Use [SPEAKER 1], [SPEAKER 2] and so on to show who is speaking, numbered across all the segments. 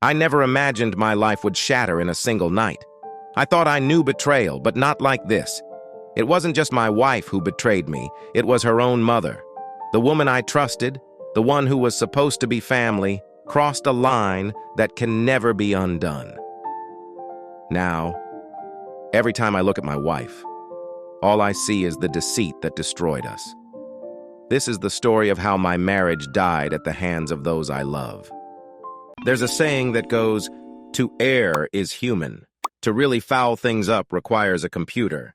[SPEAKER 1] I never imagined my life would shatter in a single night. I thought I knew betrayal, but not like this. It wasn't just my wife who betrayed me, it was her own mother. The woman I trusted, the one who was supposed to be family, crossed a line that can never be undone. Now, every time I look at my wife, all I see is the deceit that destroyed us. This is the story of how my marriage died at the hands of those I love. There's a saying that goes, "To err is human. To really foul things up requires a computer."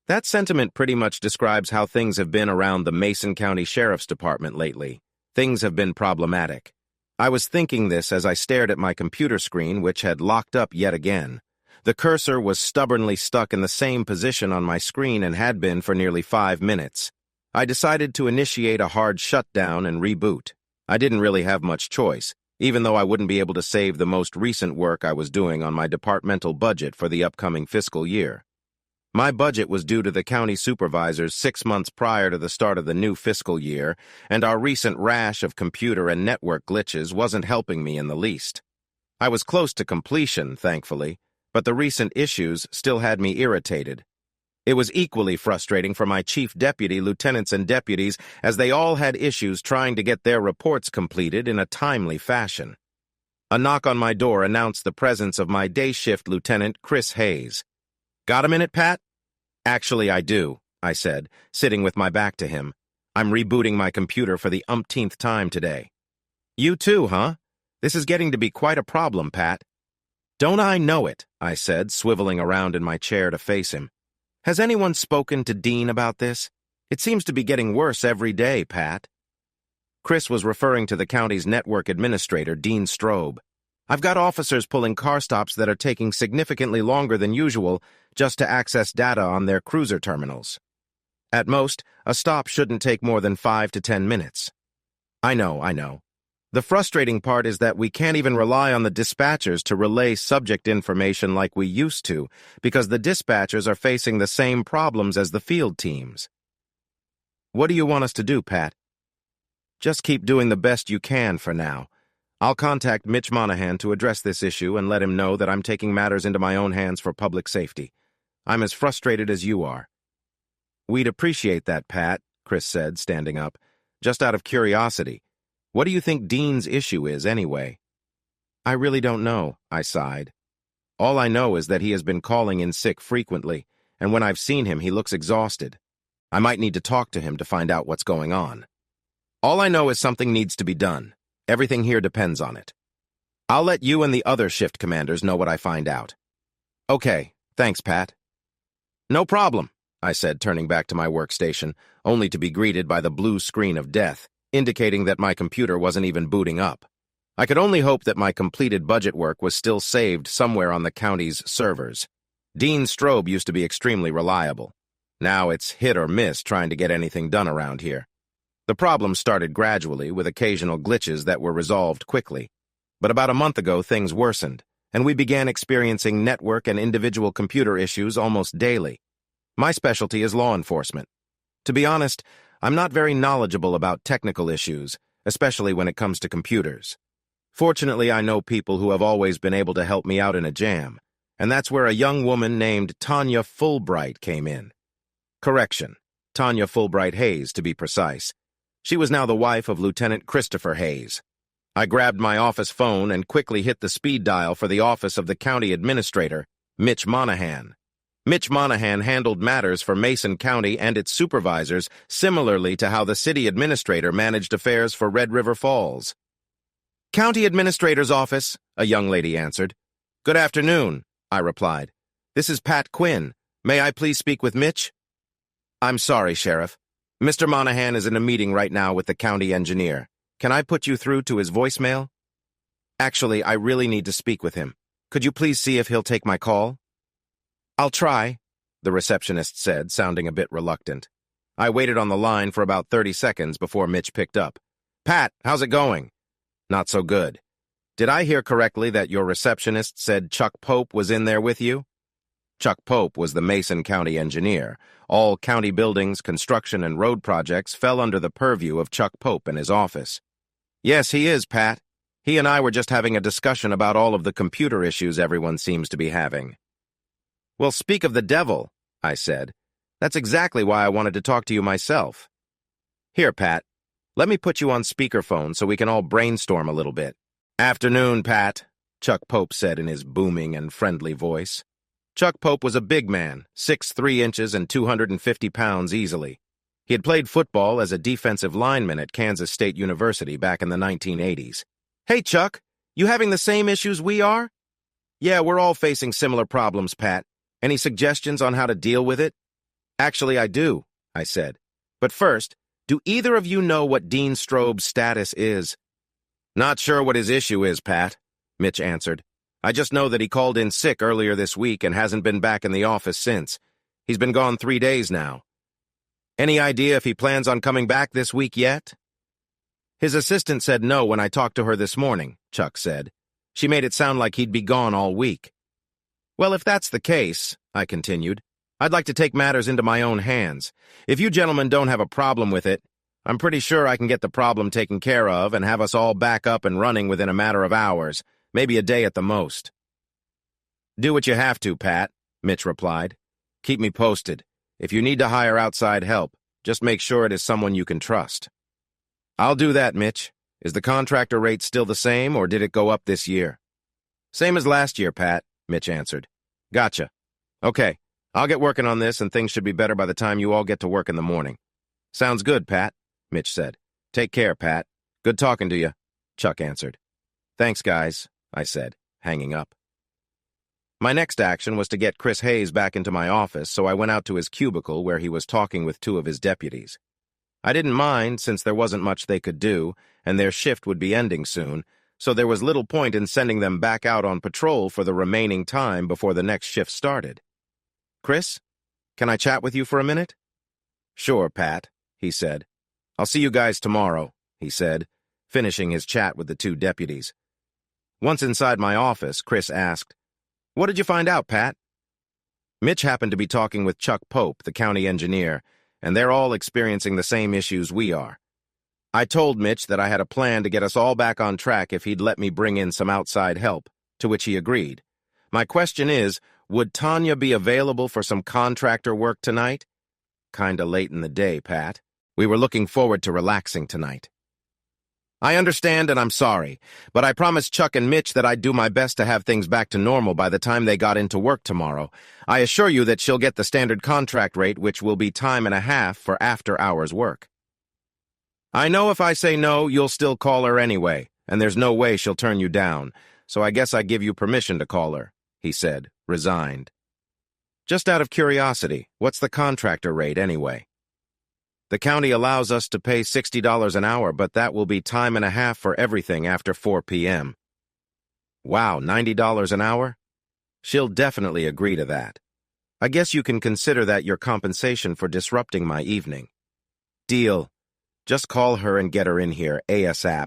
[SPEAKER 1] That sentiment pretty much describes how things have been around the Mason County Sheriff's Department lately. Things have been problematic. I was thinking this as I stared at my computer screen, which had locked up yet again. The cursor was stubbornly stuck in the same position on my screen and had been for nearly 5 minutes. I decided to initiate a hard shutdown and reboot. I didn't really have much choice, even though I wouldn't be able to save the most recent work I was doing on my departmental budget for the upcoming fiscal year. My budget was due to the county supervisors 6 months prior to the start of the new fiscal year, and our recent rash of computer and network glitches wasn't helping me in the least. I was close to completion, thankfully, but the recent issues still had me irritated. It was equally frustrating for my chief deputy, lieutenants, and deputies, as they all had issues trying to get their reports completed in a timely fashion. A knock on my door announced the presence of my day shift lieutenant, Chris Hayes. "Got a minute, Pat?" "Actually, I do," I said, sitting with my back to him. "I'm rebooting my computer for the umpteenth time today." "You too, huh? This is getting to be quite a problem, Pat." "Don't I know it?" I said, swiveling around in my chair to face him. "Has anyone spoken to Dean about this? It seems to be getting worse every day, Pat." Chris was referring to the county's network administrator, Dean Strobe. "I've got officers pulling car stops that are taking significantly longer than usual just to access data on their cruiser terminals. At most, a stop shouldn't take more than 5 to 10 minutes. I know. The frustrating part is that we can't even rely on the dispatchers to relay subject information like we used to, because the dispatchers are facing the same problems as the field teams." "What do you want us to do, Pat?" "Just keep doing the best you can for now. I'll contact Mitch Monahan to address this issue and let him know that I'm taking matters into my own hands for public safety. I'm as frustrated as you are." "We'd appreciate that, Pat," Chris said, standing up. "Just out of curiosity, what do you think Dean's issue is, anyway?" "I really don't know," I sighed. "All I know is that he has been calling in sick frequently, and when I've seen him, he looks exhausted. I might need to talk to him to find out what's going on. All I know is something needs to be done. Everything here depends on it. I'll let you and the other shift commanders know what I find out." "Okay, thanks, Pat." "No problem," I said, turning back to my workstation, only to be greeted by the blue screen of death, indicating that my computer wasn't even booting up. I could only hope that my completed budget work was still saved somewhere on the county's servers. Dean Strobe used to be extremely reliable. Now it's hit or miss trying to get anything done around here. The problem started gradually, with occasional glitches that were resolved quickly. But about a month ago, things worsened, and we began experiencing network and individual computer issues almost daily. My specialty is law enforcement. To be honest, I'm not very knowledgeable about technical issues, especially when it comes to computers. Fortunately, I know people who have always been able to help me out in a jam, and that's where a young woman named Tanya Fulbright came in. Correction, Tanya Fulbright Hayes, to be precise. She was now the wife of Lieutenant Christopher Hayes. I grabbed my office phone and quickly hit the speed dial for the office of the county administrator, Mitch Monahan. Mitch Monahan handled matters for Mason County and its supervisors similarly to how the city administrator managed affairs for Red River Falls. "County Administrator's office," a young lady answered. "Good afternoon," I replied. "This is Pat Quinn. May I please speak with Mitch?" "I'm sorry, Sheriff. Mr. Monahan is in a meeting right now with the county engineer. Can I put you through to his voicemail?" "Actually, I really need to speak with him. Could you please see if he'll take my call?" "I'll try," the receptionist said, sounding a bit reluctant. I waited on the line for about 30 seconds before Mitch picked up. "Pat, how's it going?" "Not so good. Did I hear correctly that your receptionist said Chuck Pope was in there with you?" Chuck Pope was the Mason County engineer. All county buildings, construction, and road projects fell under the purview of Chuck Pope and his office. "Yes, he is, Pat. He and I were just having a discussion about all of the computer issues everyone seems to be having. Well, speak of the devil, I said. That's exactly why I wanted to talk to you myself. Here, Pat, let me put you on speakerphone so we can all brainstorm a little bit. Afternoon, Pat, Chuck Pope said in his booming and friendly voice. Chuck Pope was a big man, 6'3" and 250 pounds easily. He had played football as a defensive lineman at Kansas State University back in the 1980s. Hey, Chuck, you having the same issues we are? Yeah, we're all facing similar problems, Pat. Any suggestions on how to deal with it? Actually, I do, I said. But first, do either of you know what Dean Strobe's status is? Not sure what his issue is, Pat, Mitch answered. I just know that he called in sick earlier this week and hasn't been back in the office since. He's been gone 3 days now. Any idea if he plans on coming back this week yet? His assistant said no when I talked to her this morning, Chuck said. She made it sound like he'd be gone all week. Well, if that's the case, I continued, I'd like to take matters into my own hands. If you gentlemen don't have a problem with it, I'm pretty sure I can get the problem taken care of and have us all back up and running within a matter of hours, maybe a day at the most. Do what you have to, Pat, Mitch replied. Keep me posted. If you need to hire outside help, just make sure it is someone you can trust. I'll do that, Mitch. Is the contractor rate still the same, or did it go up this year? Same as last year, Pat, Mitch answered. Gotcha. Okay, I'll get working on this, and things should be better by the time you all get to work in the morning. Sounds good, Pat, Mitch said. Take care, Pat. Good talking to you, Chuck answered. Thanks, guys, I said, hanging up. My next action was to get Chris Hayes back into my office, so I went out to his cubicle where he was talking with 2 of his deputies. I didn't mind, since there wasn't much they could do, and their shift would be ending soon, so there was little point in sending them back out on patrol for the remaining time before the next shift started. Chris, can I chat with you for a minute? Sure, Pat, he said. I'll see you guys tomorrow, he said, finishing his chat with the 2 deputies. Once inside my office, Chris asked, What did you find out, Pat? Mitch happened to be talking with Chuck Pope, the county engineer, and they're all experiencing the same issues we are. I told Mitch that I had a plan to get us all back on track if he'd let me bring in some outside help, to which he agreed. My question is, would Tanya be available for some contractor work tonight? Kinda late in the day, Pat. We were looking forward to relaxing tonight. I understand and I'm sorry, but I promised Chuck and Mitch that I'd do my best to have things back to normal by the time they got into work tomorrow. I assure you that she'll get the standard contract rate, which will be time and a half for after-hours work. I know if I say no, you'll still call her anyway, and there's no way she'll turn you down, so I guess I give you permission to call her, he said, resigned. Just out of curiosity, what's the contractor rate anyway? The county allows us to pay $60 an hour, but that will be time and a half for everything after 4 p.m. Wow, $90 an hour? She'll definitely agree to that. I guess you can consider that your compensation for disrupting my evening. Deal. Just call her and get her in here, ASAP.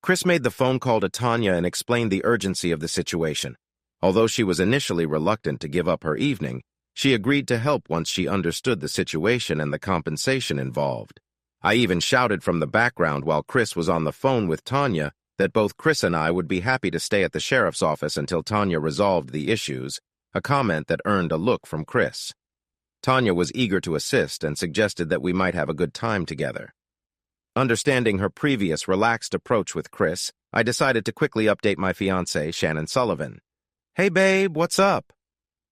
[SPEAKER 1] Chris made the phone call to Tanya and explained the urgency of the situation. Although she was initially reluctant to give up her evening, she agreed to help once she understood the situation and the compensation involved. I even shouted from the background while Chris was on the phone with Tanya that both Chris and I would be happy to stay at the sheriff's office until Tanya resolved the issues, a comment that earned a look from Chris. Tanya was eager to assist and suggested that we might have a good time together. Understanding her previous relaxed approach with Chris, I decided to quickly update my fiancée, Shannon Sullivan. Hey, babe, what's up?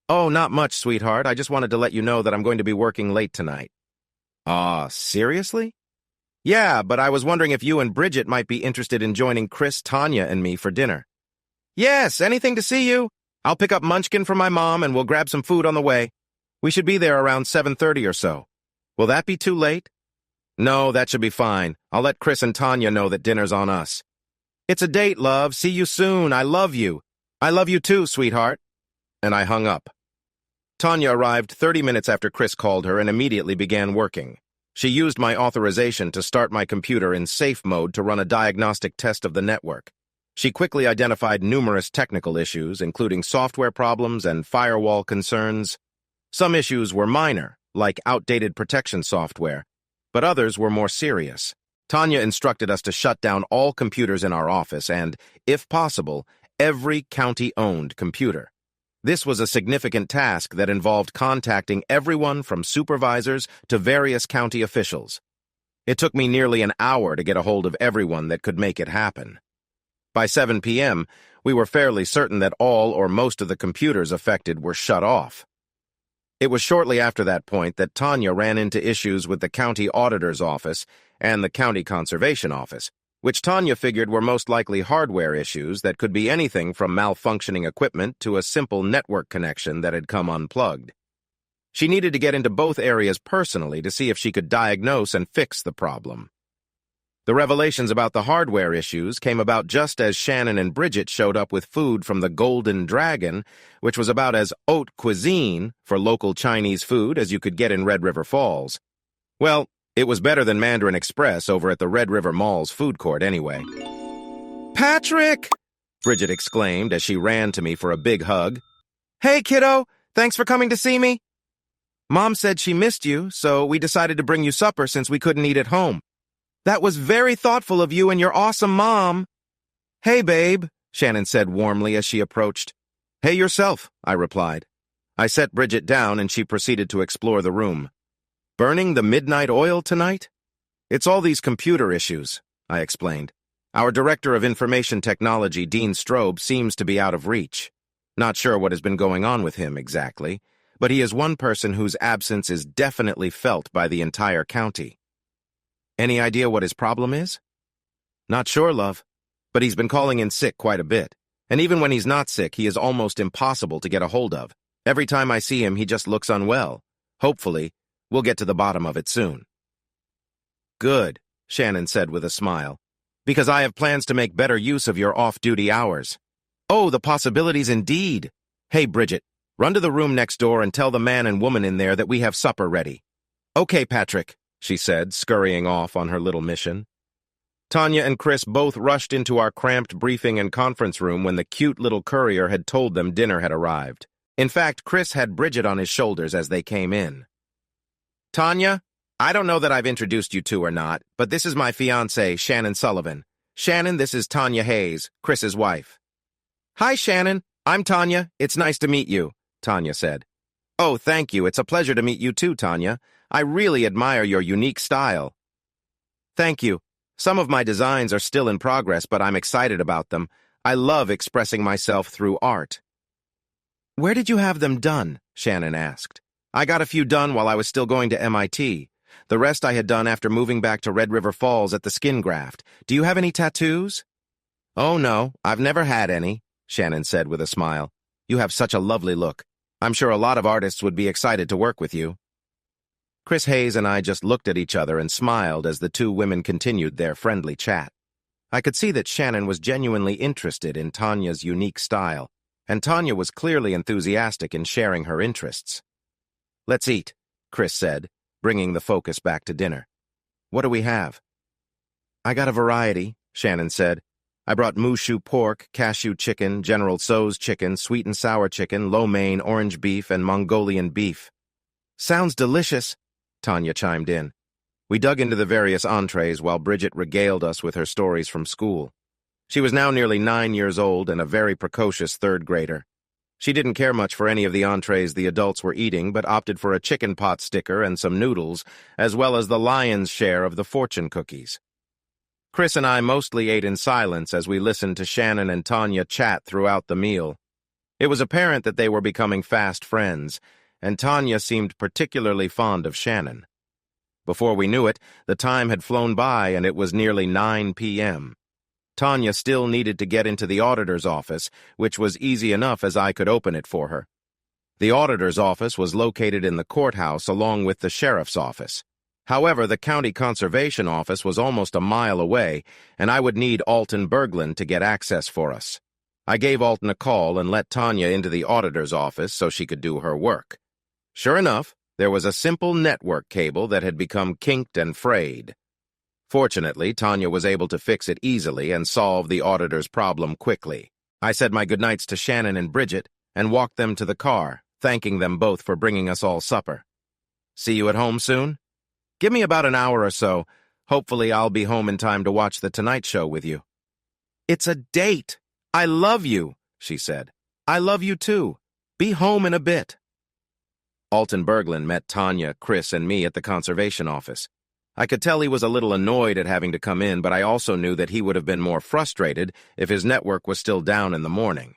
[SPEAKER 1] Oh, not much, sweetheart. I just wanted to let you know that I'm going to be working late tonight. Seriously? Yeah, but I was wondering if you and Bridget might be interested in joining Chris, Tanya, and me for dinner. Yes, anything to see you. I'll pick up Munchkin from my mom and we'll grab some food on the way. We should be there around 7:30 or so. Will that be too late? No, that should be fine. I'll let Chris and Tanya know that dinner's on us. It's a date, love. See you soon. I love you. I love you too, sweetheart. And I hung up. Tanya arrived 30 minutes after Chris called her and immediately began working. She used my authorization to start my computer in safe mode to run a diagnostic test of the network. She quickly identified numerous technical issues, including software problems and firewall concerns. Some issues were minor, like outdated protection software, but others were more serious. Tanya instructed us to shut down all computers in our office and, if possible, every county-owned computer. This was a significant task that involved contacting everyone from supervisors to various county officials. It took me nearly an hour to get a hold of everyone that could make it happen. By 7 p.m., we were fairly certain that all or most of the computers affected were shut off. It was shortly after that point that Tanya ran into issues with the county auditor's office and the county conservation office, which Tanya figured were most likely hardware issues that could be anything from malfunctioning equipment to a simple network connection that had come unplugged. She needed to get into both areas personally to see if she could diagnose and fix the problem. The revelations about the hardware issues came about just as Shannon and Bridget showed up with food from the Golden Dragon, which was about as haute cuisine for local Chinese food as you could get in Red River Falls. Well, it was better than Mandarin Express over at the Red River Mall's food court anyway. "Patrick!" Bridget exclaimed as she ran to me for a big hug. "Hey, kiddo! Thanks for coming to see me. Mom said she missed you, so we decided to bring you supper since we couldn't eat at home. That was very thoughtful of you and your awesome mom." "Hey, babe," Shannon said warmly as she approached. "Hey yourself," I replied. I set Bridget down and she proceeded to explore the room. "Burning the midnight oil tonight?" "It's all these computer issues," I explained. "Our Director of Information Technology, Dean Strobe, seems to be out of reach. Not sure what has been going on with him exactly, but he is one person whose absence is definitely felt by the entire county." "Any idea what his problem is?" "Not sure, love, but he's been calling in sick quite a bit. And even when he's not sick, he is almost impossible to get a hold of. Every time I see him, he just looks unwell. Hopefully, we'll get to the bottom of it soon." "Good," Shannon said with a smile, "because I have plans to make better use of your off-duty hours." "Oh, the possibilities indeed. Hey, Bridget, run to the room next door and tell the man and woman in there that we have supper ready." "Okay, Patrick," she said, scurrying off on her little mission. Tanya and Chris both rushed into our cramped briefing and conference room when the cute little courier had told them dinner had arrived. In fact, Chris had Bridget on his shoulders as they came in. "Tanya, I don't know that I've introduced you to or not, but this is my fiancée, Shannon Sullivan. Shannon, this is Tanya Hayes, Chris's wife." "Hi, Shannon. I'm Tanya. It's nice to meet you," Tanya said. "Oh, thank you. It's a pleasure to meet you too, Tanya. I really admire your unique style." "Thank you. Some of my designs are still in progress, but I'm excited about them. I love expressing myself through art." "Where did you have them done?" Shannon asked. "I got a few done while I was still going to MIT. The rest I had done after moving back to Red River Falls at the skin graft. Do you have any tattoos?" "Oh, no, I've never had any," Shannon said with a smile. "You have such a lovely look. I'm sure a lot of artists would be excited to work with you." Chris Hayes and I just looked at each other and smiled as the two women continued their friendly chat. I could see that Shannon was genuinely interested in Tanya's unique style, and Tanya was clearly enthusiastic in sharing her interests. "Let's eat," Chris said, bringing the focus back to dinner. "What do we have?" "I got a variety," Shannon said. "I brought Mushu pork, cashew chicken, General Tso's chicken, sweet and sour chicken, lo mein, orange beef, and Mongolian beef." "Sounds delicious," Tanya chimed in. We dug into the various entrees while Bridget regaled us with her stories from school. She was now nearly 9 years old and a very precocious third grader. She didn't care much for any of the entrees the adults were eating, but opted for a chicken pot sticker and some noodles, as well as the lion's share of the fortune cookies. Chris and I mostly ate in silence as we listened to Shannon and Tanya chat throughout the meal. It was apparent that they were becoming fast friends, and Tanya seemed particularly fond of Shannon. Before we knew it, the time had flown by and it was nearly 9 p.m. Tanya still needed to get into the auditor's office, which was easy enough as I could open it for her. The auditor's office was located in the courthouse along with the sheriff's office. However, the county conservation office was almost a mile away, and I would need Alton Berglund to get access for us. I gave Alton a call and let Tanya into the auditor's office so she could do her work. Sure enough, there was a simple network cable that had become kinked and frayed. Fortunately, Tanya was able to fix it easily and solve the auditor's problem quickly. I said my goodnights to Shannon and Bridget and walked them to the car, thanking them both for bringing us all supper. "See you at home soon?" "Give me about an hour or so. Hopefully I'll be home in time to watch The Tonight Show with you. It's a date. I love you, she said. I love you too. Be home in a bit. Alton Berglund met Tanya, Chris, and me at the conservation office. I could tell he was a little annoyed at having to come in, but I also knew that he would have been more frustrated if his network was still down in the morning.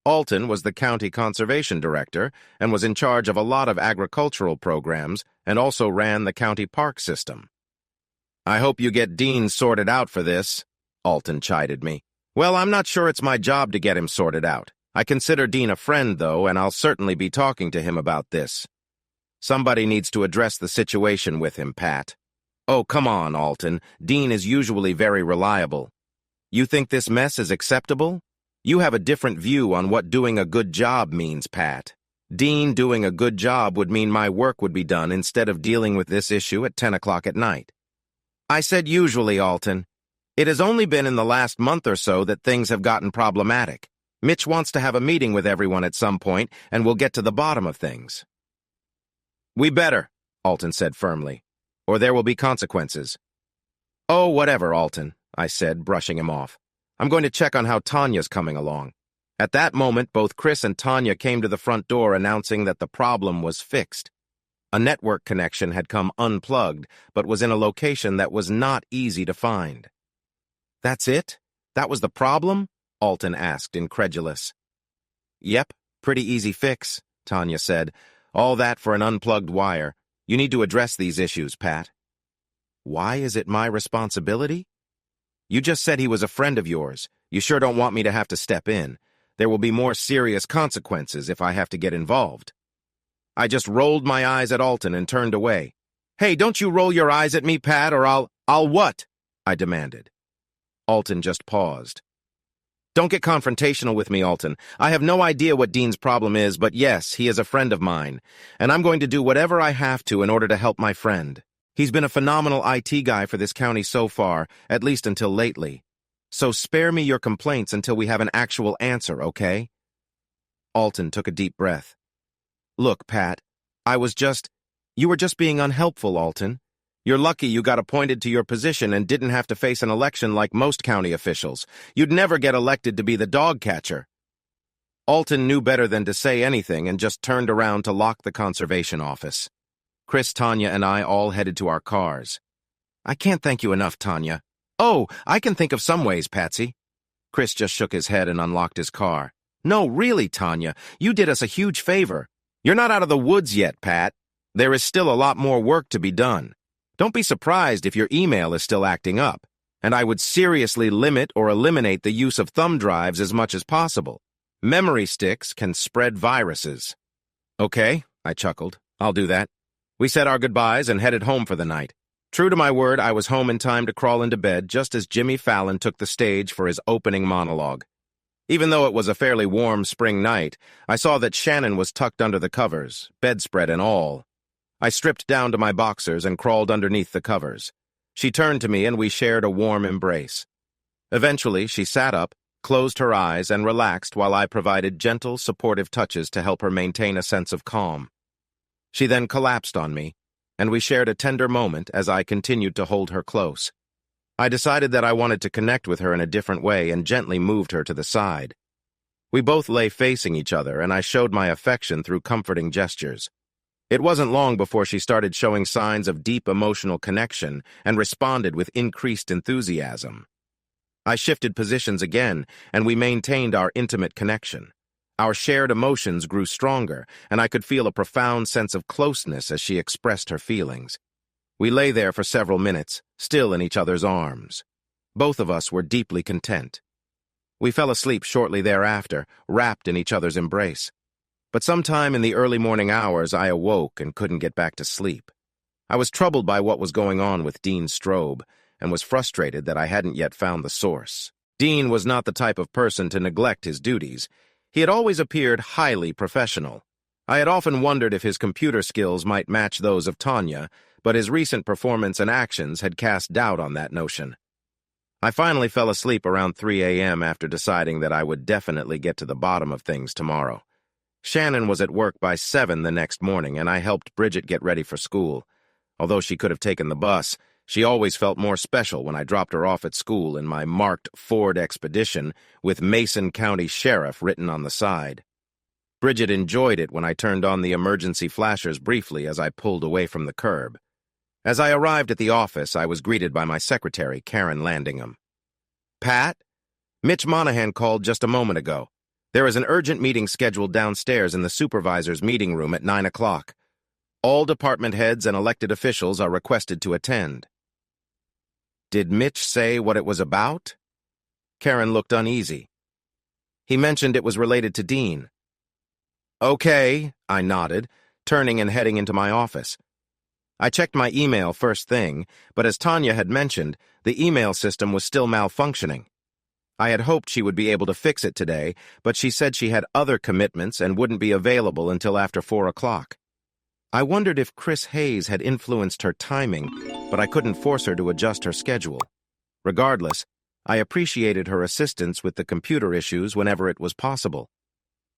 [SPEAKER 1] Alton was the county conservation director and was in charge of a lot of agricultural programs and also ran the county park system. I hope you get Dean sorted out for this, Alton chided me. Well, I'm not sure it's my job to get him sorted out. I consider Dean a friend, though, and I'll certainly be talking to him about this. Somebody needs to address the situation with him, Pat. Oh, come on, Alton. Dean is usually very reliable. You think this mess is acceptable? You have a different view on what doing a good job means, Pat. Dean doing a good job would mean my work would be done instead of dealing with this issue at 10 o'clock at night. I said usually, Alton. It has only been in the last month or so that things have gotten problematic. Mitch wants to have a meeting with everyone at some point, and we'll get to the bottom of things. We better, Alton said firmly, or there will be consequences. Oh, whatever, Alton, I said, brushing him off. I'm going to check on how Tanya's coming along. At that moment, both Chris and Tanya came to the front door announcing that the problem was fixed. A network connection had come unplugged, but was in a location that was not easy to find. That's it? That was the problem? Alton asked, incredulous. Yep, pretty easy fix, Tanya said. All that for an unplugged wire. You need to address these issues, Pat. Why is it my responsibility? You just said he was a friend of yours. You sure don't want me to have to step in. There will be more serious consequences if I have to get involved. I just rolled my eyes at Alton and turned away. Hey, don't you roll your eyes at me, Pat, or I'll what? I demanded. Alton just paused. Don't get confrontational with me, Alton. I have no idea what Dean's problem is, but yes, he is a friend of mine, and I'm going to do whatever I have to in order to help my friend. He's been a phenomenal IT guy for this county so far, at least until lately. So spare me your complaints until we have an actual answer, okay? Alton took a deep breath. Look, Pat, you were just being unhelpful, Alton. You're lucky you got appointed to your position and didn't have to face an election like most county officials. You'd never get elected to be the dog catcher. Alton knew better than to say anything and just turned around to lock the conservation office. Chris, Tanya, and I all headed to our cars. I can't thank you enough, Tanya. Oh, I can think of some ways, Patsy. Chris just shook his head and unlocked his car. No, really, Tanya, you did us a huge favor. You're not out of the woods yet, Pat. There is still a lot more work to be done. Don't be surprised if your email is still acting up, and I would seriously limit or eliminate the use of thumb drives as much as possible. Memory sticks can spread viruses. Okay, I chuckled. I'll do that. We said our goodbyes and headed home for the night. True to my word, I was home in time to crawl into bed just as Jimmy Fallon took the stage for his opening monologue. Even though it was a fairly warm spring night, I saw that Shannon was tucked under the covers, bedspread and all. I stripped down to my boxers and crawled underneath the covers. She turned to me and we shared a warm embrace. Eventually, she sat up, closed her eyes, and relaxed while I provided gentle, supportive touches to help her maintain a sense of calm. She then collapsed on me, and we shared a tender moment as I continued to hold her close. I decided that I wanted to connect with her in a different way and gently moved her to the side. We both lay facing each other, and I showed my affection through comforting gestures. It wasn't long before she started showing signs of deep emotional connection and responded with increased enthusiasm. I shifted positions again, and we maintained our intimate connection. Our shared emotions grew stronger, and I could feel a profound sense of closeness as she expressed her feelings. We lay there for several minutes, still in each other's arms. Both of us were deeply content. We fell asleep shortly thereafter, wrapped in each other's embrace. But sometime in the early morning hours, I awoke and couldn't get back to sleep. I was troubled by what was going on with Dean Strobe, and was frustrated that I hadn't yet found the source. Dean was not the type of person to neglect his duties. He had always appeared highly professional. I had often wondered if his computer skills might match those of Tanya, but his recent performance and actions had cast doubt on that notion. I finally fell asleep around 3 a.m. after deciding that I would definitely get to the bottom of things tomorrow. Shannon was at work by 7 the next morning, and I helped Bridget get ready for school. Although she could have taken the bus, She always felt more special when I dropped her off at school in my marked Ford Expedition with Mason County Sheriff written on the side. Bridget enjoyed it when I turned on the emergency flashers briefly as I pulled away from the curb. As I arrived at the office, I was greeted by my secretary, Karen Landingham. "Pat? Mitch Monahan called just a moment ago. There is an urgent meeting scheduled downstairs in the supervisor's meeting room at 9 o'clock. All department heads and elected officials are requested to attend." Did Mitch say what it was about? Karen looked uneasy. He mentioned it was related to Dean. "Okay," I nodded, turning and heading into my office. I checked my email first thing, but as Tanya had mentioned, the email system was still malfunctioning. I had hoped she would be able to fix it today, but she said she had other commitments and wouldn't be available until after 4 o'clock. I wondered if Chris Hayes had influenced her timing, but I couldn't force her to adjust her schedule. Regardless, I appreciated her assistance with the computer issues whenever it was possible.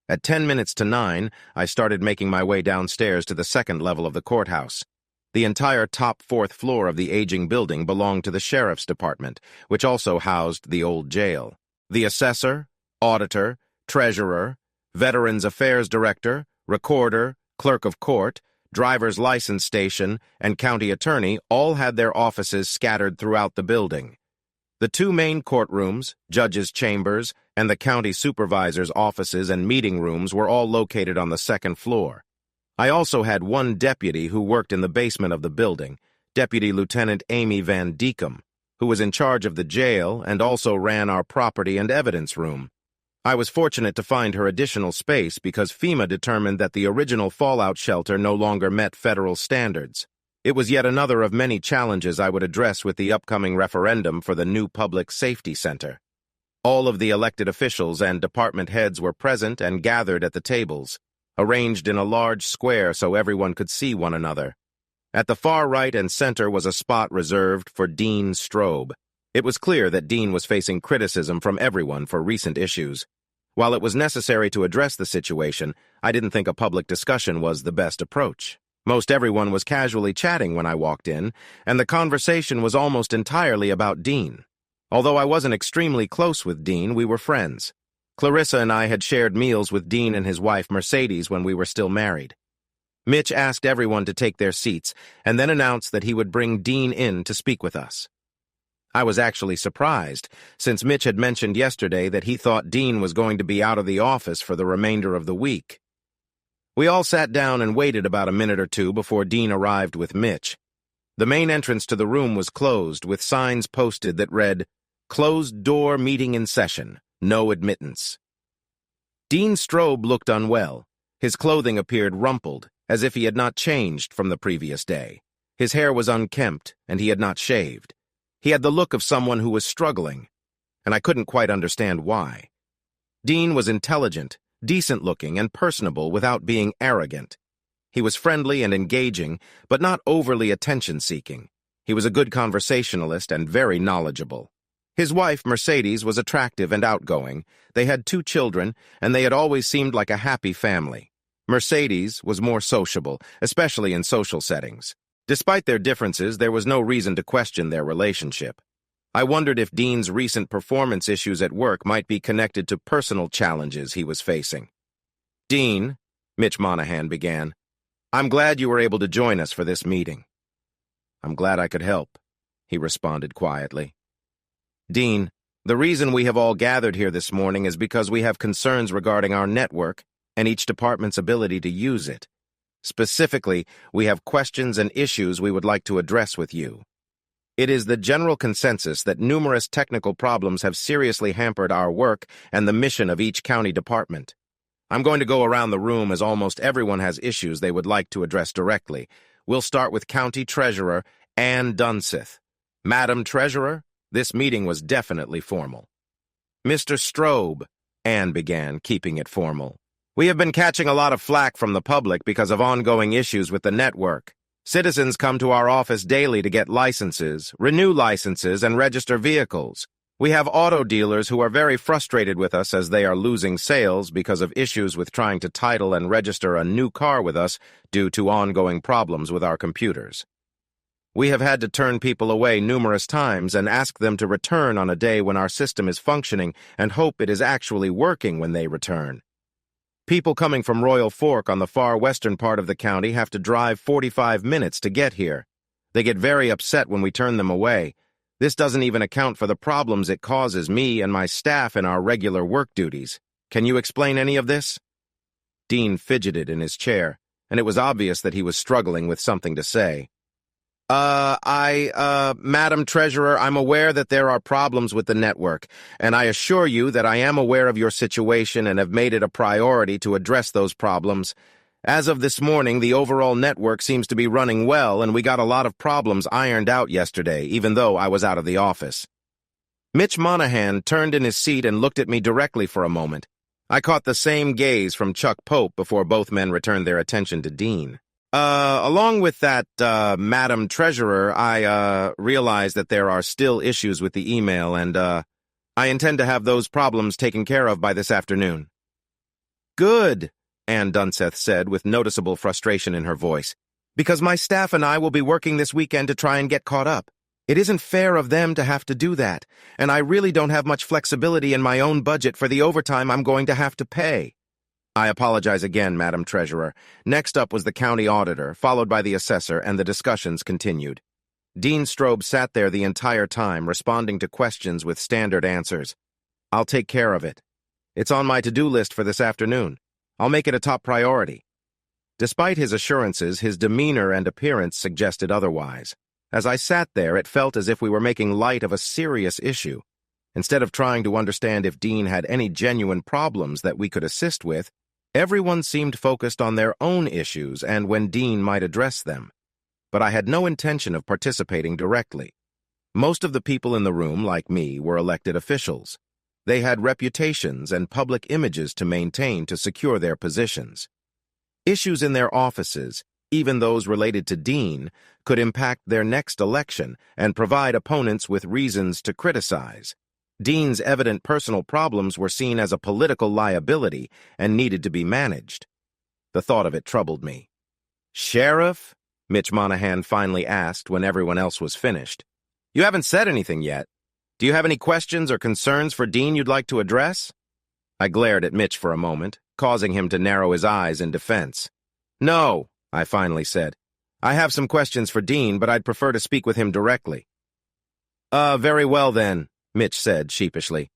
[SPEAKER 1] At 10 minutes to 9, I started making my way downstairs to the second level of the courthouse. The entire top fourth floor of the aging building belonged to the sheriff's department, which also housed the old jail. The assessor, auditor, treasurer, Veterans Affairs Director, recorder, clerk of court, driver's license station, and county attorney all had their offices scattered throughout the building. The two main courtrooms, judges' chambers, and the county supervisor's offices and meeting rooms were all located on the second floor. I also had one deputy who worked in the basement of the building, Deputy Lieutenant Amy Van Deekum, who was in charge of the jail and also ran our property and evidence room. I was fortunate to find her additional space because FEMA determined that the original fallout shelter no longer met federal standards. It was yet another of many challenges I would address with the upcoming referendum for the new public safety center. All of the elected officials and department heads were present and gathered at the tables, arranged in a large square so everyone could see one another. At the far right and center was a spot reserved for Dean Strobe. It was clear that Dean was facing criticism from everyone for recent issues. While it was necessary to address the situation, I didn't think a public discussion was the best approach. Most everyone was casually chatting when I walked in, and the conversation was almost entirely about Dean. Although I wasn't extremely close with Dean, we were friends. Clarissa and I had shared meals with Dean and his wife Mercedes when we were still married. Mitch asked everyone to take their seats and then announced that he would bring Dean in to speak with us. I was actually surprised, since Mitch had mentioned yesterday that he thought Dean was going to be out of the office for the remainder of the week. We all sat down and waited about a minute or two before Dean arrived with Mitch. The main entrance to the room was closed, with signs posted that read, "Closed door meeting in session. No admittance." Dean Strobe looked unwell. His clothing appeared rumpled, as if he had not changed from the previous day. His hair was unkempt, and he had not shaved. He had the look of someone who was struggling, and I couldn't quite understand why. Dean was intelligent, decent-looking, and personable without being arrogant. He was friendly and engaging, but not overly attention-seeking. He was a good conversationalist and very knowledgeable. His wife, Mercedes, was attractive and outgoing. They had 2 children, and they had always seemed like a happy family. Mercedes was more sociable, especially in social settings. Despite their differences, there was no reason to question their relationship. I wondered if Dean's recent performance issues at work might be connected to personal challenges he was facing. "Dean," Mitch Monahan began, "I'm glad you were able to join us for this meeting." "I'm glad I could help," he responded quietly. "Dean, the reason we have all gathered here this morning is because we have concerns regarding our network and each department's ability to use it. Specifically, we have questions and issues we would like to address with you. It is the general consensus that numerous technical problems have seriously hampered our work and the mission of each county department. I'm going to go around the room as almost everyone has issues they would like to address directly. We'll start with County Treasurer Ann Dunseth. Madam Treasurer, this meeting was definitely formal." "Mr. Strobe," Ann began, keeping it formal, "we have been catching a lot of flack from the public because of ongoing issues with the network. Citizens come to our office daily to get licenses, renew licenses, and register vehicles. We have auto dealers who are very frustrated with us as they are losing sales because of issues with trying to title and register a new car with us due to ongoing problems with our computers." We have had to turn people away numerous times and ask them to return on a day when our system is functioning and hope it is actually working when they return. People coming from Royal Fork on the far western part of the county have to drive 45 minutes to get here. They get very upset when we turn them away. This doesn't even account for the problems it causes me and my staff in our regular work duties. Can you explain any of this? Dean fidgeted in his chair, and it was obvious that he was struggling with something to say. Madam Treasurer, I'm aware that there are problems with the network, and I assure you that I am aware of your situation and have made it a priority to address those problems. As of this morning, the overall network seems to be running well, and we got a lot of problems ironed out yesterday, even though I was out of the office. Mitch Monahan turned in his seat and looked at me directly for a moment. I caught the same gaze from Chuck Pope before both men returned their attention to Dean. Along with that, Madam Treasurer, I realize that there are still issues with the email, and I intend to have those problems taken care of by this afternoon. Good, Ann Dunseth said with noticeable frustration in her voice, because my staff and I will be working this weekend to try and get caught up. It isn't fair of them to have to do that, and I really don't have much flexibility in my own budget for the overtime I'm going to have to pay. I apologize again, Madam Treasurer. Next up was the county auditor, followed by the assessor, and the discussions continued. Dean Strobe sat there the entire time, responding to questions with standard answers. I'll take care of it. It's on my to-do list for this afternoon. I'll make it a top priority. Despite his assurances, his demeanor and appearance suggested otherwise. As I sat there, it felt as if we were making light of a serious issue. Instead of trying to understand if Dean had any genuine problems that we could assist with, everyone seemed focused on their own issues and when Dean might address them. But I had no intention of participating directly. Most of the people in the room, like me, were elected officials. They had reputations and public images to maintain to secure their positions. Issues in their offices, even those related to Dean, could impact their next election and provide opponents with reasons to criticize. Dean's evident personal problems were seen as a political liability and needed to be managed. The thought of it troubled me. Sheriff? Mitch Monahan finally asked when everyone else was finished. You haven't said anything yet. Do you have any questions or concerns for Dean you'd like to address? I glared at Mitch for a moment, causing him to narrow his eyes in defense. No, I finally said. I have some questions for Dean, but I'd prefer to speak with him directly. Very well then, Mitch said sheepishly.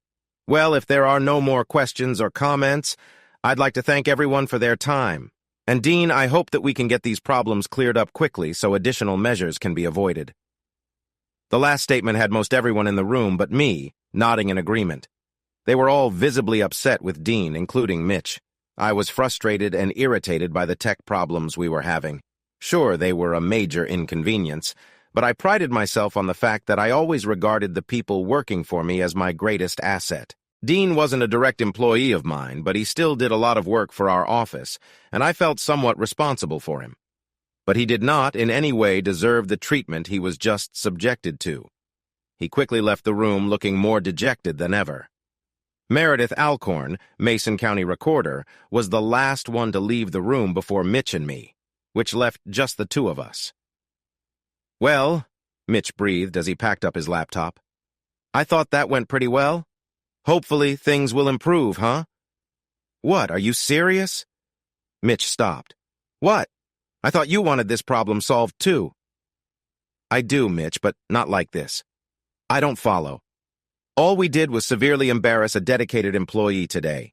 [SPEAKER 1] Well, if there are no more questions or comments, I'd like to thank everyone for their time. And Dean, I hope that we can get these problems cleared up quickly so additional measures can be avoided. The last statement had most everyone in the room but me nodding in agreement. They were all visibly upset with Dean, including Mitch. I was frustrated and irritated by the tech problems we were having. Sure, they were a major inconvenience, but I prided myself on the fact that I always regarded the people working for me as my greatest asset. Dean wasn't a direct employee of mine, but he still did a lot of work for our office, and I felt somewhat responsible for him. But he did not in any way deserve the treatment he was just subjected to. He quickly left the room looking more dejected than ever. Meredith Alcorn, Mason County Recorder, was the last one to leave the room before Mitch and me, which left just the two of us. Well, Mitch breathed as he packed up his laptop. I thought that went pretty well. Hopefully things will improve, huh? What, are you serious? Mitch stopped. What? I thought you wanted this problem solved too. I do, Mitch, but not like this. I don't follow. All we did was severely embarrass a dedicated employee today.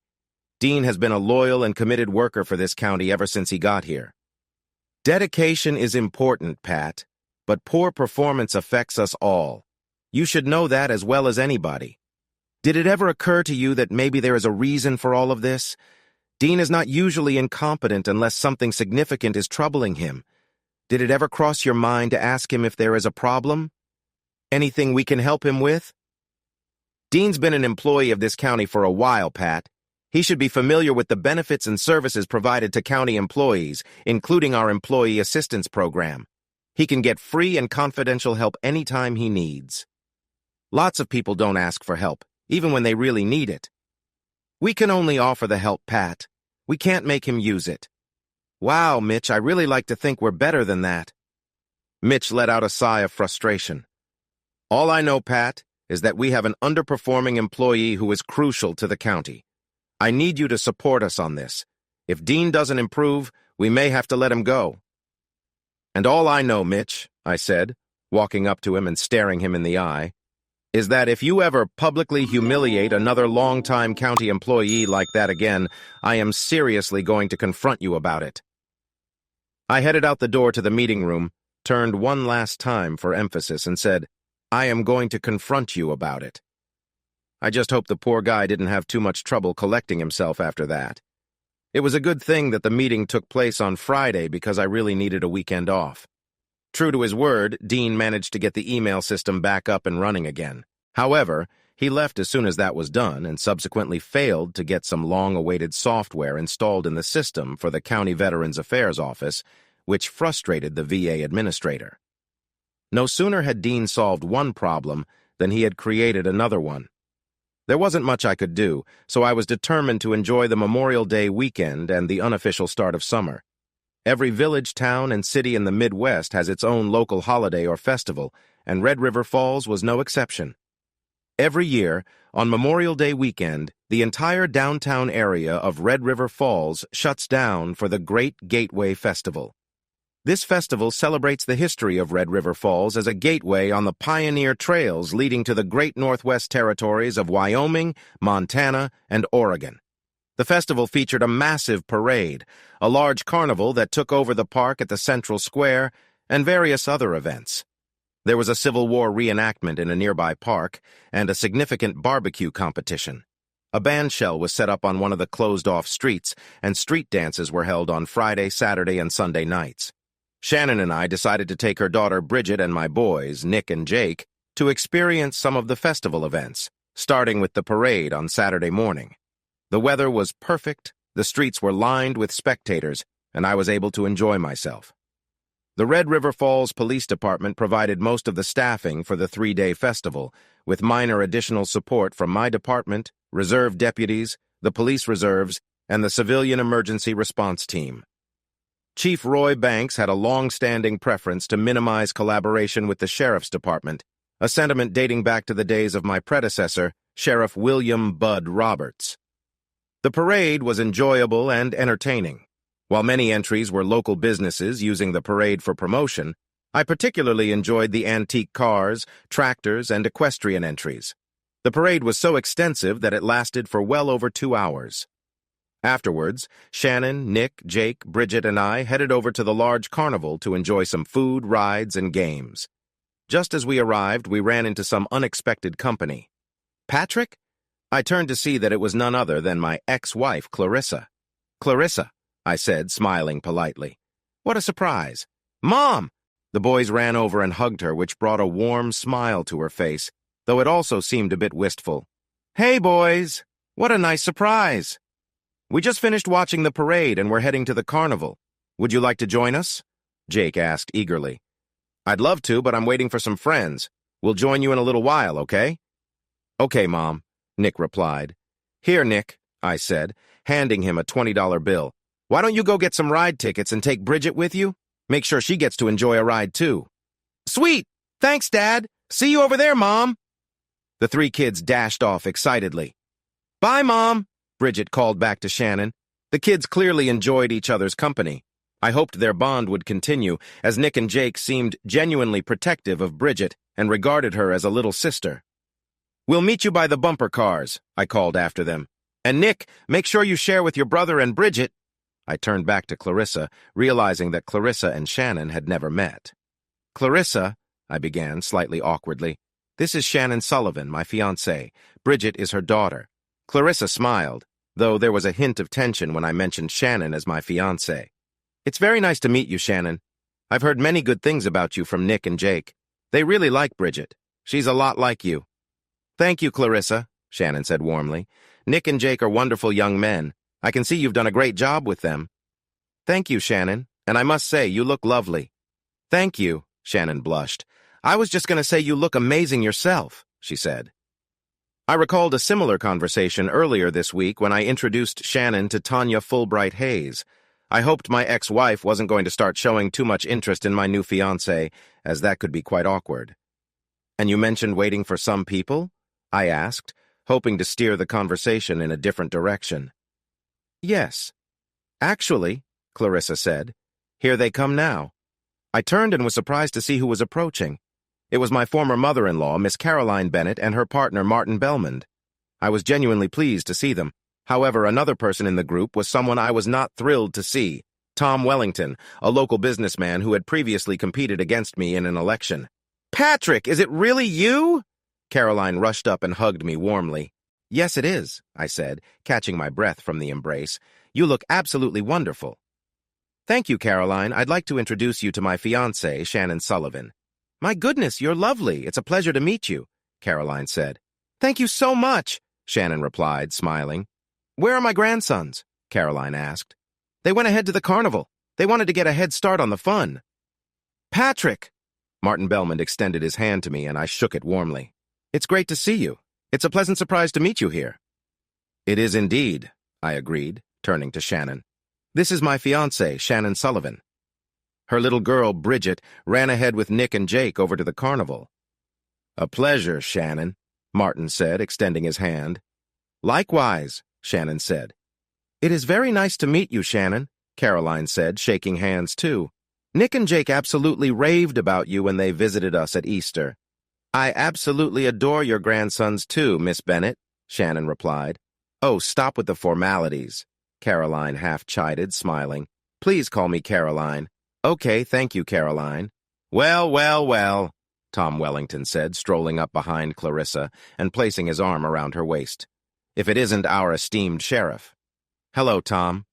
[SPEAKER 1] Dean has been a loyal and committed worker for this county ever since he got here. Dedication is important, Pat, but poor performance affects us all. You should know that as well as anybody. Did it ever occur to you that maybe there is a reason for all of this? Dean is not usually incompetent unless something significant is troubling him. Did it ever cross your mind to ask him if there is a problem? Anything we can help him with? Dean's been an employee of this county for a while, Pat. He should be familiar with the benefits and services provided to county employees, including our Employee Assistance Program. He can get free and confidential help anytime he needs. Lots of people don't ask for help, even when they really need it. We can only offer the help, Pat. We can't make him use it. Wow, Mitch, I really like to think we're better than that. Mitch let out a sigh of frustration. All I know, Pat, is that we have an underperforming employee who is crucial to the county. I need you to support us on this. If Dean doesn't improve, we may have to let him go. And all I know, Mitch, I said, walking up to him and staring him in the eye, is that if you ever publicly humiliate another longtime county employee like that again, I am seriously going to confront you about it. I headed out the door to the meeting room, turned one last time for emphasis, and said, I am going to confront you about it. I just hope the poor guy didn't have too much trouble collecting himself after that. It was a good thing that the meeting took place on Friday because I really needed a weekend off. True to his word, Dean managed to get the email system back up and running again. However, he left as soon as that was done and subsequently failed to get some long-awaited software installed in the system for the County Veterans Affairs Office, which frustrated the VA administrator. No sooner had Dean solved one problem than he had created another one. There wasn't much I could do, so I was determined to enjoy the Memorial Day weekend and the unofficial start of summer. Every village, town, and city in the Midwest has its own local holiday or festival, and Red River Falls was no exception. Every year, on Memorial Day weekend, the entire downtown area of Red River Falls shuts down for the Great Gateway Festival. This festival celebrates the history of Red River Falls as a gateway on the pioneer trails leading to the Great Northwest Territories of Wyoming, Montana, and Oregon. The festival featured a massive parade, a large carnival that took over the park at the Central Square, and various other events. There was a Civil War reenactment in a nearby park, and a significant barbecue competition. A bandshell was set up on one of the closed-off streets, and street dances were held on Friday, Saturday, and Sunday nights. Shannon and I decided to take her daughter Bridget and my boys, Nick and Jake, to experience some of the festival events, starting with the parade on Saturday morning. The weather was perfect, the streets were lined with spectators, and I was able to enjoy myself. The Red River Falls Police Department provided most of the staffing for the 3-day festival, with minor additional support from my department, reserve deputies, the police reserves, and the Civilian Emergency Response Team. Chief Roy Banks had a long-standing preference to minimize collaboration with the Sheriff's Department, a sentiment dating back to the days of my predecessor, Sheriff William Bud Roberts. The parade was enjoyable and entertaining. While many entries were local businesses using the parade for promotion, I particularly enjoyed the antique cars, tractors, and equestrian entries. The parade was so extensive that it lasted for well over 2 hours. Afterwards, Shannon, Nick, Jake, Bridget, and I headed over to the large carnival to enjoy some food, rides, and games. Just as we arrived, we ran into some unexpected company. Patrick? I turned to see that it was none other than my ex-wife, Clarissa. Clarissa, I said, smiling politely. What a surprise. Mom! The boys ran over and hugged her, which brought a warm smile to her face, though it also seemed a bit wistful. Hey, boys! What a nice surprise! We just finished watching the parade and we're heading to the carnival. Would you like to join us? Jake asked eagerly. I'd love to, but I'm waiting for some friends. We'll join you in a little while, okay? Okay, Mom, Nick replied. Here, Nick, I said, handing him a $20 bill. Why don't you go get some ride tickets and take Bridget with you? Make sure she gets to enjoy a ride, too. Sweet! Thanks, Dad! See you over there, Mom! The 3 kids dashed off excitedly. Bye, Mom! Bridget called back to Shannon. The kids clearly enjoyed each other's company. I hoped their bond would continue, as Nick and Jake seemed genuinely protective of Bridget and regarded her as a little sister. We'll meet you by the bumper cars, I called after them. And Nick, make sure you share with your brother and Bridget. I turned back to Clarissa, realizing that Clarissa and Shannon had never met. Clarissa, I began slightly awkwardly, this is Shannon Sullivan, my fiancée. Bridget is her daughter. Clarissa smiled, though there was a hint of tension when I mentioned Shannon as my fiancé. It's very nice to meet you, Shannon. I've heard many good things about you from Nick and Jake. They really like Bridget. She's a lot like you. Thank you, Clarissa, Shannon said warmly. Nick and Jake are wonderful young men. I can see you've done a great job with them. Thank you, Shannon, and I must say, you look lovely. Thank you, Shannon blushed. I was just going to say you look amazing yourself, she said. I recalled a similar conversation earlier this week when I introduced Shannon to Tanya Fulbright Hayes. I hoped my ex-wife wasn't going to start showing too much interest in my new fiancé, as that could be quite awkward. "And you mentioned waiting for some people?" I asked, hoping to steer the conversation in a different direction. "Yes. Actually," Clarissa said, "here they come now." I turned and was surprised to see who was approaching. It was my former mother-in-law, Miss Caroline Bennett, and her partner, Martin Belmond. I was genuinely pleased to see them. However, another person in the group was someone I was not thrilled to see, Tom Wellington, a local businessman who had previously competed against me in an election. "Patrick, is it really you?" Caroline rushed up and hugged me warmly. "Yes, it is," I said, catching my breath from the embrace. "You look absolutely wonderful." "Thank you, Caroline. I'd like to introduce you to my fiancée, Shannon Sullivan." "My goodness, you're lovely. It's a pleasure to meet you," Caroline said. "Thank you so much," Shannon replied, smiling. "Where are my grandsons?" Caroline asked. "They went ahead to the carnival. They wanted to get a head start on the fun." "Patrick!" Martin Belmond extended his hand to me, and I shook it warmly. "It's great to see you. It's a pleasant surprise to meet you here." "It is indeed," I agreed, turning to Shannon. "This is my fiancée, Shannon Sullivan." Her little girl, Bridget, ran ahead with Nick and Jake over to the carnival. "A pleasure, Shannon," Martin said, extending his hand. "Likewise," Shannon said. "It is very nice to meet you, Shannon," Caroline said, shaking hands too. "Nick and Jake absolutely raved about you when they visited us at Easter." "I absolutely adore your grandsons too, Miss Bennett," Shannon replied. "Oh, stop with the formalities," Caroline half chided, smiling. "Please call me Caroline." "Okay, thank you, Caroline." "Well, well, well," Tom Wellington said, strolling up behind Clarissa and placing his arm around her waist. "If it isn't our esteemed sheriff." "Hello, Tom,"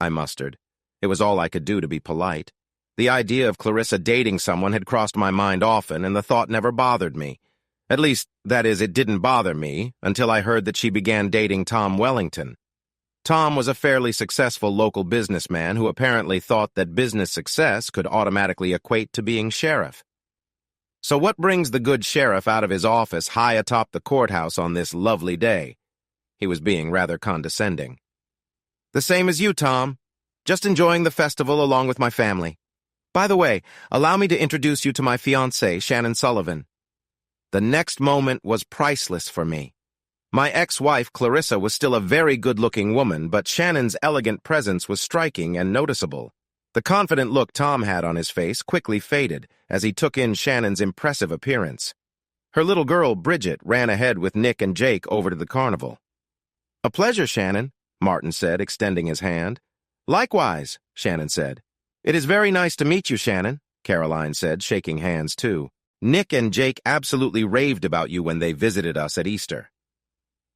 [SPEAKER 1] I mustered. It was all I could do to be polite. The idea of Clarissa dating someone had crossed my mind often, and the thought never bothered me. At least, that is, it didn't bother me until I heard that she began dating Tom Wellington. Tom was a fairly successful local businessman who apparently thought that business success could automatically equate to being sheriff. "So what brings the good sheriff out of his office high atop the courthouse on this lovely day?" He was being rather condescending. "The same as you, Tom. Just enjoying the festival along with my family. By the way, allow me to introduce you to my fiancée, Shannon Sullivan." The next moment was priceless for me. My ex-wife, Clarissa, was still a very good-looking woman, but Shannon's elegant presence was striking and noticeable. The confident look Tom had on his face quickly faded as he took in Shannon's impressive appearance. Her little girl, Bridget, ran ahead with Nick and Jake over to the carnival. "A pleasure, Shannon," Martin said, extending his hand. "Likewise," Shannon said. "It is very nice to meet you, Shannon," Caroline said, shaking hands too. "Nick and Jake absolutely raved about you when they visited us at Easter."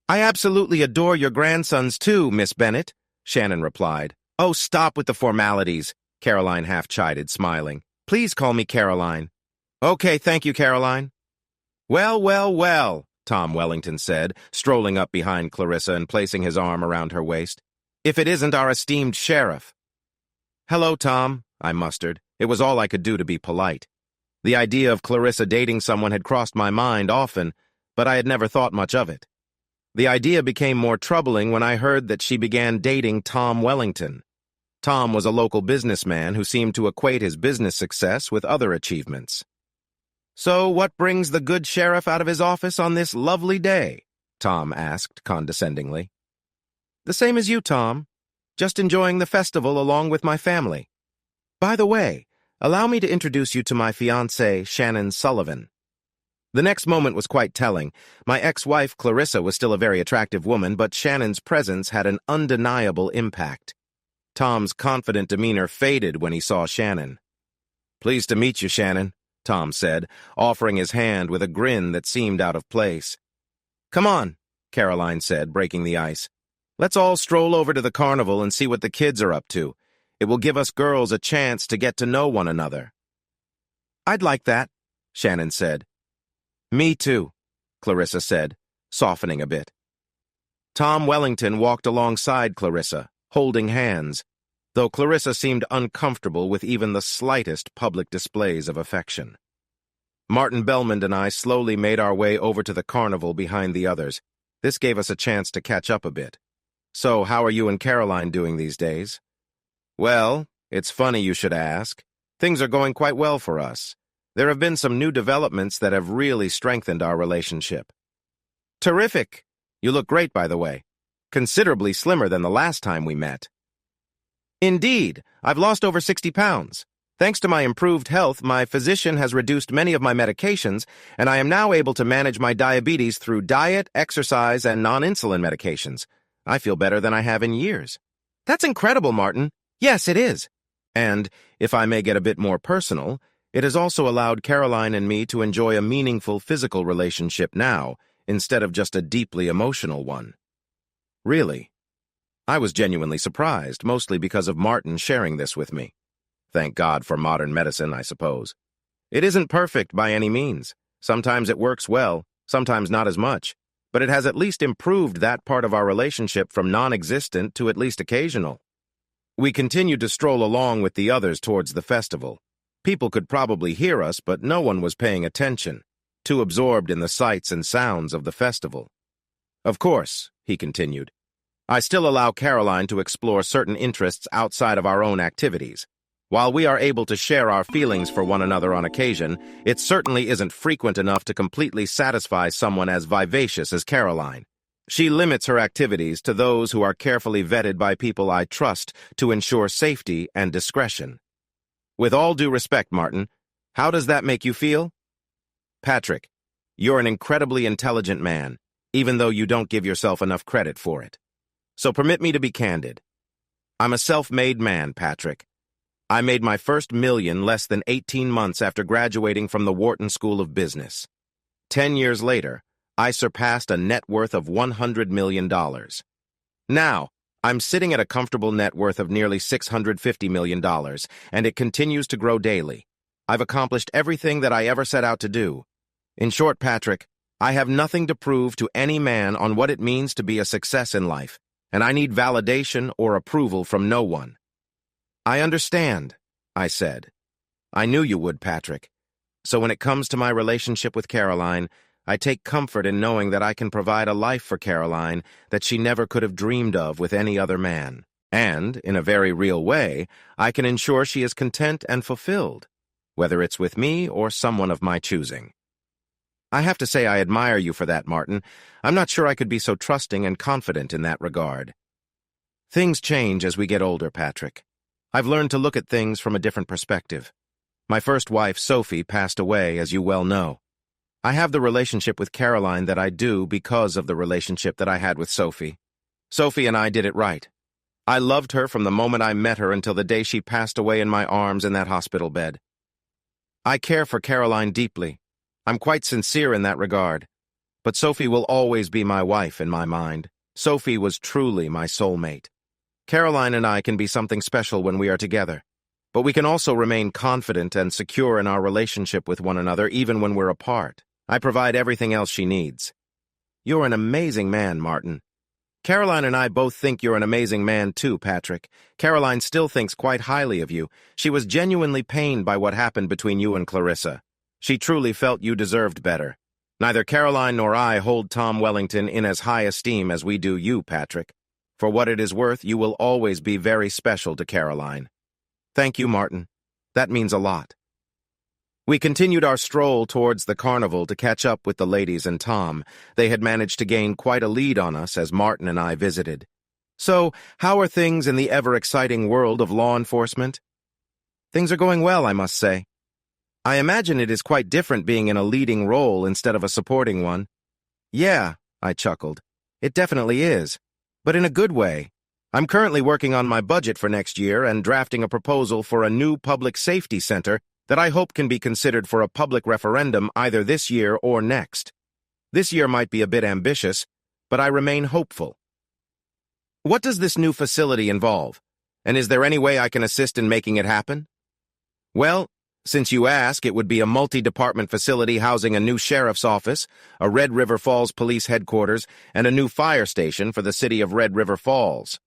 [SPEAKER 1] "I absolutely adore your grandsons too, Miss Bennett," Shannon replied. "Oh, stop with the formalities," Caroline half chided, smiling. "Please call me Caroline." "Okay, thank you, Caroline." "Well, well, well," Tom Wellington said, strolling up behind Clarissa and placing his arm around her waist. "If it isn't our esteemed sheriff." "Hello, Tom," I mustered. It was all I could do to be polite. The idea of Clarissa dating someone had crossed my mind often, but I had never thought much of it. The idea became more troubling when I heard that she began dating Tom Wellington. Tom was a local businessman who seemed to equate his business success with other achievements. "So what brings the good sheriff out of his office on this lovely day?" Tom asked condescendingly. "The same as you, Tom. Just enjoying the festival along with my family. By the way, allow me to introduce you to my fiancée, Shannon Sullivan." The next moment was quite telling. My ex-wife, Clarissa, was still a very attractive woman, but Shannon's presence had an undeniable impact. Tom's confident demeanor faded when he saw Shannon. "Pleased to meet you, Shannon," Tom said, offering his hand with a grin that seemed out of place. "Come on," Caroline said, breaking the ice. "Let's all stroll over to the carnival and see what the kids are up to. It will give us girls a chance to get to know one another." "I'd like that," Shannon said. "Me too," Clarissa said, softening a bit. Tom Wellington walked alongside Clarissa, holding hands, though Clarissa seemed uncomfortable with even the slightest public displays of affection. Martin Belmond and I slowly made our way over to the carnival behind the others. This gave us a chance to catch up a bit. "So, how are you and Caroline doing these days?" Well, it's funny you should ask. Things are going quite well for us. There have been some new developments that have really strengthened our relationship. Terrific! You look great, by the way. Considerably slimmer than the last time we met. Indeed, I've lost over 60 pounds. Thanks to my improved health, my physician has reduced many of my medications, and I am now able to manage my diabetes through diet, exercise, and non-insulin medications. I feel better than I have in years. That's incredible, Martin. Yes, it is. And, if I may get a bit more personal, it has also allowed Caroline and me to enjoy a meaningful physical relationship now, instead of just a deeply emotional one. Really. I was genuinely surprised, mostly because of Martin sharing this with me. Thank God for modern medicine, I suppose. It isn't perfect by any means. Sometimes it works well, sometimes not as much, but it has at least improved that part of our relationship from non-existent to at least occasional. We continued to stroll along with the others towards the festival. People could probably hear us, but no one was paying attention, too absorbed in the sights and sounds of the festival. Of course, he continued, I still allow Caroline to explore certain interests outside of our own activities. While we are able to share our feelings for one another on occasion, it certainly isn't frequent enough to completely satisfy someone as vivacious as Caroline. She limits her activities to those who are carefully vetted by people I trust to ensure safety and discretion. With all due respect, Martin, how does that make you feel? Patrick, you're an incredibly intelligent man, even though you don't give yourself enough credit for it. So permit me to be candid. I'm a self-made man, Patrick. I made my first million less than 18 months after graduating from the Wharton School of Business. 10 years later, I surpassed a net worth of $100 million. Now, I'm sitting at a comfortable net worth of nearly $650 million, and it continues to grow daily. I've accomplished everything that I ever set out to do. In short, Patrick, I have nothing to prove to any man on what it means to be a success in life, and I need validation or approval from no one. I understand, I said. I knew you would, Patrick. So when it comes to my relationship with Caroline, I take comfort in knowing that I can provide a life for Caroline that she never could have dreamed of with any other man. And, in a very real way, I can ensure she is content and fulfilled, whether it's with me or someone of my choosing. I have to say I admire you for that, Martin. I'm not sure I could be so trusting and confident in that regard. Things change as we get older, Patrick. I've learned to look at things from a different perspective. My first wife, Sophie, passed away, as you well know. I have the relationship with Caroline that I do because of the relationship that I had with Sophie. Sophie and I did it right. I loved her from the moment I met her until the day she passed away in my arms in that hospital bed. I care for Caroline deeply. I'm quite sincere in that regard. But Sophie will always be my wife in my mind. Sophie was truly my soulmate. Caroline and I can be something special when we are together, but we can also remain confident and secure in our relationship with one another even when we're apart. I provide everything else she needs. You're an amazing man, Martin. Caroline and I both think you're an amazing man too, Patrick. Caroline still thinks quite highly of you. She was genuinely pained by what happened between you and Clarissa. She truly felt you deserved better. Neither Caroline nor I hold Tom Wellington in as high esteem as we do you, Patrick. For what it is worth, you will always be very special to Caroline. Thank you, Martin. That means a lot. We continued our stroll towards the carnival to catch up with the ladies and Tom. They had managed to gain quite a lead on us as Martin and I visited. So, how are things in the ever-exciting world of law enforcement? Things are going well, I must say. I imagine it is quite different being in a leading role instead of a supporting one. Yeah, I chuckled. It definitely is. But in a good way. I'm currently working on my budget for next year and drafting a proposal for a new public safety center that I hope can be considered for a public referendum either this year or next. This year might be a bit ambitious, but I remain hopeful. What does this new facility involve? And is there any way I can assist in making it happen? Well, since you ask, it would be a multi-department facility housing a new sheriff's office, a Red River Falls police headquarters, and a new fire station for the city of Red River Falls.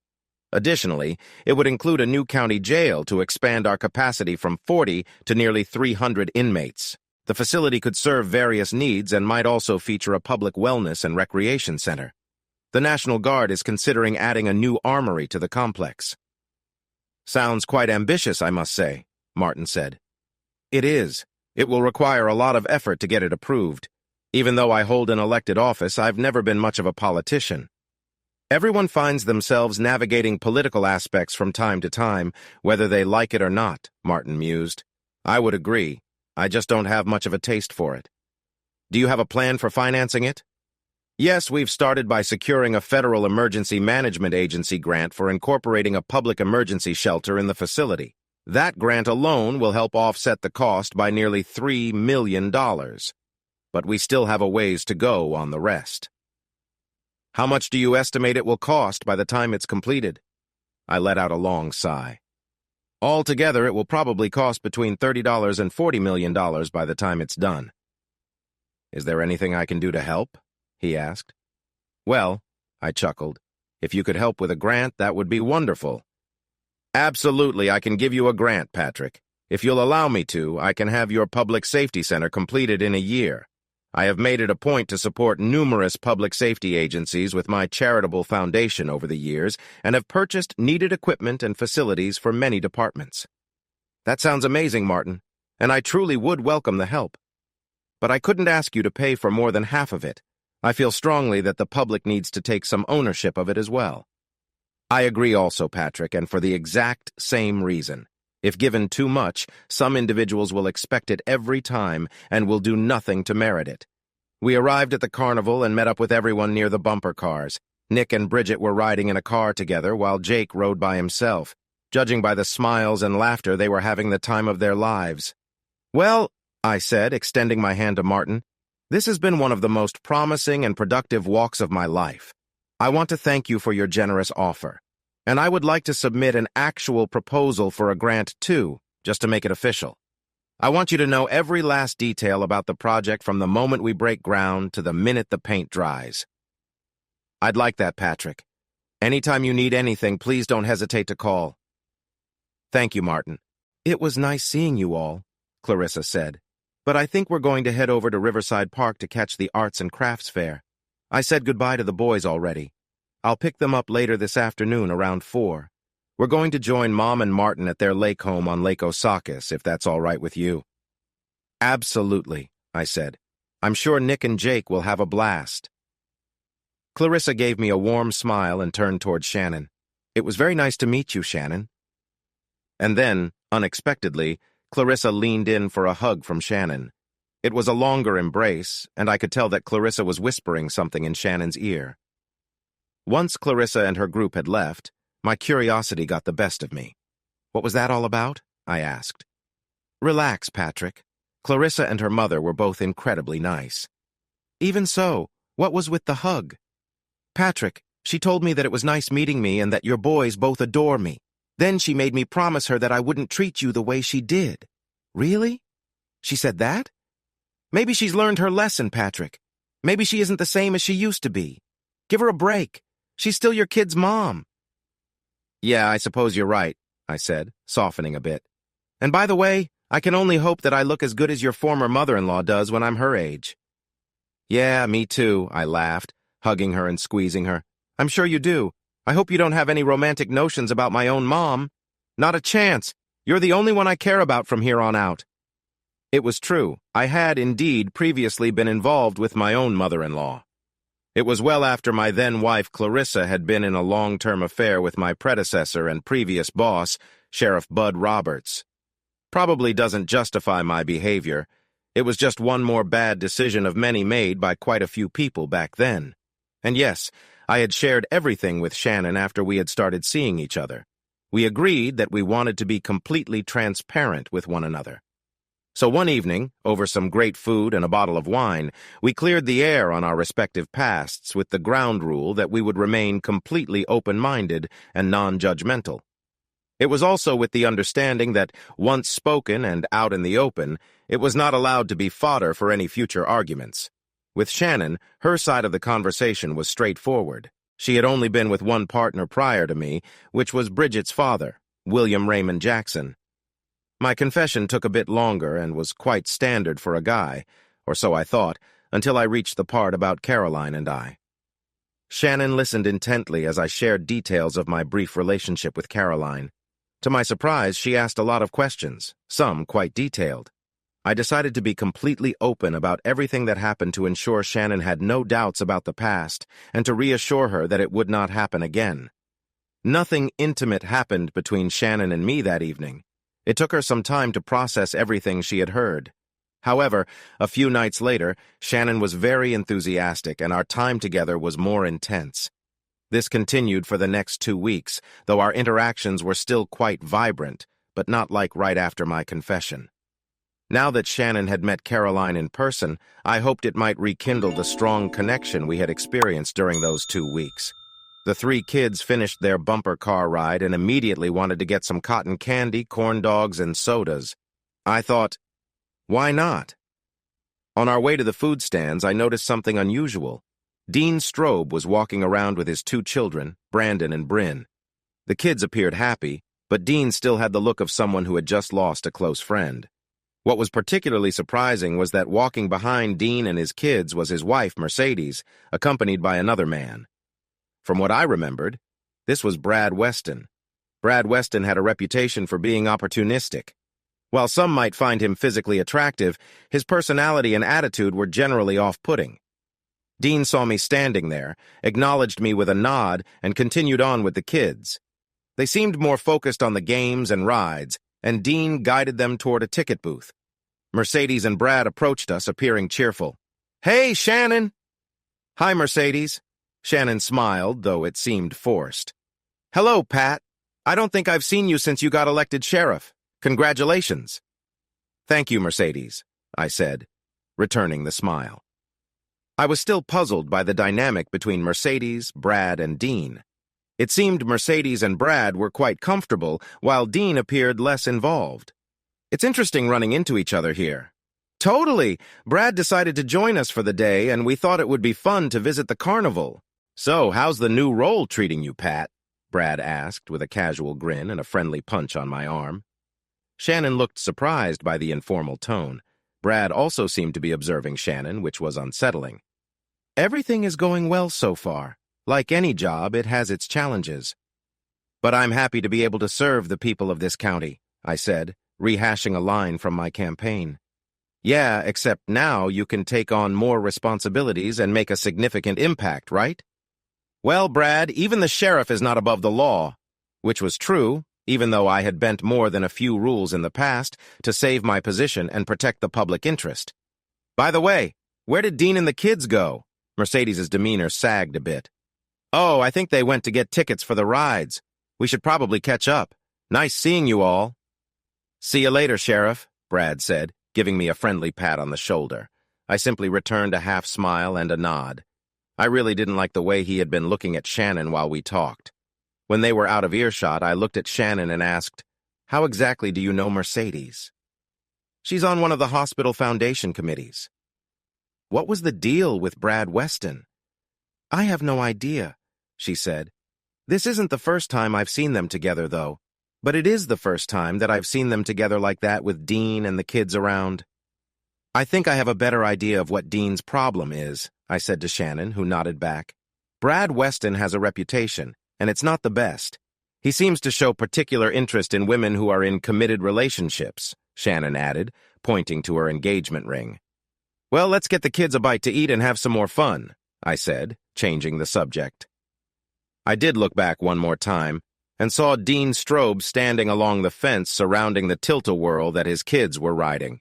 [SPEAKER 1] Additionally, it would include a new county jail to expand our capacity from 40 to nearly 300 inmates. The facility could serve various needs and might also feature a public wellness and recreation center. The National Guard is considering adding a new armory to the complex. Sounds quite ambitious, I must say, Martin said. It is. It will require a lot of effort to get it approved. Even though I hold an elected office, I've never been much of a politician. Everyone finds themselves navigating political aspects from time to time, whether they like it or not, Martin mused. I would agree. I just don't have much of a taste for it. Do you have a plan for financing it? Yes, we've started by securing a federal emergency management agency grant for incorporating a public emergency shelter in the facility. That grant alone will help offset the cost by nearly $3 million. But we still have a ways to go on the rest. How much do you estimate it will cost by the time it's completed? I let out a long sigh. Altogether, it will probably cost between $30 and $40 million by the time it's done. Is there anything I can do to help? He asked. Well, I chuckled, if you could help with a grant, that would be wonderful. Absolutely, I can give you a grant, Patrick. If you'll allow me to, I can have your public safety center completed in a year. I have made it a point to support numerous public safety agencies with my charitable foundation over the years and have purchased needed equipment and facilities for many departments. That sounds amazing, Martin, and I truly would welcome the help. But I couldn't ask you to pay for more than half of it. I feel strongly that the public needs to take some ownership of it as well. I agree also, Patrick, and for the exact same reason. If given too much, some individuals will expect it every time and will do nothing to merit it. We arrived at the carnival and met up with everyone near the bumper cars. Nick and Bridget were riding in a car together while Jake rode by himself. Judging by the smiles and laughter, they were having the time of their lives. Well, I said, extending my hand to Martin, this has been one of the most promising and productive walks of my life. I want to thank you for your generous offer. And I would like to submit an actual proposal for a grant, too, just to make it official. I want you to know every last detail about the project from the moment we break ground to the minute the paint dries. I'd like that, Patrick. Anytime you need anything, please don't hesitate to call. Thank you, Martin. It was nice seeing you all, Clarissa said. But I think we're going to head over to Riverside Park to catch the Arts and Crafts Fair. I said goodbye to the boys already. I'll pick them up later this afternoon around 4. We're going to join Mom and Martin at their lake home on Lake Osakis, if that's all right with you. Absolutely, I said. I'm sure Nick and Jake will have a blast. Clarissa gave me a warm smile and turned toward Shannon. It was very nice to meet you, Shannon. And then, unexpectedly, Clarissa leaned in for a hug from Shannon. It was a longer embrace, and I could tell that Clarissa was whispering something in Shannon's ear. Once Clarissa and her group had left, my curiosity got the best of me. What was that all about? I asked. Relax, Patrick. Clarissa and her mother were both incredibly nice. Even so, what was with the hug? Patrick, she told me that it was nice meeting me and that your boys both adore me. Then she made me promise her that I wouldn't treat you the way she did. Really? She said that? Maybe she's learned her lesson, Patrick. Maybe she isn't the same as she used to be. Give her a break. She's still your kid's mom. Yeah, I suppose you're right, I said, softening a bit. And by the way, I can only hope that I look as good as your former mother-in-law does when I'm her age. Yeah, me too, I laughed, hugging her and squeezing her. I'm sure you do. I hope you don't have any romantic notions about my own mom. Not a chance. You're the only one I care about from here on out. It was true. I had indeed previously been involved with my own mother-in-law. It was well after my then-wife Clarissa had been in a long-term affair with my predecessor and previous boss, Sheriff Bud Roberts. Probably doesn't justify my behavior. It was just one more bad decision of many made by quite a few people back then. And yes, I had shared everything with Shannon after we had started seeing each other. We agreed that we wanted to be completely transparent with one another. So one evening, over some great food and a bottle of wine, we cleared the air on our respective pasts with the ground rule that we would remain completely open-minded and non-judgmental. It was also with the understanding that, once spoken and out in the open, it was not allowed to be fodder for any future arguments. With Shannon, her side of the conversation was straightforward. She had only been with one partner prior to me, which was Bridget's father, William Raymond Jackson. My confession took a bit longer and was quite standard for a guy, or so I thought, until I reached the part about Caroline and I. Shannon listened intently as I shared details of my brief relationship with Caroline. To my surprise, she asked a lot of questions, some quite detailed. I decided to be completely open about everything that happened to ensure Shannon had no doubts about the past and to reassure her that it would not happen again. Nothing intimate happened between Shannon and me that evening. It took her some time to process everything she had heard. However, a few nights later, Shannon was very enthusiastic and our time together was more intense. This continued for the next 2 weeks, though our interactions were still quite vibrant, but not like right after my confession. Now that Shannon had met Caroline in person, I hoped it might rekindle the strong connection we had experienced during those 2 weeks. The 3 kids finished their bumper car ride and immediately wanted to get some cotton candy, corn dogs, and sodas. I thought, why not? On our way to the food stands, I noticed something unusual. Dean Strobe was walking around with his 2 children, Brandon and Bryn. The kids appeared happy, but Dean still had the look of someone who had just lost a close friend. What was particularly surprising was that walking behind Dean and his kids was his wife, Mercedes, accompanied by another man. From what I remembered, this was Brad Weston. Brad Weston had a reputation for being opportunistic. While some might find him physically attractive, his personality and attitude were generally off-putting. Dean saw me standing there, acknowledged me with a nod, and continued on with the kids. They seemed more focused on the games and rides, and Dean guided them toward a ticket booth. Mercedes and Brad approached us, appearing cheerful. "Hey, Shannon!" "Hi, Mercedes." Shannon smiled, though it seemed forced. "Hello, Pat. I don't think I've seen you since you got elected sheriff. Congratulations." "Thank you, Mercedes," I said, returning the smile. I was still puzzled by the dynamic between Mercedes, Brad, and Dean. It seemed Mercedes and Brad were quite comfortable, while Dean appeared less involved. It's interesting running into each other here. Totally! Brad decided to join us for the day, and we thought it would be fun to visit the carnival. "So, how's the new role treating you, Pat?" Brad asked, with a casual grin and a friendly punch on my arm. Shannon looked surprised by the informal tone. Brad also seemed to be observing Shannon, which was unsettling. "Everything is going well so far. Like any job, it has its challenges. But I'm happy to be able to serve the people of this county," I said, rehashing a line from my campaign. "Yeah, except now you can take on more responsibilities and make a significant impact, right?" "Well, Brad, even the sheriff is not above the law," which was true, even though I had bent more than a few rules in the past to save my position and protect the public interest. "By the way, where did Dean and the kids go?" Mercedes' demeanor sagged a bit. "Oh, I think they went to get tickets for the rides. We should probably catch up. Nice seeing you all." "See you later, Sheriff," Brad said, giving me a friendly pat on the shoulder. I simply returned a half smile and a nod. I really didn't like the way he had been looking at Shannon while we talked. When they were out of earshot, I looked at Shannon and asked, "How exactly do you know Mercedes?" "She's on one of the hospital foundation committees." "What was the deal with Brad Weston?" "I have no idea," she said. "This isn't the first time I've seen them together, though. But it is the first time that I've seen them together like that with Dean and the kids around." "I think I have a better idea of what Dean's problem is," I said to Shannon, who nodded back. "Brad Weston has a reputation, and it's not the best. He seems to show particular interest in women who are in committed relationships," Shannon added, pointing to her engagement ring. "Well, let's get the kids a bite to eat and have some more fun," I said, changing the subject. I did look back one more time, and saw Dean Strobe standing along the fence surrounding the tilt-a-whirl that his kids were riding.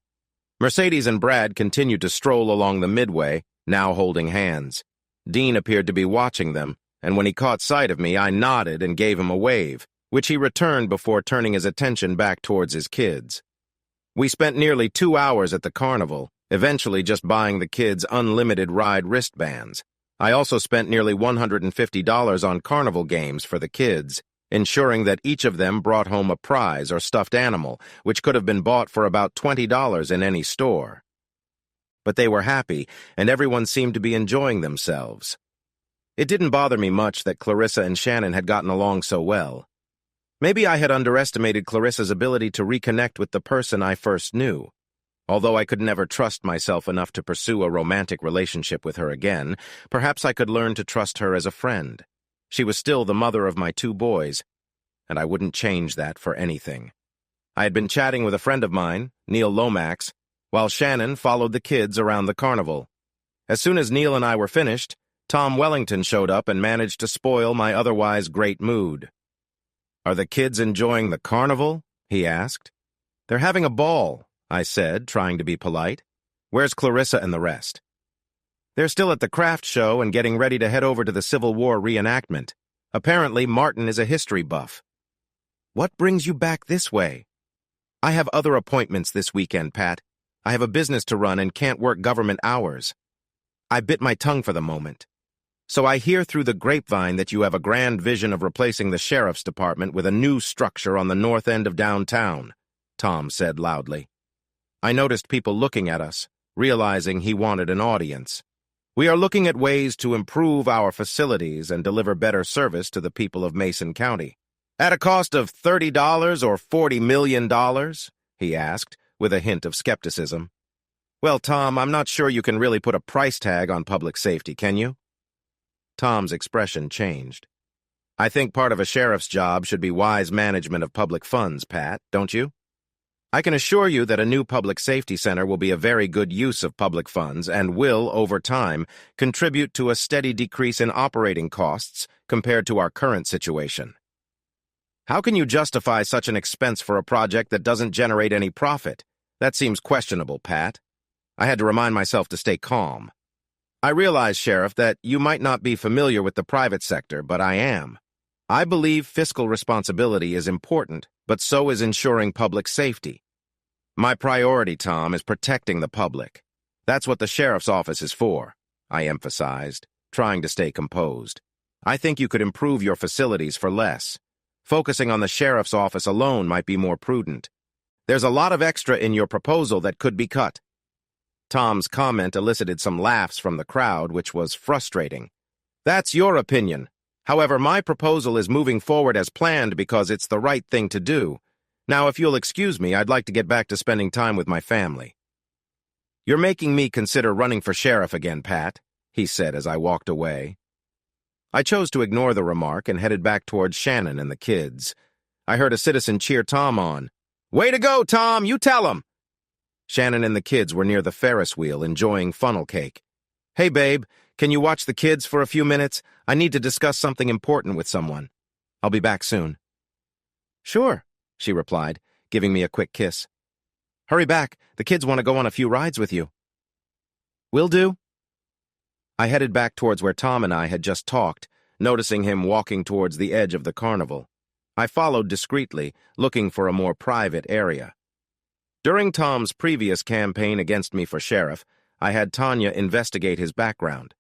[SPEAKER 1] Mercedes and Brad continued to stroll along the midway, now holding hands. Dean appeared to be watching them, and when he caught sight of me, I nodded and gave him a wave, which he returned before turning his attention back towards his kids. We spent nearly 2 hours at the carnival, eventually just buying the kids unlimited ride wristbands. I also spent nearly $150 on carnival games for the kids, ensuring that each of them brought home a prize or stuffed animal, which could have been bought for about $20 in any store. But they were happy, and everyone seemed to be enjoying themselves. It didn't bother me much that Clarissa and Shannon had gotten along so well. Maybe I had underestimated Clarissa's ability to reconnect with the person I first knew. Although I could never trust myself enough to pursue a romantic relationship with her again, perhaps I could learn to trust her as a friend. She was still the mother of my 2 boys. and I wouldn't change that for anything. I had been chatting with a friend of mine, Neil Lomax, while Shannon followed the kids around the carnival. As soon as Neil and I were finished, Tom Wellington showed up and managed to spoil my otherwise great mood. "Are the kids enjoying the carnival?" he asked. "They're having a ball," I said, trying to be polite. "Where's Clarissa and the rest?" "They're still at the craft show and getting ready to head over to the Civil War reenactment. Apparently, Martin is a history buff." "What brings you back this way?" "I have other appointments this weekend, Pat. I have a business to run and can't work government hours." I bit my tongue for the moment. "So I hear through the grapevine that you have a grand vision of replacing the sheriff's department with a new structure on the north end of downtown," Tom said loudly. I noticed people looking at us, realizing he wanted an audience. "We are looking at ways to improve our facilities and deliver better service to the people of Mason County. At a cost of $30 or $40 million? He asked, with a hint of skepticism. "Well, Tom, I'm not sure you can really put a price tag on public safety, can you?" Tom's expression changed. "I think part of a sheriff's job should be wise management of public funds, Pat, don't you? I can assure you that a new public safety center will be a very good use of public funds and will, over time, contribute to a steady decrease in operating costs compared to our current situation." "How can you justify such an expense for a project that doesn't generate any profit? That seems questionable, Pat." I had to remind myself to stay calm. "I realize, Sheriff, that you might not be familiar with the private sector, but I am. I believe fiscal responsibility is important, but so is ensuring public safety. My priority, Tom, is protecting the public. That's what the sheriff's office is for," I emphasized, trying to stay composed. "I think you could improve your facilities for less. Focusing on the sheriff's office alone might be more prudent. There's a lot of extra in your proposal that could be cut." Tom's comment elicited some laughs from the crowd, which was frustrating. "That's your opinion. However, my proposal is moving forward as planned because it's the right thing to do. Now, if you'll excuse me, I'd like to get back to spending time with my family." "You're making me consider running for sheriff again, Pat," he said as I walked away. I chose to ignore the remark and headed back towards Shannon and the kids. I heard a citizen cheer Tom on. "Way to go, Tom! You tell him!" Shannon and the kids were near the Ferris wheel, enjoying funnel cake. "Hey, babe, can you watch the kids for a few minutes? I need to discuss something important with someone. I'll be back soon." "Sure," she replied, giving me a quick kiss. "Hurry back. The kids want to go on a few rides with you." "Will do." I headed back towards where Tom and I had just talked, noticing him walking towards the edge of the carnival. I followed discreetly, looking for a more private area. During Tom's previous campaign against me for sheriff, I had Tanya investigate his background.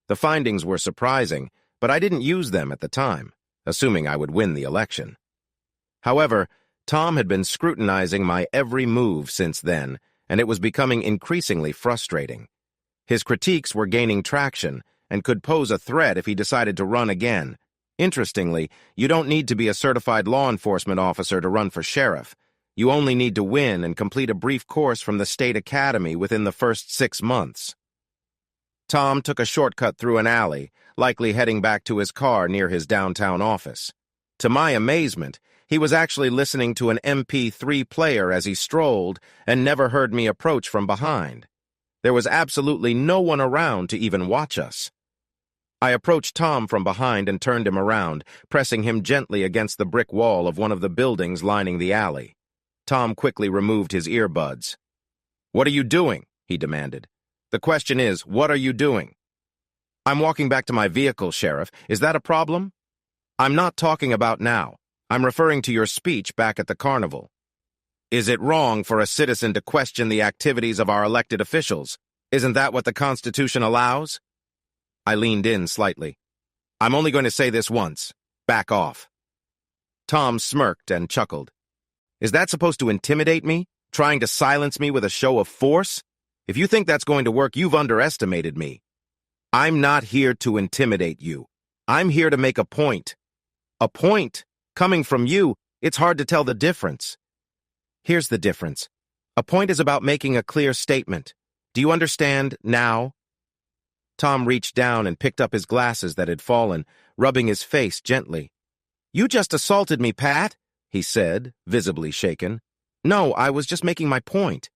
[SPEAKER 1] The findings were surprising, but I didn't use them at the time, assuming I would win the election. However, Tom had been scrutinizing my every move since then, and it was becoming increasingly frustrating. His critiques were gaining traction and could pose a threat if he decided to run again. Interestingly, you don't need to be a certified law enforcement officer to run for sheriff. You only need to win and complete a brief course from the state academy within the first 6 months. Tom took a shortcut through an alley, likely heading back to his car near his downtown office. To my amazement, he was actually listening to an MP3 player as he strolled and never heard me approach from behind. There was absolutely no one around to even watch us. I approached Tom from behind and turned him around, pressing him gently against the brick wall of one of the buildings lining the alley. Tom quickly removed his earbuds. "What are you doing?" he demanded. "The question is, what are you doing?" "I'm walking back to my vehicle, Sheriff. Is that a problem?" "I'm not talking about now. I'm referring to your speech back at the carnival. Is it wrong for a citizen to question the activities of our elected officials? Isn't that what the Constitution allows?" I leaned in slightly. "I'm only going to say this once. Back off." Tom smirked and chuckled. "Is that supposed to intimidate me? Trying to silence me with a show of force? If you think that's going to work, you've underestimated me. I'm not here to intimidate you. I'm here to make a point." "A point? Coming from you, it's hard to tell the difference." "Here's the difference. A point is about making a clear statement. Do you understand now?" Tom reached down and picked up his glasses that had fallen, rubbing his face gently. "You just assaulted me, Pat," he said, visibly shaken. "No, I was just making my point."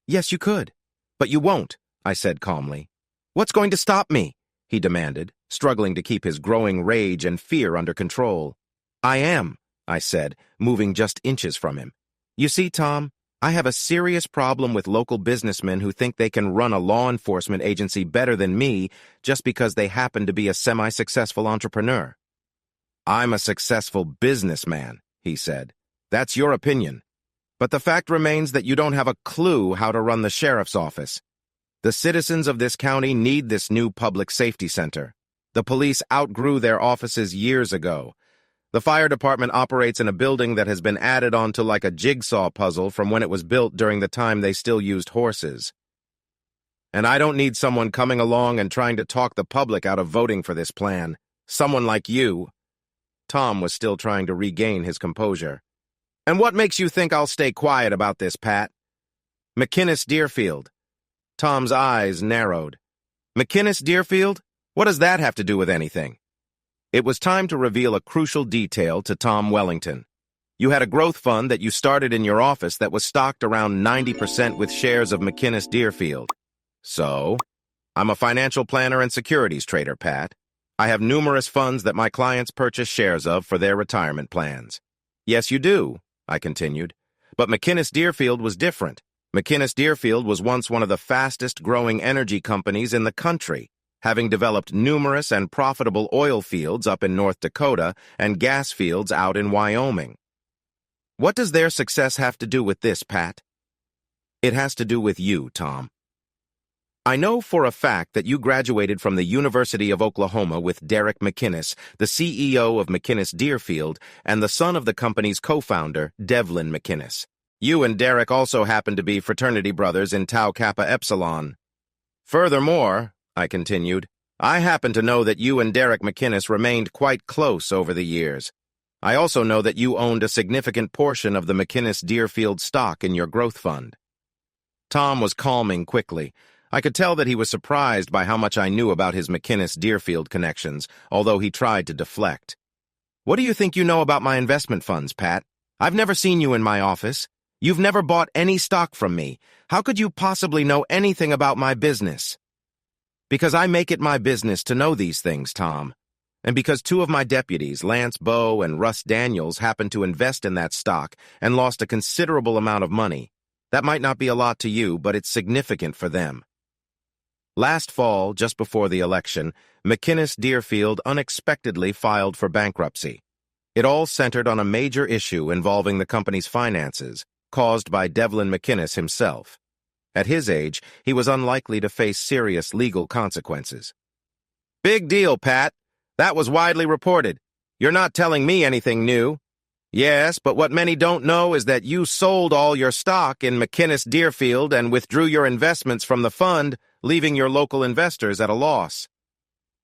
[SPEAKER 1] "Yes, you could. But you won't," I said calmly. "What's going to stop me?" he demanded, struggling to keep his growing rage and fear under control. "I am," I said, moving just inches from him. "You see, Tom, I have a serious problem with local businessmen who think they can run a law enforcement agency better than me just because they happen to be a semi-successful entrepreneur." "I'm a successful businessman," he said. "That's your opinion. But the fact remains that you don't have a clue how to run the sheriff's office. The citizens of this county need this new public safety center. The police outgrew their offices years ago. The fire department operates in a building that has been added onto like a jigsaw puzzle from when it was built during the time they still used horses. And I don't need someone coming along and trying to talk the public out of voting for this plan. Someone like you." Tom was still trying to regain his composure. "And what makes you think I'll stay quiet about this, Pat?" "McInnes Deerfield." Tom's eyes narrowed. "McInnes Deerfield? What does that have to do with anything?" It was time to reveal a crucial detail to Tom Wellington. "You had a growth fund that you started in your office that was stocked around 90% with shares of McInnes Deerfield." "So? I'm a financial planner and securities trader, Pat. I have numerous funds that my clients purchase shares of for their retirement plans." "Yes, you do," I continued. "But McInnes Deerfield was different. McInnes Deerfield was once one of the fastest-growing energy companies in the country, having developed numerous and profitable oil fields up in North Dakota and gas fields out in Wyoming." "What does their success have to do with this, Pat?" "It has to do with you, Tom. I know for a fact that you graduated from the University of Oklahoma with Derek McInnes, the CEO of McInnes Deerfield, and the son of the company's co-founder, Devlin McInnes. You and Derek also happen to be fraternity brothers in Tau Kappa Epsilon. Furthermore," I continued, "I happen to know that you and Derek McInnes remained quite close over the years. I also know that you owned a significant portion of the McInnes Deerfield stock in your growth fund." Tom was calming quickly. I could tell that he was surprised by how much I knew about his McInnes Deerfield connections, although he tried to deflect. "What do you think you know about my investment funds, Pat? I've never seen you in my office. You've never bought any stock from me. How could you possibly know anything about my business?" "Because I make it my business to know these things, Tom. And because two of my deputies, Lance Bowe and Russ Daniels, happened to invest in that stock and lost a considerable amount of money. That might not be a lot to you, but it's significant for them." Last fall, just before the election, McInnes Deerfield unexpectedly filed for bankruptcy. It all centered on a major issue involving the company's finances, caused by Devlin McInnes himself. At his age, he was unlikely to face serious legal consequences. "Big deal, Pat. That was widely reported. You're not telling me anything new." "Yes, but what many don't know is that you sold all your stock in McInnes Deerfield and withdrew your investments from the fund, leaving your local investors at a loss."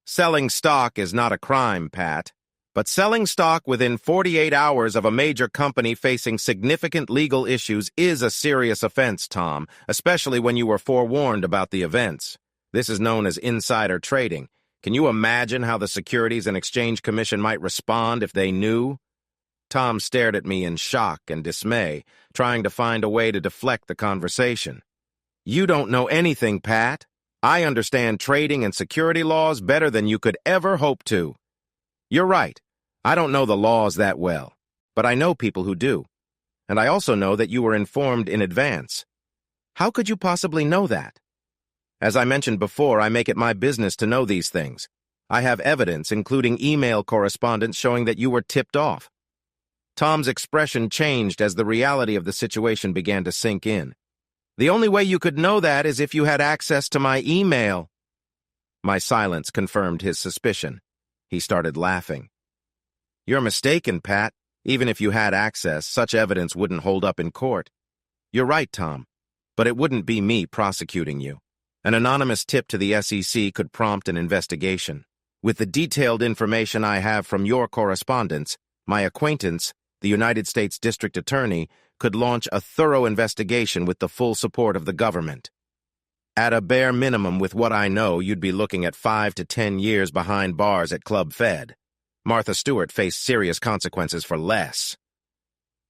[SPEAKER 1] "Selling stock is not a crime, Pat. But selling stock within 48 hours of a major company facing significant legal issues is a serious offense, Tom, especially when you were forewarned about the events. This is known as insider trading. Can you imagine how the Securities and Exchange Commission might respond if they knew?" Tom stared at me in shock and dismay, trying to find a way to deflect the conversation. "You don't know anything, Pat. I understand trading and security laws better than you could ever hope to." "You're right. I don't know the laws that well, but I know people who do. And I also know that you were informed in advance." "How could you possibly know that?" "As I mentioned before, I make it my business to know these things. I have evidence, including email correspondence showing that you were tipped off." Tom's expression changed as the reality of the situation began to sink in. "The only way you could know that is if you had access to my email." My silence confirmed his suspicion. He started laughing. "You're mistaken, Pat. Even if you had access, such evidence wouldn't hold up in court." "You're right, Tom. But it wouldn't be me prosecuting you. An anonymous tip to the SEC could prompt an investigation. With the detailed information I have from your correspondence, my acquaintance, the United States District Attorney, could launch a thorough investigation with the full support of the government. At a bare minimum, with what I know, you'd be looking at 5 to 10 years behind bars at Club Fed. Martha Stewart faced serious consequences for less.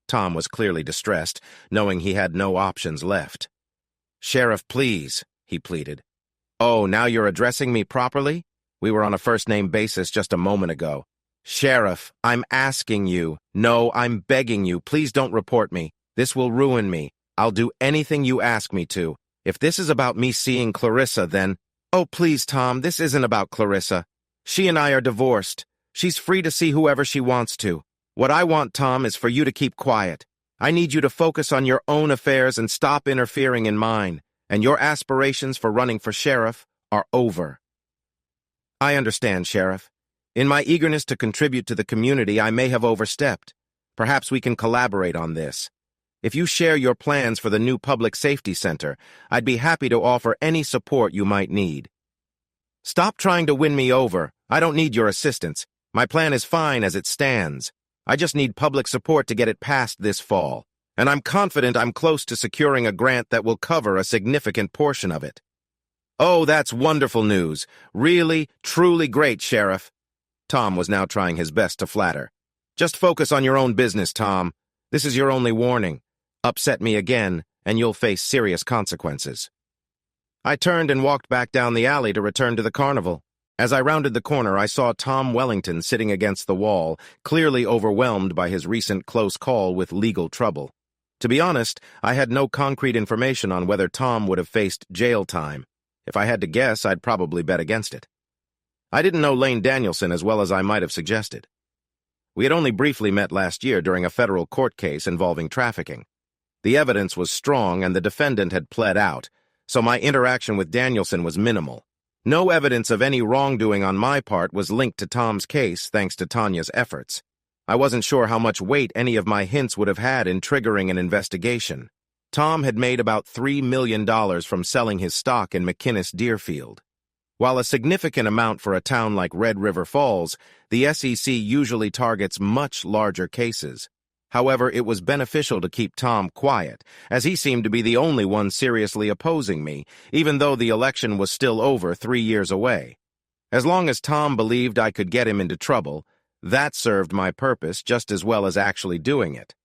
[SPEAKER 1] Tom was clearly distressed, knowing he had no options left. "Sheriff, please," he pleaded. "Oh, now you're addressing me properly? We were on a first-name basis just a moment ago. Sheriff, I'm asking you. No, I'm begging you. Please don't report me. This will ruin me. I'll do anything you ask me to. If this is about me seeing Clarissa, then—" "Oh, please, Tom, this isn't about Clarissa. She and I are divorced. She's free to see whoever she wants to. What I want, Tom, is for you to keep quiet. I need you to focus on your own affairs and stop interfering in mine, and your aspirations for running for sheriff are over." "I understand, Sheriff. In my eagerness to contribute to the community, I may have overstepped. Perhaps we can collaborate on this. If you share your plans for the new public safety center, I'd be happy to offer any support you might need." "Stop trying to win me over. I don't need your assistance. My plan is fine as it stands. I just need public support to get it passed this fall, and I'm confident I'm close to securing a grant that will cover a significant portion of it." "Oh, that's wonderful news. Really, truly great, Sheriff." Tom was now trying his best to flatter. "Just focus on your own business, Tom. This is your only warning. Upset me again, and you'll face serious consequences." I turned and walked back down the alley to return to the carnival. As I rounded the corner, I saw Tom Wellington sitting against the wall, clearly overwhelmed by his recent close call with legal trouble. To be honest, I had no concrete information on whether Tom would have faced jail time. If I had to guess, I'd probably bet against it. I didn't know Lane Danielson as well as I might have suggested. We had only briefly met last year during a federal court case involving trafficking. The evidence was strong and the defendant had pled out, so my interaction with Danielson was minimal. No evidence of any wrongdoing on my part was linked to Tom's case thanks to Tanya's efforts. I wasn't sure how much weight any of my hints would have had in triggering an investigation. Tom had made about $3 million from selling his stock in McInnes Deerfield. While a significant amount for a town like Red River Falls, the SEC usually targets much larger cases. However, it was beneficial to keep Tom quiet, as he seemed to be the only one seriously opposing me, even though the election was still over 3 years away. As long as Tom believed I could get him into trouble, that served my purpose just as well as actually doing it.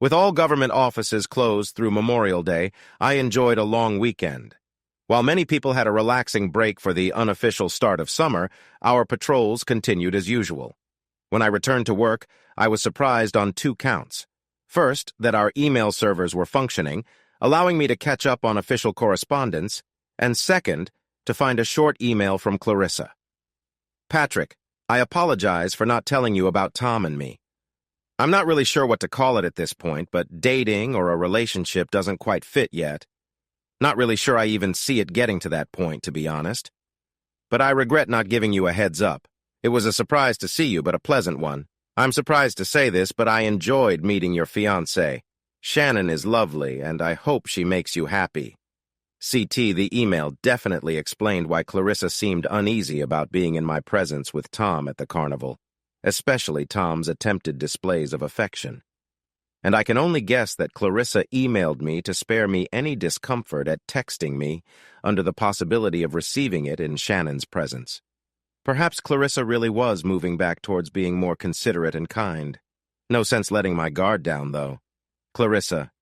[SPEAKER 1] With all government offices closed through Memorial Day, I enjoyed a long weekend. While many people had a relaxing break for the unofficial start of summer, our patrols continued as usual. When I returned to work, I was surprised on 2 counts. First, that our email servers were functioning, allowing me to catch up on official correspondence, and second, to find a short email from Clarissa. "Patrick, I apologize for not telling you about Tom and me. I'm not really sure what to call it at this point, but dating or a relationship doesn't quite fit yet. Not really sure I even see it getting to that point, to be honest. But I regret not giving you a heads up. It was a surprise to see you, but a pleasant one. I'm surprised to say this, but I enjoyed meeting your fiancée. Shannon is lovely, and I hope she makes you happy." CT, the email definitely explained why Clarissa seemed uneasy about being in my presence with Tom at the carnival, especially Tom's attempted displays of affection. And I can only guess that Clarissa emailed me to spare me any discomfort at texting me under the possibility of receiving it in Shannon's presence. Perhaps Clarissa really was moving back towards being more considerate and kind. No sense letting my guard down, though. "Clarissa,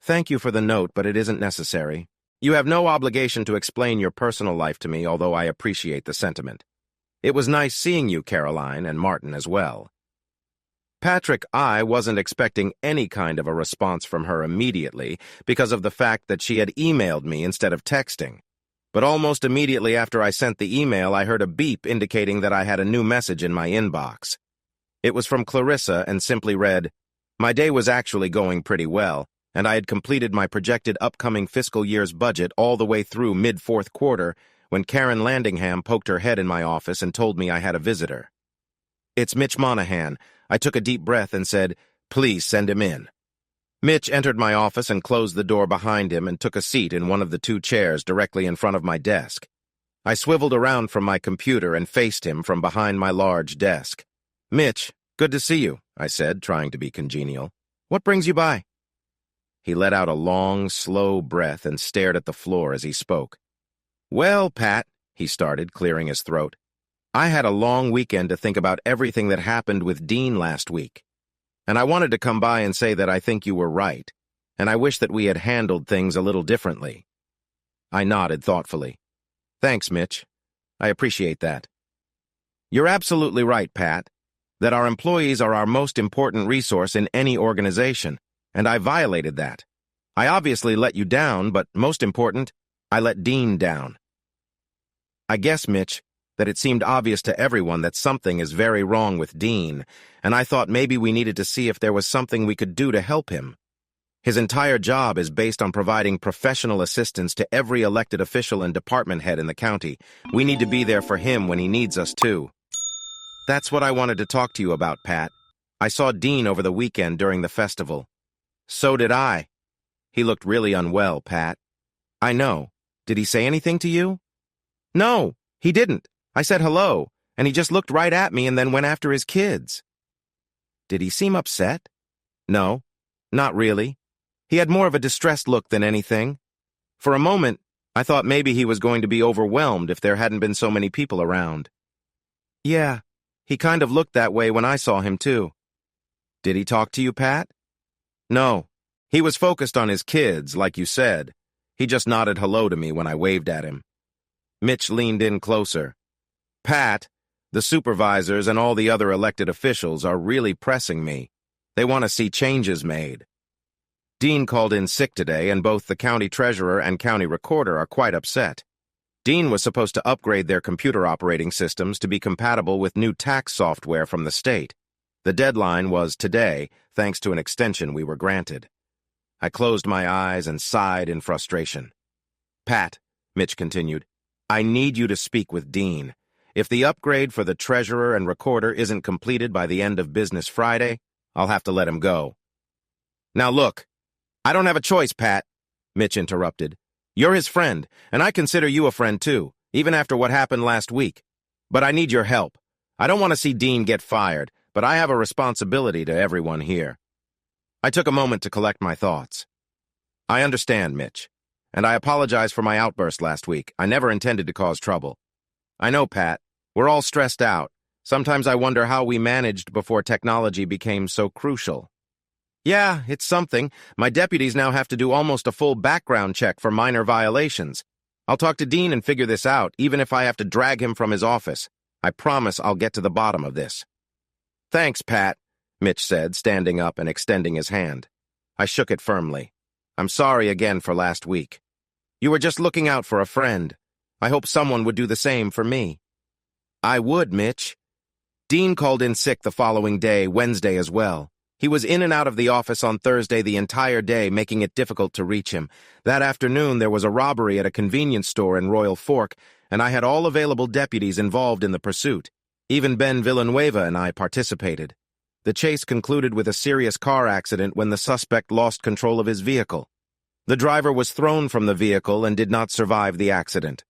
[SPEAKER 1] thank you for the note, but it isn't necessary. You have no obligation to explain your personal life to me, although I appreciate the sentiment. It was nice seeing you, Caroline, and Martin as well." Patrick, I wasn't expecting any kind of a response from her immediately because of the fact that she had emailed me instead of texting. But almost immediately after I sent the email, I heard a beep indicating that I had a new message in my inbox. It was from Clarissa and simply read, "My day was actually going pretty well, and I had completed my projected upcoming fiscal year's budget all the way through mid-4th quarter when Karen Landingham poked her head in my office and told me I had a visitor. It's Mitch Monahan. I took a deep breath and said, "Please send him in." Mitch entered my office and closed the door behind him and took a seat in one of the 2 chairs directly in front of my desk. I swiveled around from my computer and faced him from behind my large desk. "Mitch, good to see you," I said, trying to be congenial. "What brings you by?" He let out a long, slow breath and stared at the floor as he spoke. "Well, Pat," he started, clearing his throat. I had a long weekend to think about everything that happened with Dean last week, and I wanted to come by and say that I think you were right, and I wish that we had handled things a little differently. I nodded thoughtfully. Thanks, Mitch. I appreciate that. You're absolutely right, Pat, that our employees are our most important resource in any organization, and I violated that. I obviously let you down, but most important, I let Dean down. I guess, Mitch, that it seemed obvious to everyone that something is very wrong with Dean, and I thought maybe we needed to see if there was something we could do to help him. His entire job is based on providing professional assistance to every elected official and department head in the county. We need to be there for him when he needs us, too. That's what I wanted to talk to you about, Pat. I saw Dean over the weekend during the festival. So did I. He looked really unwell, Pat. I know. Did he say anything to you? No, he didn't. I said hello, and he just looked right at me and then went after his kids. Did he seem upset? No, not really. He had more of a distressed look than anything. For a moment, I thought maybe he was going to be overwhelmed if there hadn't been so many people around. Yeah, he kind of looked that way when I saw him, too. Did he talk to you, Pat? No. He was focused on his kids, like you said. He just nodded hello to me when I waved at him. Mitch leaned in closer. Pat, the supervisors and all the other elected officials are really pressing me. They want to see changes made. Dean called in sick today, and both the county treasurer and county recorder are quite upset. Dean was supposed to upgrade their computer operating systems to be compatible with new tax software from the state. The deadline was today, thanks to an extension we were granted. I closed my eyes and sighed in frustration. Pat, Mitch continued, I need you to speak with Dean. If the upgrade for the treasurer and recorder isn't completed by the end of business Friday, I'll have to let him go. Now look, I don't have a choice, Pat, Mitch interrupted. You're his friend, and I consider you a friend too, even after what happened last week. But I need your help. I don't want to see Dean get fired, but I have a responsibility to everyone here. I took a moment to collect my thoughts. I understand, Mitch, and I apologize for my outburst last week. I never intended to cause trouble. I know, Pat, we're all stressed out. Sometimes I wonder how we managed before technology became so crucial. Yeah, it's something. My deputies now have to do almost a full background check for minor violations. I'll talk to Dean and figure this out, even if I have to drag him from his office. I promise I'll get to the bottom of this. Thanks, Pat, Mitch said, standing up and extending his hand. I shook it firmly. I'm sorry again for last week. You were just looking out for a friend. I hope someone would do the same for me. I would, Mitch. Dean called in sick the following day, Wednesday as well. He was in and out of the office on Thursday the entire day, making it difficult to reach him. That afternoon, there was a robbery at a convenience store in Royal Fork, and I had all available deputies involved in the pursuit. Even Ben Villanueva and I participated. The chase concluded with a serious car accident when the suspect lost control of his vehicle. The driver was thrown from the vehicle and did not survive the accident.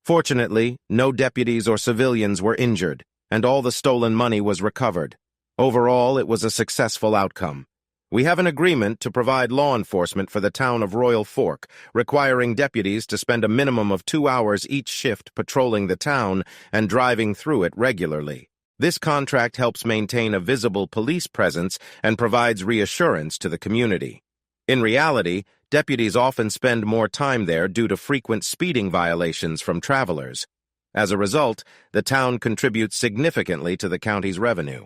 [SPEAKER 1] Fortunately, no deputies or civilians were injured, and all the stolen money was recovered. Overall, it was a successful outcome. We have an agreement to provide law enforcement for the town of Royal Fork, requiring deputies to spend a minimum of 2 hours each shift patrolling the town and driving through it regularly. This contract helps maintain a visible police presence and provides reassurance to the community. In reality, deputies often spend more time there due to frequent speeding violations from travelers. As a result, the town contributes significantly to the county's revenue.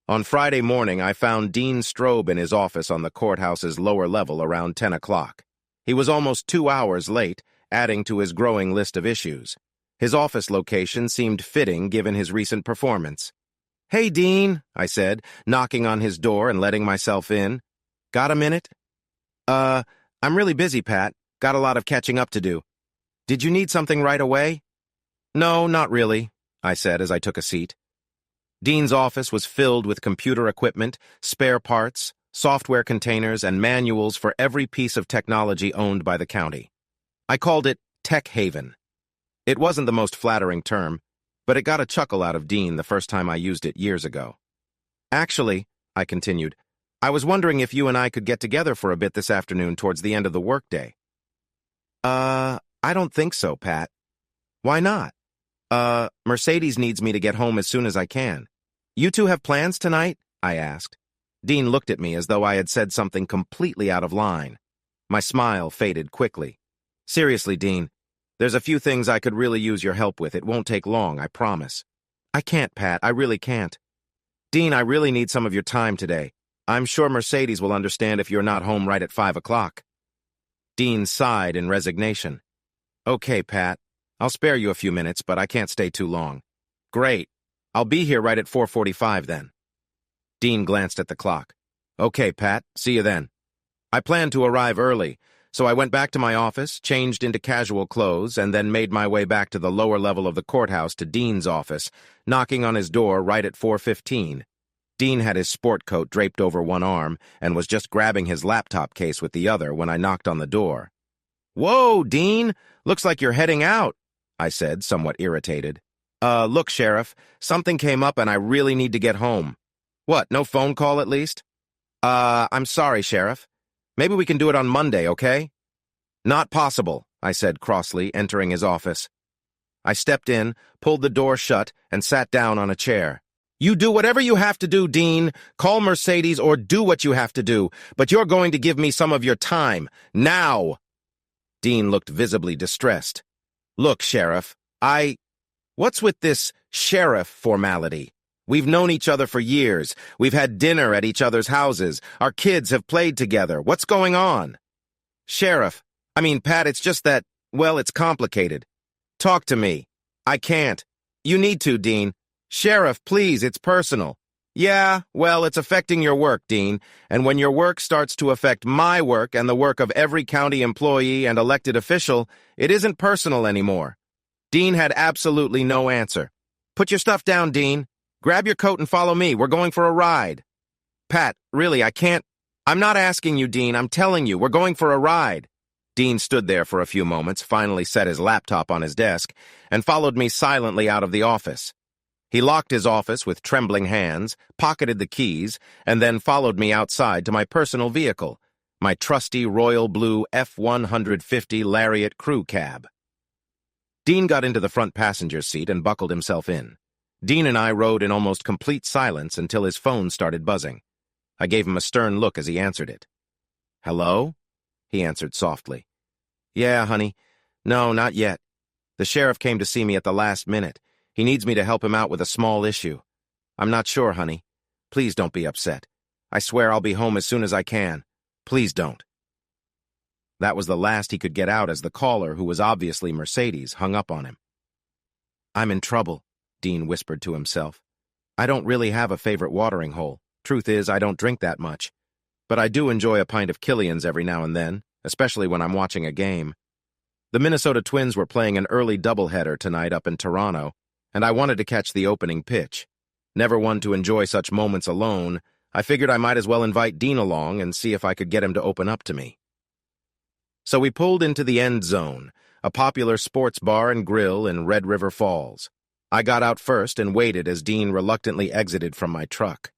[SPEAKER 1] On Friday morning, I found Dean Strobe in his office on the courthouse's lower level around 10 o'clock. He was almost 2 hours late, adding to his growing list of issues. His office location seemed fitting given his recent performance. Hey, Dean, I said, knocking on his door and letting myself in. Got a minute? I'm really busy, Pat. Got a lot of catching up to do. Did you need something right away? No, not really, I said as I took a seat. Dean's office was filled with computer equipment, spare parts, software containers, and manuals for every piece of technology owned by the county. I called it Tech Haven. It wasn't the most flattering term, but it got a chuckle out of Dean the first time I used it years ago. Actually, I continued, I was wondering if you and I could get together for a bit this afternoon towards the end of the workday. I don't think so, Pat. Why not? Mercedes needs me to get home as soon as I can. You two have plans tonight? I asked. Dean looked at me as though I had said something completely out of line. My smile faded quickly. Seriously, Dean, there's a few things I could really use your help with. It won't take long, I promise. I can't, Pat. I really can't. Dean, I really need some of your time today. I'm sure Mercedes will understand if you're not home right at 5 o'clock. Dean sighed in resignation. Okay, Pat. I'll spare you a few minutes, but I can't stay too long. Great. I'll be here right at 4:45 then. Dean glanced at the clock. Okay, Pat. See you then. I planned to arrive early, so I went back to my office, changed into casual clothes, and then made my way back to the lower level of the courthouse to Dean's office, knocking on his door right at 4:15. Dean had his sport coat draped over one arm and was just grabbing his laptop case with the other when I knocked on the door. Whoa, Dean! Looks like you're heading out, I said, somewhat irritated. Look, Sheriff, something came up and I really need to get home. What, no phone call at least? I'm sorry, Sheriff. Maybe we can do it on Monday, okay? Not possible, I said crossly, entering his office. I stepped in, pulled the door shut, and sat down on a chair. You do whatever you have to do, Dean. Call Mercedes or do what you have to do, but you're going to give me some of your time. Now! Dean looked visibly distressed. Look, Sheriff, What's with this sheriff formality? We've known each other for years. We've had dinner at each other's houses. Our kids have played together. What's going on? Pat, it's just that, well, it's complicated. Talk to me. I can't. You need to, Dean. Sheriff, please, it's personal. Yeah, well, it's affecting your work, Dean, and when your work starts to affect my work and the work of every county employee and elected official, it isn't personal anymore. Dean had absolutely no answer. Put your stuff down, Dean. Grab your coat and follow me. We're going for a ride. Pat, really, I can't. I'm not asking you, Dean. I'm telling you, we're going for a ride. Dean stood there for a few moments, finally set his laptop on his desk, and followed me silently out of the office. He locked his office with trembling hands, pocketed the keys, and then followed me outside to my personal vehicle, my trusty royal blue F-150 Lariat crew cab. Dean got into the front passenger seat and buckled himself in. Dean and I rode in almost complete silence until his phone started buzzing. I gave him a stern look as he answered it. Hello? He answered softly. Yeah, honey. No, not yet. The sheriff came to see me at the last minute. He needs me to help him out with a small issue. I'm not sure, honey. Please don't be upset. I swear I'll be home as soon as I can. Please don't. That was the last he could get out as the caller, who was obviously Mercedes, hung up on him. I'm in trouble, Dean whispered to himself. I don't really have a favorite watering hole. Truth is, I don't drink that much. But I do enjoy a pint of Killian's every now and then, especially when I'm watching a game. The Minnesota Twins were playing an early doubleheader tonight up in Toronto, and I wanted to catch the opening pitch. Never one to enjoy such moments alone, I figured I might as well invite Dean along and see if I could get him to open up to me. So we pulled into the End Zone, a popular sports bar and grill in Red River Falls. I got out first and waited as Dean reluctantly exited from my truck.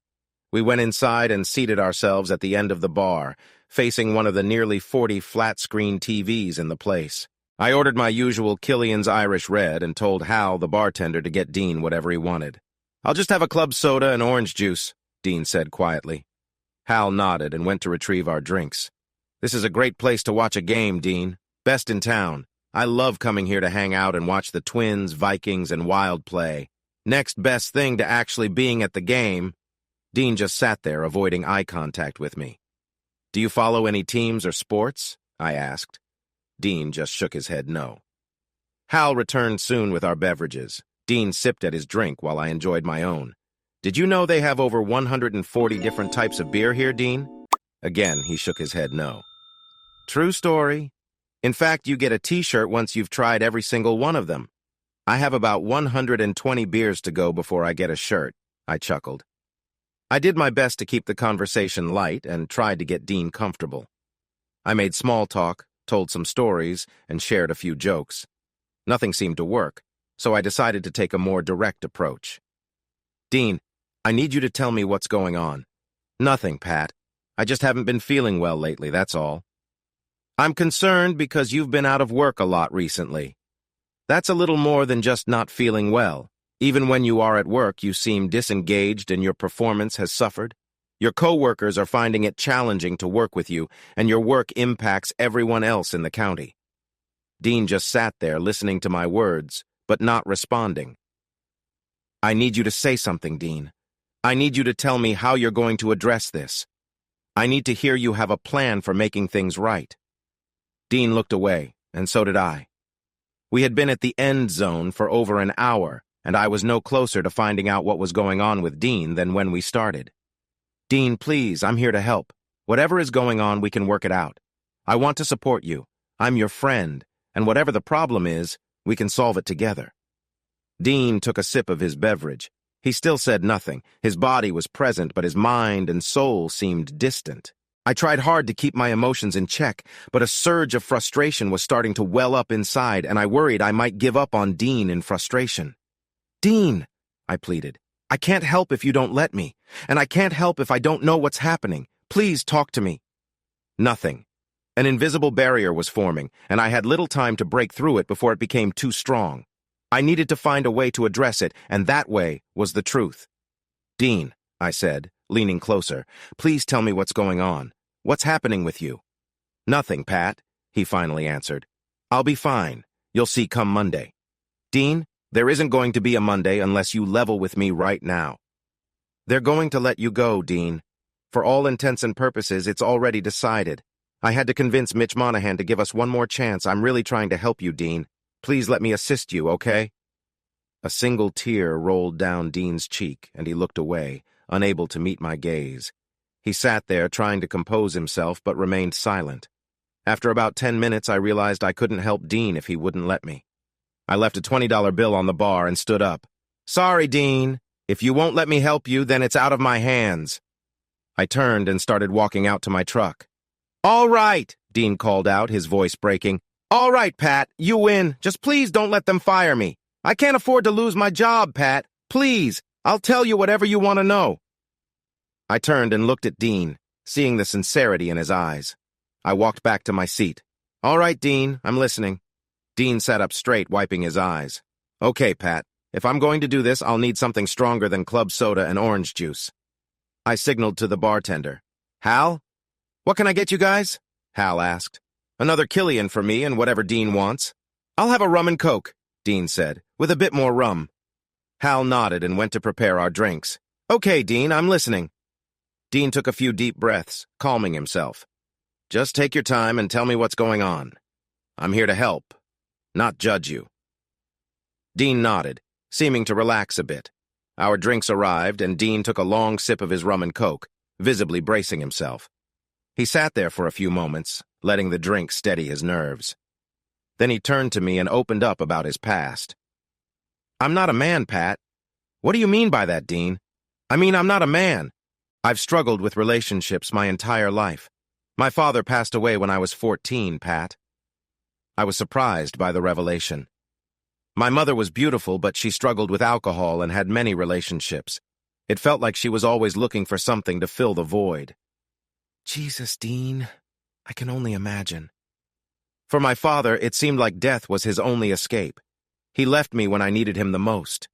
[SPEAKER 1] We went inside and seated ourselves at the end of the bar, facing one of the nearly 40 flat-screen TVs in the place. I ordered my usual Killian's Irish Red and told Hal, the bartender, to get Dean whatever he wanted. I'll just have a club soda and orange juice, Dean said quietly. Hal nodded and went to retrieve our drinks. This is a great place to watch a game, Dean. Best in town. I love coming here to hang out and watch the Twins, Vikings, and Wild play. Next best thing to actually being at the game. Dean just sat there, avoiding eye contact with me. Do you follow any teams or sports? I asked. Dean just shook his head no. Hal returned soon with our beverages. Dean sipped at his drink while I enjoyed my own. Did you know they have over 140 different types of beer here, Dean? Again, he shook his head no. True story. In fact, you get a t-shirt once you've tried every single one of them. I have about 120 beers to go before I get a shirt, I chuckled. I did my best to keep the conversation light and tried to get Dean comfortable. I made small talk, told some stories, and shared a few jokes. Nothing seemed to work, so I decided to take a more direct approach. Dean, I need you to tell me what's going on. Nothing, Pat. I just haven't been feeling well lately, that's all. I'm concerned because you've been out of work a lot recently. That's a little more than just not feeling well. Even when you are at work, you seem disengaged and your performance has suffered. Your coworkers are finding it challenging to work with you, and your work impacts everyone else in the county. Dean just sat there listening to my words, but not responding. I need you to say something, Dean. I need you to tell me how you're going to address this. I need to hear you have a plan for making things right. Dean looked away, and so did I. We had been at the end zone for over an hour, and I was no closer to finding out what was going on with Dean than when we started. Dean, please, I'm here to help. Whatever is going on, we can work it out. I want to support you. I'm your friend, and whatever the problem is, we can solve it together. Dean took a sip of his beverage. He still said nothing. His body was present, but his mind and soul seemed distant. I tried hard to keep my emotions in check, but a surge of frustration was starting to well up inside, and I worried I might give up on Dean in frustration. Dean, I pleaded, I can't help if you don't let me, and I can't help if I don't know what's happening. Please talk to me. Nothing. An invisible barrier was forming, and I had little time to break through it before it became too strong. I needed to find a way to address it, and that way was the truth. Dean, I said, leaning closer, please tell me what's going on. What's happening with you? Nothing, Pat, he finally answered. I'll be fine. You'll see come Monday. Dean, there isn't going to be a Monday unless you level with me right now. They're going to let you go, Dean. For all intents and purposes, it's already decided. I had to convince Mitch Monahan to give us one more chance. I'm really trying to help you, Dean. Please let me assist you, okay? A single tear rolled down Dean's cheek, and he looked away, unable to meet my gaze. He sat there trying to compose himself, but remained silent. After about 10 minutes, I realized I couldn't help Dean if he wouldn't let me. I left a $20 bill on the bar and stood up. Sorry, Dean. If you won't let me help you, then it's out of my hands. I turned and started walking out to my truck. All right, Dean called out, his voice breaking. All right, Pat, you win. Just please don't let them fire me. I can't afford to lose my job, Pat. Please, I'll tell you whatever you want to know. I turned and looked at Dean, seeing the sincerity in his eyes. I walked back to my seat. All right, Dean, I'm listening. Dean sat up straight, wiping his eyes. Okay, Pat, if I'm going to do this, I'll need something stronger than club soda and orange juice. I signaled to the bartender. Hal? What can I get you guys? Hal asked. Another Killian for me and whatever Dean wants. I'll have a rum and coke, Dean said, with a bit more rum. Hal nodded and went to prepare our drinks. Okay, Dean, I'm listening. Dean took a few deep breaths, calming himself. Just take your time and tell me what's going on. I'm here to help, not judge you. Dean nodded, seeming to relax a bit. Our drinks arrived, and Dean took a long sip of his rum and coke, visibly bracing himself. He sat there for a few moments, letting the drink steady his nerves. Then he turned to me and opened up about his past. I'm not a man, Pat. What do you mean by that, Dean? I mean, I'm not a man. I've struggled with relationships my entire life. My father passed away when I was 14, Pat. I was surprised by the revelation. My mother was beautiful, but she struggled with alcohol and had many relationships. It felt like she was always looking for something to fill the void. Jesus, Dean, I can only imagine. For my father, it seemed like death was his only escape. He left me when I needed him the most.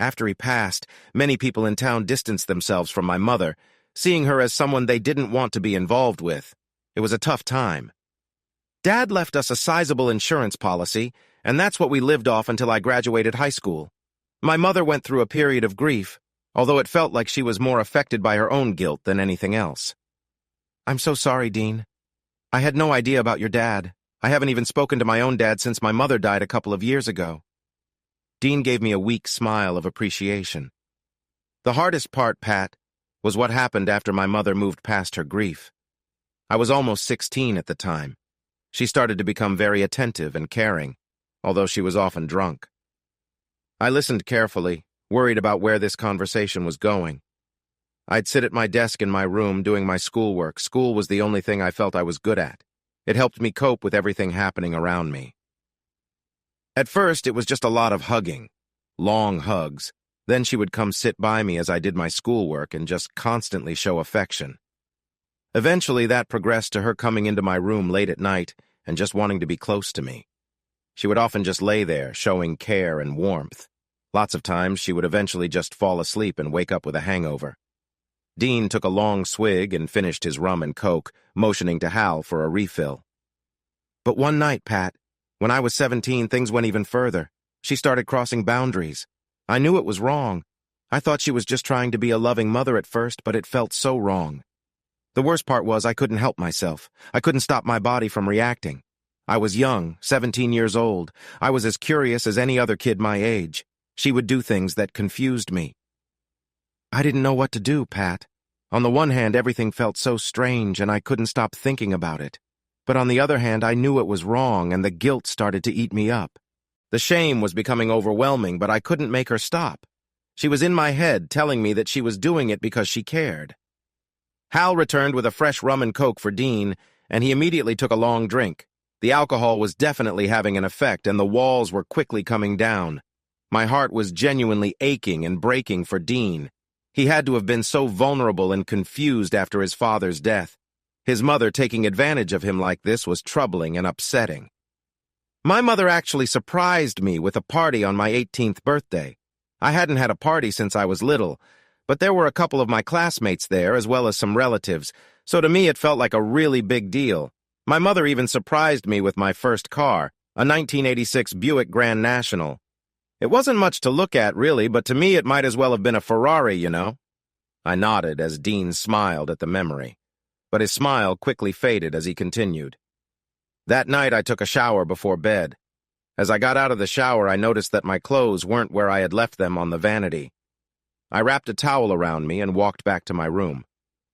[SPEAKER 1] After he passed, many people in town distanced themselves from my mother, seeing her as someone they didn't want to be involved with. It was a tough time. Dad left us a sizable insurance policy, and that's what we lived off until I graduated high school. My mother went through a period of grief, although it felt like she was more affected by her own guilt than anything else. I'm so sorry, Dean. I had no idea about your dad. I haven't even spoken to my own dad since my mother died a couple of years ago. Dean gave me a weak smile of appreciation. The hardest part, Pat, was what happened after my mother moved past her grief. I was almost 16 at the time. She started to become very attentive and caring, although she was often drunk. I listened carefully, worried about where this conversation was going. I'd sit at my desk in my room doing my schoolwork. School was the only thing I felt I was good at. It helped me cope with everything happening around me. At first, it was just a lot of hugging, long hugs. Then she would come sit by me as I did my schoolwork and just constantly show affection. Eventually, that progressed to her coming into my room late at night and just wanting to be close to me. She would often just lay there, showing care and warmth. Lots of times, she would eventually just fall asleep and wake up with a hangover. Dean took a long swig and finished his rum and coke, motioning to Hal for a refill. But one night, Pat, when I was 17, things went even further. She started crossing boundaries. I knew it was wrong. I thought she was just trying to be a loving mother at first, but it felt so wrong. The worst part was I couldn't help myself. I couldn't stop my body from reacting. I was young, 17 years old. I was as curious as any other kid my age. She would do things that confused me. I didn't know what to do, Pat. On the one hand, everything felt so strange and I couldn't stop thinking about it. But on the other hand, I knew it was wrong and the guilt started to eat me up. The shame was becoming overwhelming, but I couldn't make her stop. She was in my head, telling me that she was doing it because she cared. Hal returned with a fresh rum and coke for Dean, and he immediately took a long drink. The alcohol was definitely having an effect, and the walls were quickly coming down. My heart was genuinely aching and breaking for Dean. He had to have been so vulnerable and confused after his father's death. His mother taking advantage of him like this was troubling and upsetting. My mother actually surprised me with a party on my 18th birthday. I hadn't had a party since I was little, but there were a couple of my classmates there as well as some relatives, so to me it felt like a really big deal. My mother even surprised me with my first car, a 1986 Buick Grand National. It wasn't much to look at, really, but to me it might as well have been a Ferrari, you know. I nodded as Dean smiled at the memory, but his smile quickly faded as he continued. That night I took a shower before bed. As I got out of the shower, I noticed that my clothes weren't where I had left them on the vanity. I wrapped a towel around me and walked back to my room.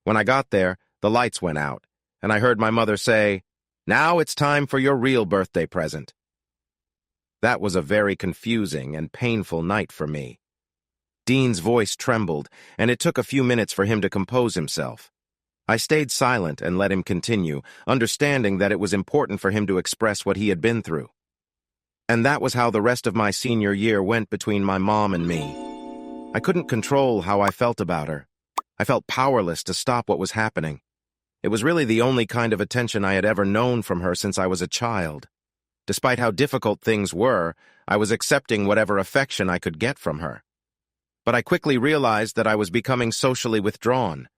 [SPEAKER 1] When I got there, the lights went out, and I heard my mother say, "Now it's time for your real birthday present." That was a very confusing and painful night for me. Dean's voice trembled, and it took a few minutes for him to compose himself. I stayed silent and let him continue, understanding that it was important for him to express what he had been through. And that was how the rest of my senior year went between my mom and me. I couldn't control how I felt about her. I felt powerless to stop what was happening. It was really the only kind of attention I had ever known from her since I was a child. Despite how difficult things were, I was accepting whatever affection I could get from her. But I quickly realized that I was becoming socially withdrawn.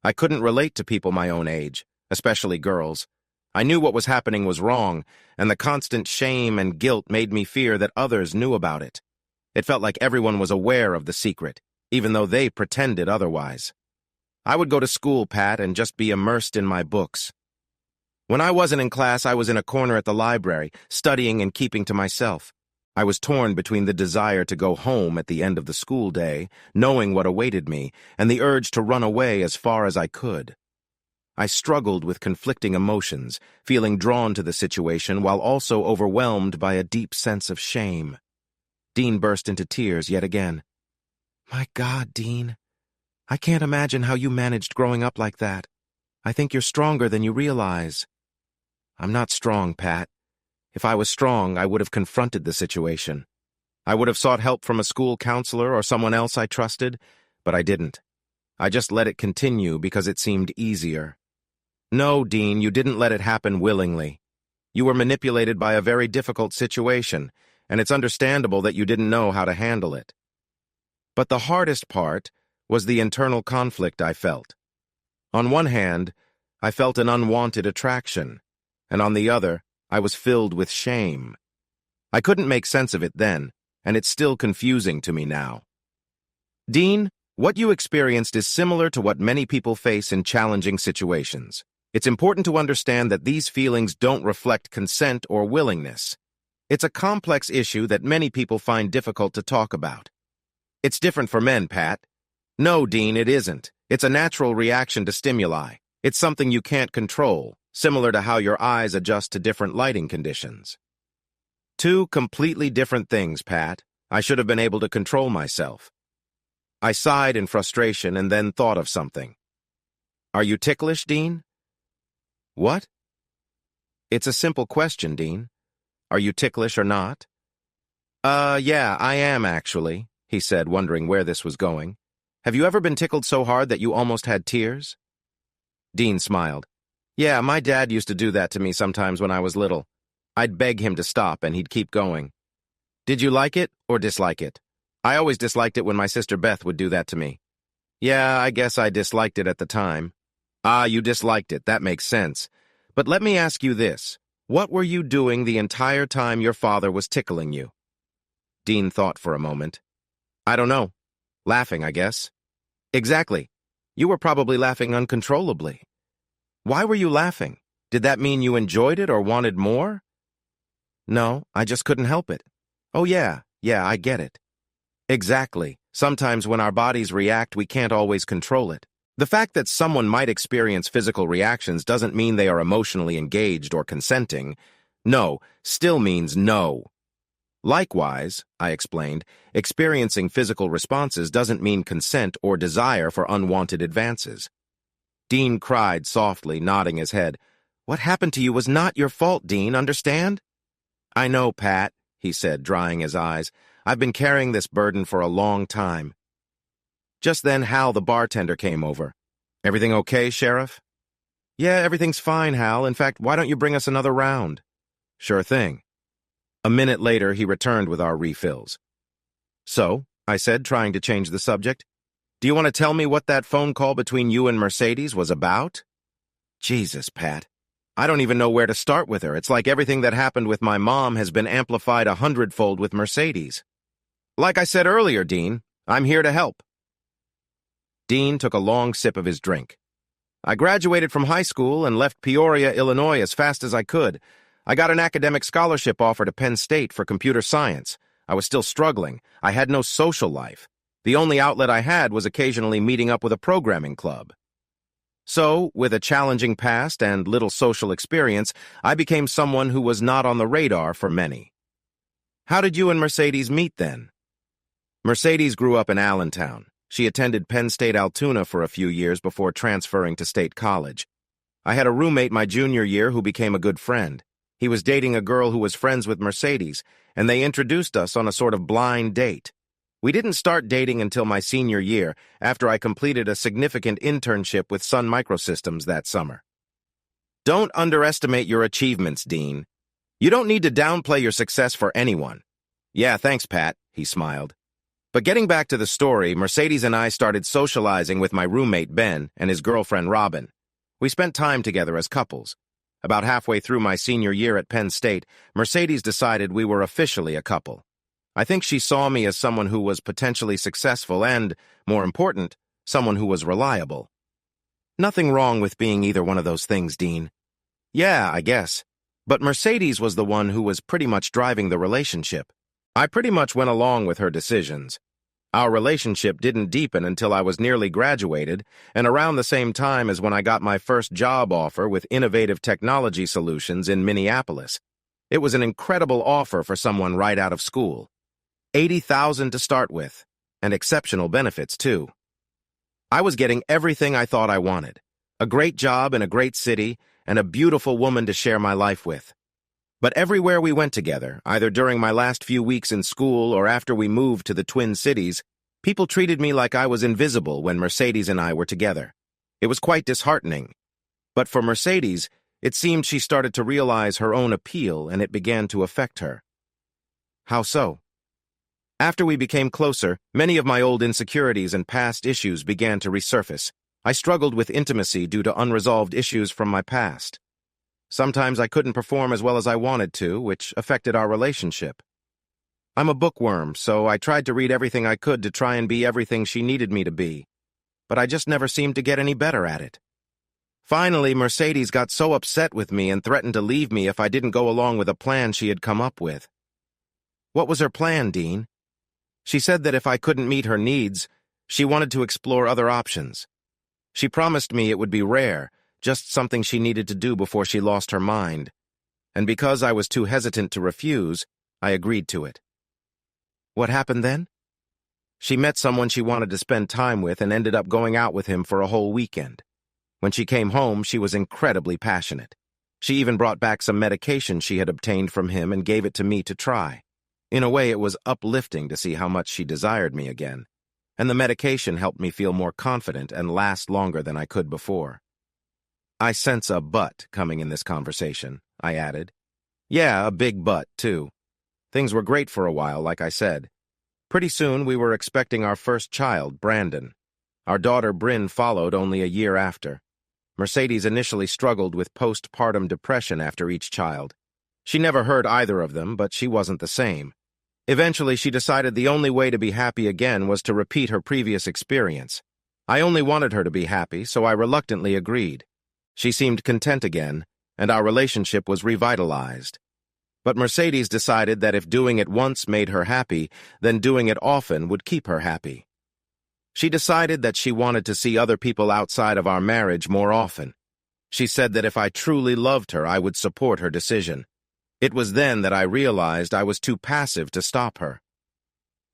[SPEAKER 1] I couldn't relate to people my own age, especially girls. I knew what was happening was wrong, and the constant shame and guilt made me fear that others knew about it. It felt like everyone was aware of the secret, even though they pretended otherwise. I would go to school, Pat, and just be immersed in my books. When I wasn't in class, I was in a corner at the library, studying and keeping to myself. I was torn between the desire to go home at the end of the school day, knowing what awaited me, and the urge to run away as far as I could. I struggled with conflicting emotions, feeling drawn to the situation while also overwhelmed by a deep sense of shame. Dean burst into tears yet again. "My God, Dean, I can't imagine how you managed growing up like that. I think you're stronger than you realize." "I'm not strong, Pat. If I was strong, I would have confronted the situation. I would have sought help from a school counselor or someone else I trusted, but I didn't. I just let it continue because it seemed easier." "No, Dean, you didn't let it happen willingly. You were manipulated by a very difficult situation, and it's understandable that you didn't know how to handle it." But the hardest part was the internal conflict I felt. On one hand, I felt an unwanted attraction, and on the other, I was filled with shame. I couldn't make sense of it then, and it's still confusing to me now. Dean, what you experienced is similar to what many people face in challenging situations. It's important to understand that these feelings don't reflect consent or willingness. It's a complex issue that many people find difficult to talk about. It's different for men, Pat. No, Dean, it isn't. It's a natural reaction to stimuli. It's something you can't control, similar to how your eyes adjust to different lighting conditions. Two completely different things, Pat. I should have been able to control myself. I sighed in frustration and then thought of something. "Are you ticklish, Dean?" "What?" "It's a simple question, Dean. Are you ticklish or not?" Yeah, I am actually," he said, wondering where this was going. "Have you ever been tickled so hard that you almost had tears?" Dean smiled. "Yeah, my dad used to do that to me sometimes when I was little. I'd beg him to stop and he'd keep going. Did you like it or dislike it? I always disliked it when my sister Beth would do that to me. Yeah, I guess I disliked it at the time. Ah, you disliked it. That makes sense. But let me ask you this. What were you doing the entire time your father was tickling you? Dean thought for a moment. I don't know. Laughing, I guess. Exactly. You were probably laughing uncontrollably. Why were you laughing? Did that mean you enjoyed it or wanted more? No, I just couldn't help it. Oh yeah, I get it. Exactly. Sometimes when our bodies react, we can't always control it. The fact that someone might experience physical reactions doesn't mean they are emotionally engaged or consenting. No still means no. Likewise, I explained, experiencing physical responses doesn't mean consent or desire for unwanted advances. Dean cried softly, nodding his head. What happened to you was not your fault, Dean, understand? I know, Pat, he said, drying his eyes. I've been carrying this burden for a long time. Just then, Hal, the bartender, came over. Everything okay, Sheriff? Yeah, everything's fine, Hal. In fact, why don't you bring us another round? Sure thing. A minute later, he returned with our refills. So, I said, trying to change the subject, do you want to tell me what that phone call between you and Mercedes was about? Jesus, Pat. I don't even know where to start with her. It's like everything that happened with my mom has been amplified 100-fold with Mercedes. Like I said earlier, Dean, I'm here to help. Dean took a long sip of his drink. I graduated from high school and left Peoria, Illinois as fast as I could. I got an academic scholarship offer to Penn State for computer science. I was still struggling. I had no social life. The only outlet I had was occasionally meeting up with a programming club. So, with a challenging past and little social experience, I became someone who was not on the radar for many. How did you and Mercedes meet then? Mercedes grew up in Allentown. She attended Penn State Altoona for a few years before transferring to State College. I had a roommate my junior year who became a good friend. He was dating a girl who was friends with Mercedes, and they introduced us on a sort of blind date. We didn't start dating until my senior year, after I completed a significant internship with Sun Microsystems that summer. Don't underestimate your achievements, Dean. You don't need to downplay your success for anyone. Yeah, thanks, Pat, he smiled. But getting back to the story, Mercedes and I started socializing with my roommate Ben and his girlfriend Robin. We spent time together as couples. About halfway through my senior year at Penn State, Mercedes decided we were officially a couple. I think she saw me as someone who was potentially successful and, more important, someone who was reliable. Nothing wrong with being either one of those things, Dean. Yeah, I guess. But Mercedes was the one who was pretty much driving the relationship. I pretty much went along with her decisions. Our relationship didn't deepen until I was nearly graduated and around the same time as when I got my first job offer with Innovative Technology Solutions in Minneapolis. It was an incredible offer for someone right out of school. $80,000 to start with, and exceptional benefits, too. I was getting everything I thought I wanted. A great job in a great city, and a beautiful woman to share my life with. But everywhere we went together, either during my last few weeks in school or after we moved to the Twin Cities, people treated me like I was invisible when Mercedes and I were together. It was quite disheartening. But for Mercedes, it seemed she started to realize her own appeal and it began to affect her. How so? After we became closer, many of my old insecurities and past issues began to resurface. I struggled with intimacy due to unresolved issues from my past. Sometimes I couldn't perform as well as I wanted to, which affected our relationship. I'm a bookworm, so I tried to read everything I could to try and be everything she needed me to be. But I just never seemed to get any better at it. Finally, Mercedes got so upset with me and threatened to leave me if I didn't go along with a plan she had come up with. What was her plan, Dean? She said that if I couldn't meet her needs, she wanted to explore other options. She promised me it would be rare, just something she needed to do before she lost her mind. And because I was too hesitant to refuse, I agreed to it. What happened then? She met someone she wanted to spend time with and ended up going out with him for a whole weekend. When she came home, she was incredibly passionate. She even brought back some medication she had obtained from him and gave it to me to try. In a way, it was uplifting to see how much she desired me again, and the medication helped me feel more confident and last longer than I could before. I sense a but coming in this conversation, I added. Yeah, a big butt, too. Things were great for a while, like I said. Pretty soon, we were expecting our first child, Brandon. Our daughter, Bryn, followed only a year after. Mercedes initially struggled with postpartum depression after each child. She never heard either of them, but she wasn't the same. Eventually, she decided the only way to be happy again was to repeat her previous experience. I only wanted her to be happy, so I reluctantly agreed. She seemed content again, and our relationship was revitalized. But Mercedes decided that if doing it once made her happy, then doing it often would keep her happy. She decided that she wanted to see other people outside of our marriage more often. She said that if I truly loved her, I would support her decision. It was then that I realized I was too passive to stop her.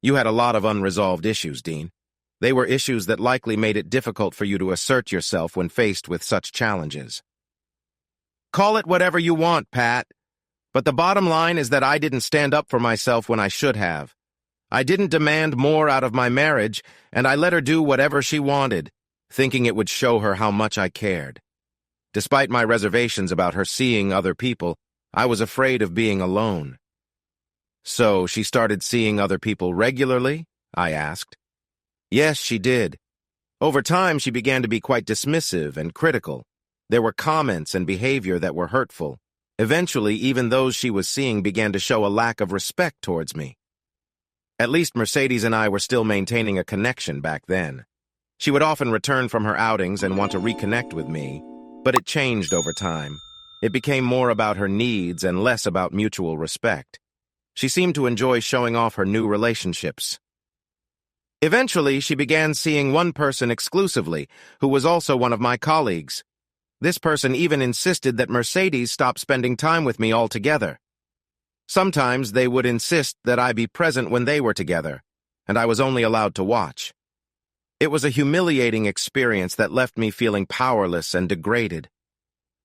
[SPEAKER 1] You had a lot of unresolved issues, Dean. They were issues that likely made it difficult for you to assert yourself when faced with such challenges. Call it whatever you want, Pat. But the bottom line is that I didn't stand up for myself when I should have. I didn't demand more out of my marriage, and I let her do whatever she wanted, thinking it would show her how much I cared. Despite my reservations about her seeing other people, I was afraid of being alone. So she started seeing other people regularly? I asked. Yes, she did. Over time, she began to be quite dismissive and critical. There were comments and behavior that were hurtful. Eventually, even those she was seeing began to show a lack of respect towards me. At least Mercedes and I were still maintaining a connection back then. She would often return from her outings and want to reconnect with me, but it changed over time. It became more about her needs and less about mutual respect. She seemed to enjoy showing off her new relationships. Eventually, she began seeing one person exclusively, who was also one of my colleagues. This person even insisted that Mercedes stop spending time with me altogether. Sometimes they would insist that I be present when they were together, and I was only allowed to watch. It was a humiliating experience that left me feeling powerless and degraded.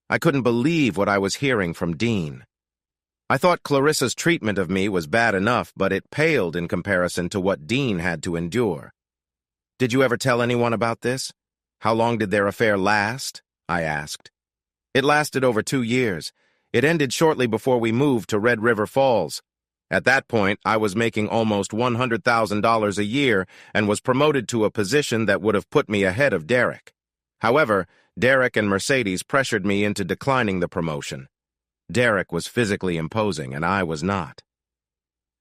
[SPEAKER 1] I couldn't believe what I was hearing from Dean. I thought Clarissa's treatment of me was bad enough, but it paled in comparison to what Dean had to endure. Did you ever tell anyone about this? How long did their affair last? I asked. It lasted over 2 years. It ended shortly before we moved to Red River Falls. At that point, I was making almost $100,000 a year and was promoted to a position that would have put me ahead of Derek. However, Derek and Mercedes pressured me into declining the promotion. Derek was physically imposing, and I was not.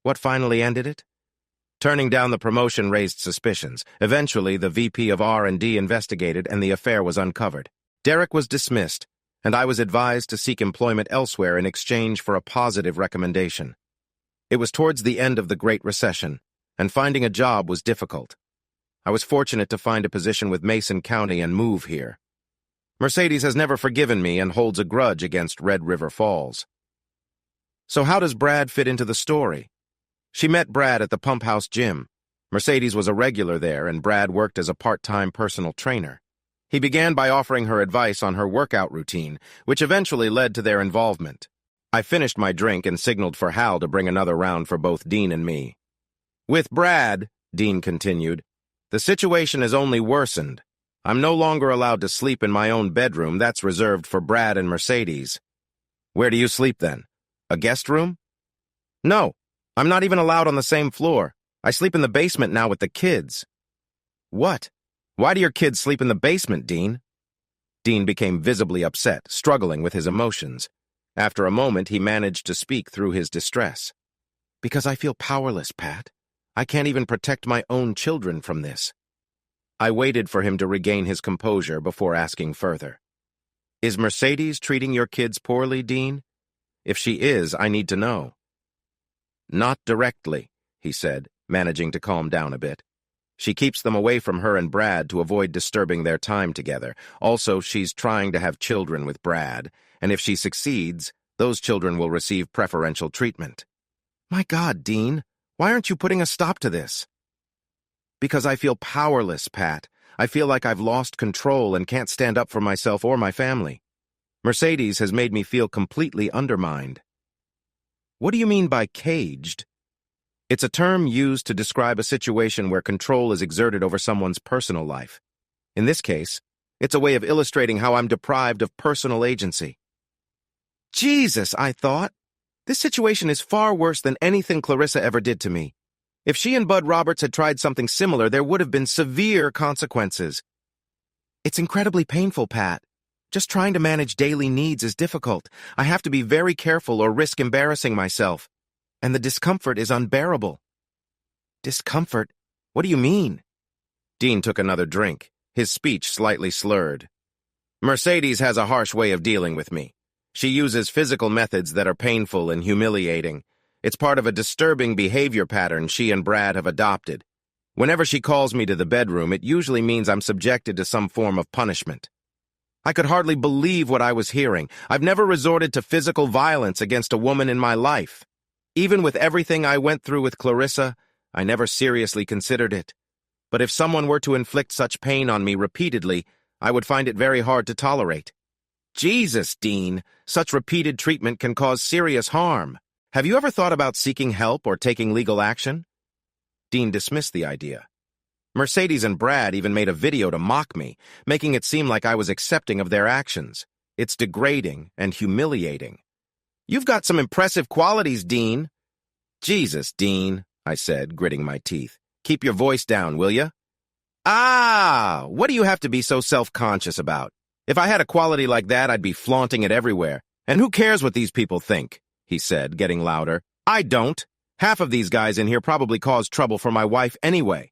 [SPEAKER 1] What finally ended it? Turning down the promotion raised suspicions. Eventually, the VP of R&D investigated, and the affair was uncovered. Derek was dismissed, and I was advised to seek employment elsewhere in exchange for a positive recommendation. It was towards the end of the Great Recession, and finding a job was difficult. I was fortunate to find a position with Mason County and move here. Mercedes has never forgiven me and holds a grudge against Red River Falls. So how does Brad fit into the story? She met Brad at the pump house gym. Mercedes was a regular there, and Brad worked as a part-time personal trainer. He began by offering her advice on her workout routine, which eventually led to their involvement. I finished my drink and signaled for Hal to bring another round for both Dean and me. With Brad, Dean continued, the situation has only worsened. I'm no longer allowed to sleep in my own bedroom. That's reserved for Brad and Mercedes. Where do you sleep then? A guest room? No, I'm not even allowed on the same floor. I sleep in the basement now with the kids. What? Why do your kids sleep in the basement, Dean? Dean became visibly upset, struggling with his emotions. After a moment, he managed to speak through his distress. Because I feel powerless, Pat. I can't even protect my own children from this. I waited for him to regain his composure before asking further. Is Mercedes treating your kids poorly, Dean? If she is, I need to know. Not directly, he said, managing to calm down a bit. She keeps them away from her and Brad to avoid disturbing their time together. Also, she's trying to have children with Brad, and if she succeeds, those children will receive preferential treatment. My God, Dean, why aren't you putting a stop to this? Because I feel powerless, Pat. I feel like I've lost control and can't stand up for myself or my family. Mercedes has made me feel completely undermined. What do you mean by caged? It's a term used to describe a situation where control is exerted over someone's personal life. In this case, it's a way of illustrating how I'm deprived of personal agency. Jesus, I thought. This situation is far worse than anything Clarissa ever did to me. If she and Bud Roberts had tried something similar, there would have been severe consequences. It's incredibly painful, Pat. Just trying to manage daily needs is difficult. I have to be very careful or risk embarrassing myself. And the discomfort is unbearable. Discomfort? What do you mean? Dean took another drink, his speech slightly slurred. Mercedes has a harsh way of dealing with me. She uses physical methods that are painful and humiliating. It's part of a disturbing behavior pattern she and Brad have adopted. Whenever she calls me to the bedroom, it usually means I'm subjected to some form of punishment. I could hardly believe what I was hearing. I've never resorted to physical violence against a woman in my life. Even with everything I went through with Clarissa, I never seriously considered it. But if someone were to inflict such pain on me repeatedly, I would find it very hard to tolerate. Jesus, Dean, such repeated treatment can cause serious harm. Have you ever thought about seeking help or taking legal action? Dean dismissed the idea. Mercedes and Brad even made a video to mock me, making it seem like I was accepting of their actions. It's degrading and humiliating. You've got some impressive qualities, Dean. Jesus, Dean, I said, gritting my teeth. Keep your voice down, will you? Ah, what do you have to be so self-conscious about? If I had a quality like that, I'd be flaunting it everywhere. And who cares what these people think? He said, getting louder. I don't. Half of these guys in here probably caused trouble for my wife anyway.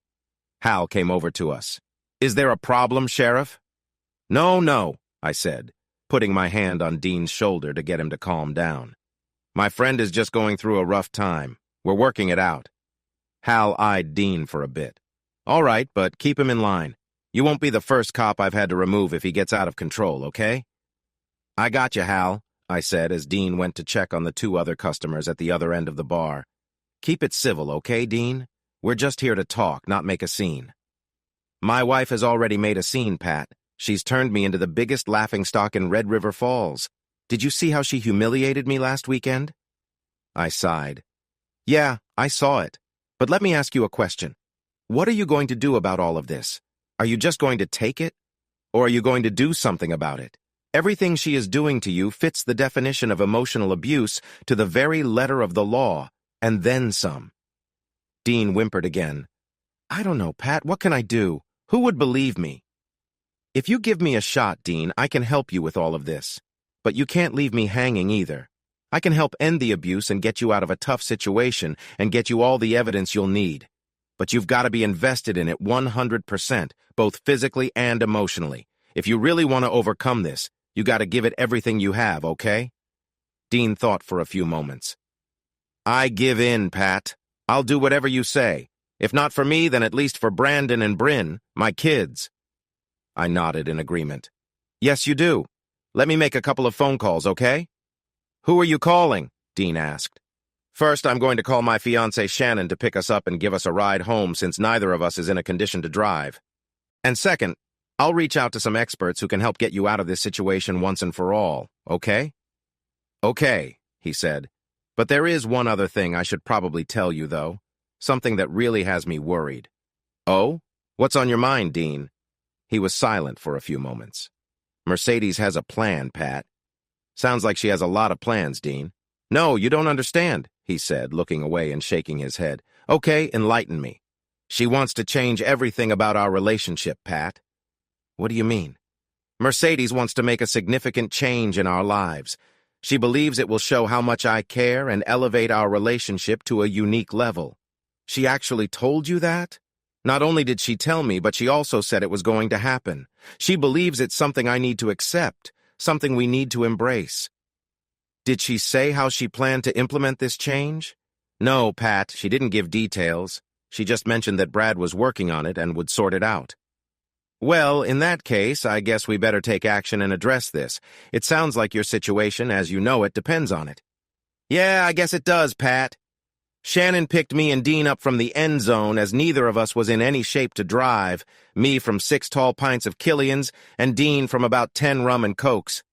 [SPEAKER 1] Hal came over to us. Is there a problem, Sheriff? No, I said, putting my hand on Dean's shoulder to get him to calm down. My friend is just going through a rough time. We're working it out. Hal eyed Dean for a bit. All right, but keep him in line. You won't be the first cop I've had to remove if he gets out of control, okay? I got you, Hal, I said as Dean went to check on the two other customers at the other end of the bar. Keep it civil, okay, Dean? We're just here to talk, not make a scene. My wife has already made a scene, Pat. She's turned me into the biggest laughingstock in Red River Falls. Did you see how she humiliated me last weekend? I sighed. Yeah, I saw it. But let me ask you a question. What are you going to do about all of this? Are you just going to take it? Or are you going to do something about it? Everything she is doing to you fits the definition of emotional abuse to the very letter of the law, and then some. Dean whimpered again. I don't know, Pat. What can I do? Who would believe me? If you give me a shot, Dean, I can help you with all of this. But you can't leave me hanging either. I can help end the abuse and get you out of a tough situation and get you all the evidence you'll need. But you've got to be invested in it 100%, both physically and emotionally. If you really want to overcome this, you got to give it everything you have, okay? Dean thought for a few moments. I give in, Pat. I'll do whatever you say. If not for me, then at least for Brandon and Bryn, my kids. I nodded in agreement. Yes, you do. Let me make a couple of phone calls, okay? Who are you calling? Dean asked. First, I'm going to call my fiancée Shannon to pick us up and give us a ride home since neither of us is in a condition to drive. And second, I'll reach out to some experts who can help get you out of this situation once and for all, okay? Okay, he said. But there is one other thing I should probably tell you, though. Something that really has me worried. Oh? What's on your mind, Dean? He was silent for a few moments. Mercedes has a plan, Pat. Sounds like she has a lot of plans, Dean. No, you don't understand, he said, looking away and shaking his head. Okay, enlighten me. She wants to change everything about our relationship, Pat. What do you mean? Mercedes wants to make a significant change in our lives. She believes it will show how much I care and elevate our relationship to a unique level. She actually told you that? Not only did she tell me, but she also said it was going to happen. She believes it's something I need to accept, something we need to embrace. Did she say how she planned to implement this change? No, Pat, she didn't give details. She just mentioned that Brad was working on it and would sort it out. Well, in that case, I guess we better take action and address this. It sounds like your situation, as you know it, depends on it. Yeah, I guess it does, Pat. Shannon picked me and Dean up from the end zone as neither of us was in any shape to drive, me from 6 tall pints of Killian's and Dean from about 10 rum and cokes.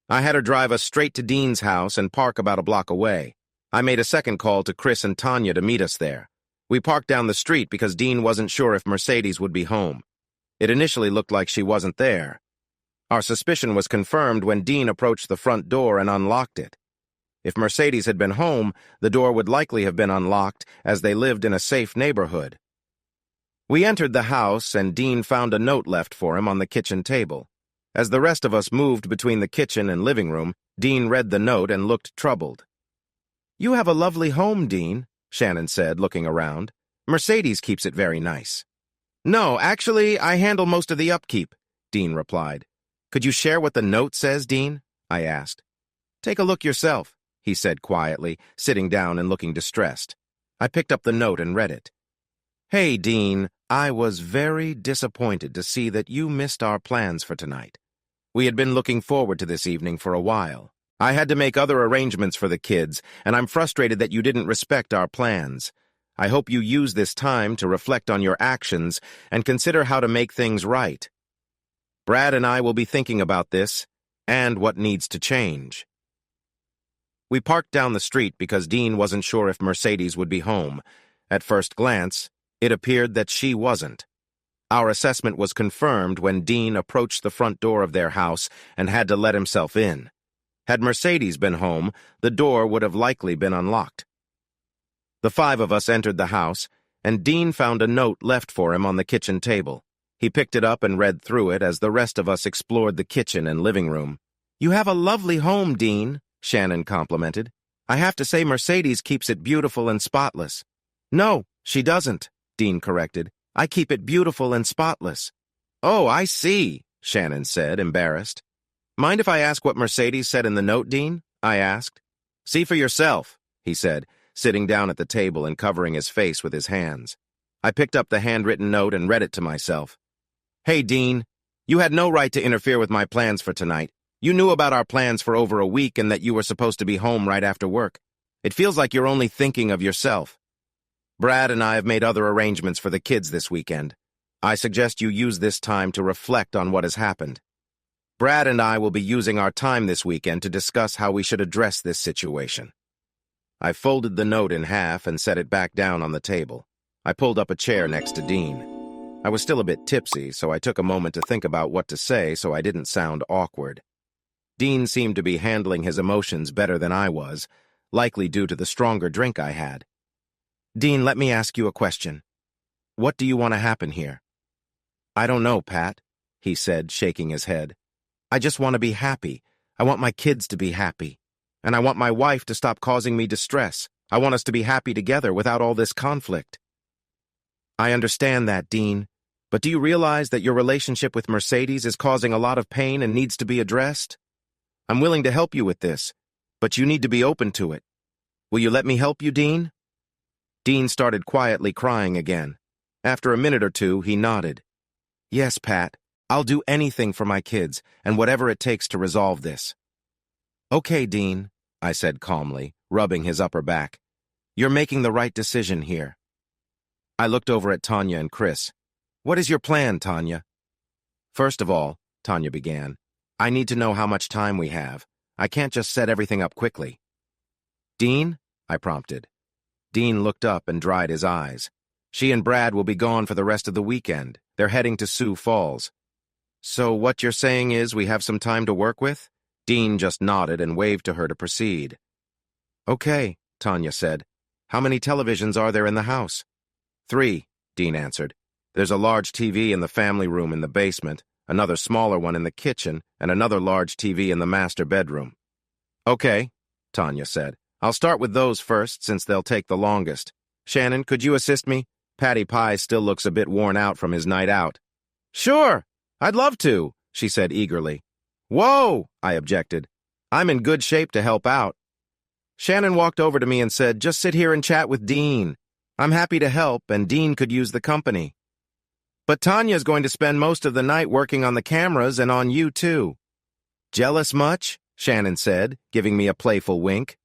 [SPEAKER 1] I had her drive us straight to Dean's house and park about a block away. I made a second call to Chris and Tanya to meet us there. We parked down the street because Dean wasn't sure if Mercedes would be home. It initially looked like she wasn't there. Our suspicion was confirmed when Dean approached the front door and unlocked it. If Mercedes had been home, the door would likely have been unlocked, as they lived in a safe neighborhood. We entered the house, and Dean found a note left for him on the kitchen table. As the rest of us moved between the kitchen and living room, Dean read the note and looked troubled. "You have a lovely home, Dean," Shannon said, looking around. "Mercedes keeps it very nice." "No, actually, I handle most of the upkeep," Dean replied. "Could you share what the note says, Dean?" I asked. "Take a look yourself," he said quietly, sitting down and looking distressed. I picked up the note and read it. "Hey, Dean, I was very disappointed to see that you missed our plans for tonight. We had been looking forward to this evening for a while. I had to make other arrangements for the kids, and I'm frustrated that you didn't respect our plans. I hope you use this time to reflect on your actions and consider how to make things right. Brad and I will be thinking about this and what needs to change." We parked down the street because Dean wasn't sure if Mercedes would be home. At first glance, it appeared that she wasn't. Our assessment was confirmed when Dean approached the front door of their house and had to let himself in. Had Mercedes been home, the door would have likely been unlocked. The five of us entered the house, and Dean found a note left for him on the kitchen table. He picked it up and read through it as the rest of us explored the kitchen and living room. "You have a lovely home, Dean," Shannon complimented. "I have to say Mercedes keeps it beautiful and spotless." "No, she doesn't," Dean corrected. "I keep it beautiful and spotless." "Oh, I see," Shannon said, embarrassed. "Mind if I ask what Mercedes said in the note, Dean?" I asked. "See for yourself," he said, sitting down at the table and covering his face with his hands. I picked up the handwritten note and read it to myself. "Hey, Dean, you had no right to interfere with my plans for tonight. You knew about our plans for over a week and that you were supposed to be home right after work. It feels like you're only thinking of yourself. Brad and I have made other arrangements for the kids this weekend. I suggest you use this time to reflect on what has happened. Brad and I will be using our time this weekend to discuss how we should address this situation." I folded the note in half and set it back down on the table. I pulled up a chair next to Dean. I was still a bit tipsy, so I took a moment to think about what to say so I didn't sound awkward. Dean seemed to be handling his emotions better than I was, likely due to the stronger drink I had. "Dean, let me ask you a question. What do you want to happen here?" "I don't know, Pat," he said, shaking his head. "I just want to be happy. I want my kids to be happy. And I want my wife to stop causing me distress. I want us to be happy together without all this conflict." "I understand that, Dean. But do you realize that your relationship with Mercedes is causing a lot of pain and needs to be addressed? I'm willing to help you with this, but you need to be open to it. Will you let me help you, Dean?" Dean started quietly crying again. After a minute or two, he nodded. "Yes, Pat. I'll do anything for my kids, and whatever it takes to resolve this." "Okay, Dean," I said calmly, rubbing his upper back. "You're making the right decision here." I looked over at Tanya and Chris. "What is your plan, Tanya?" "First of all," Tanya began, "I need to know how much time we have. I can't just set everything up quickly." "Dean?" I prompted. Dean looked up and dried his eyes. "She and Brad will be gone for the rest of the weekend. They're heading to Sioux Falls." "So what you're saying is we have some time to work with?" Dean just nodded and waved to her to proceed. "Okay," Tanya said. "How many televisions are there in the house?" "3," Dean answered. "There's a large TV in the family room in the basement, another smaller one in the kitchen, and another large TV in the master bedroom." "Okay," Tanya said. "I'll start with those first, since they'll take the longest. Shannon, could you assist me? Patty Pie still looks a bit worn out from his night out." "Sure, I'd love to," she said eagerly. "Whoa," I objected. "I'm in good shape to help out." Shannon walked over to me and said, "Just sit here and chat with Dean. I'm happy to help, and Dean could use the company." "But Tanya's going to spend most of the night working on the cameras and on you, too." "Jealous much?" Shannon said, giving me a playful wink.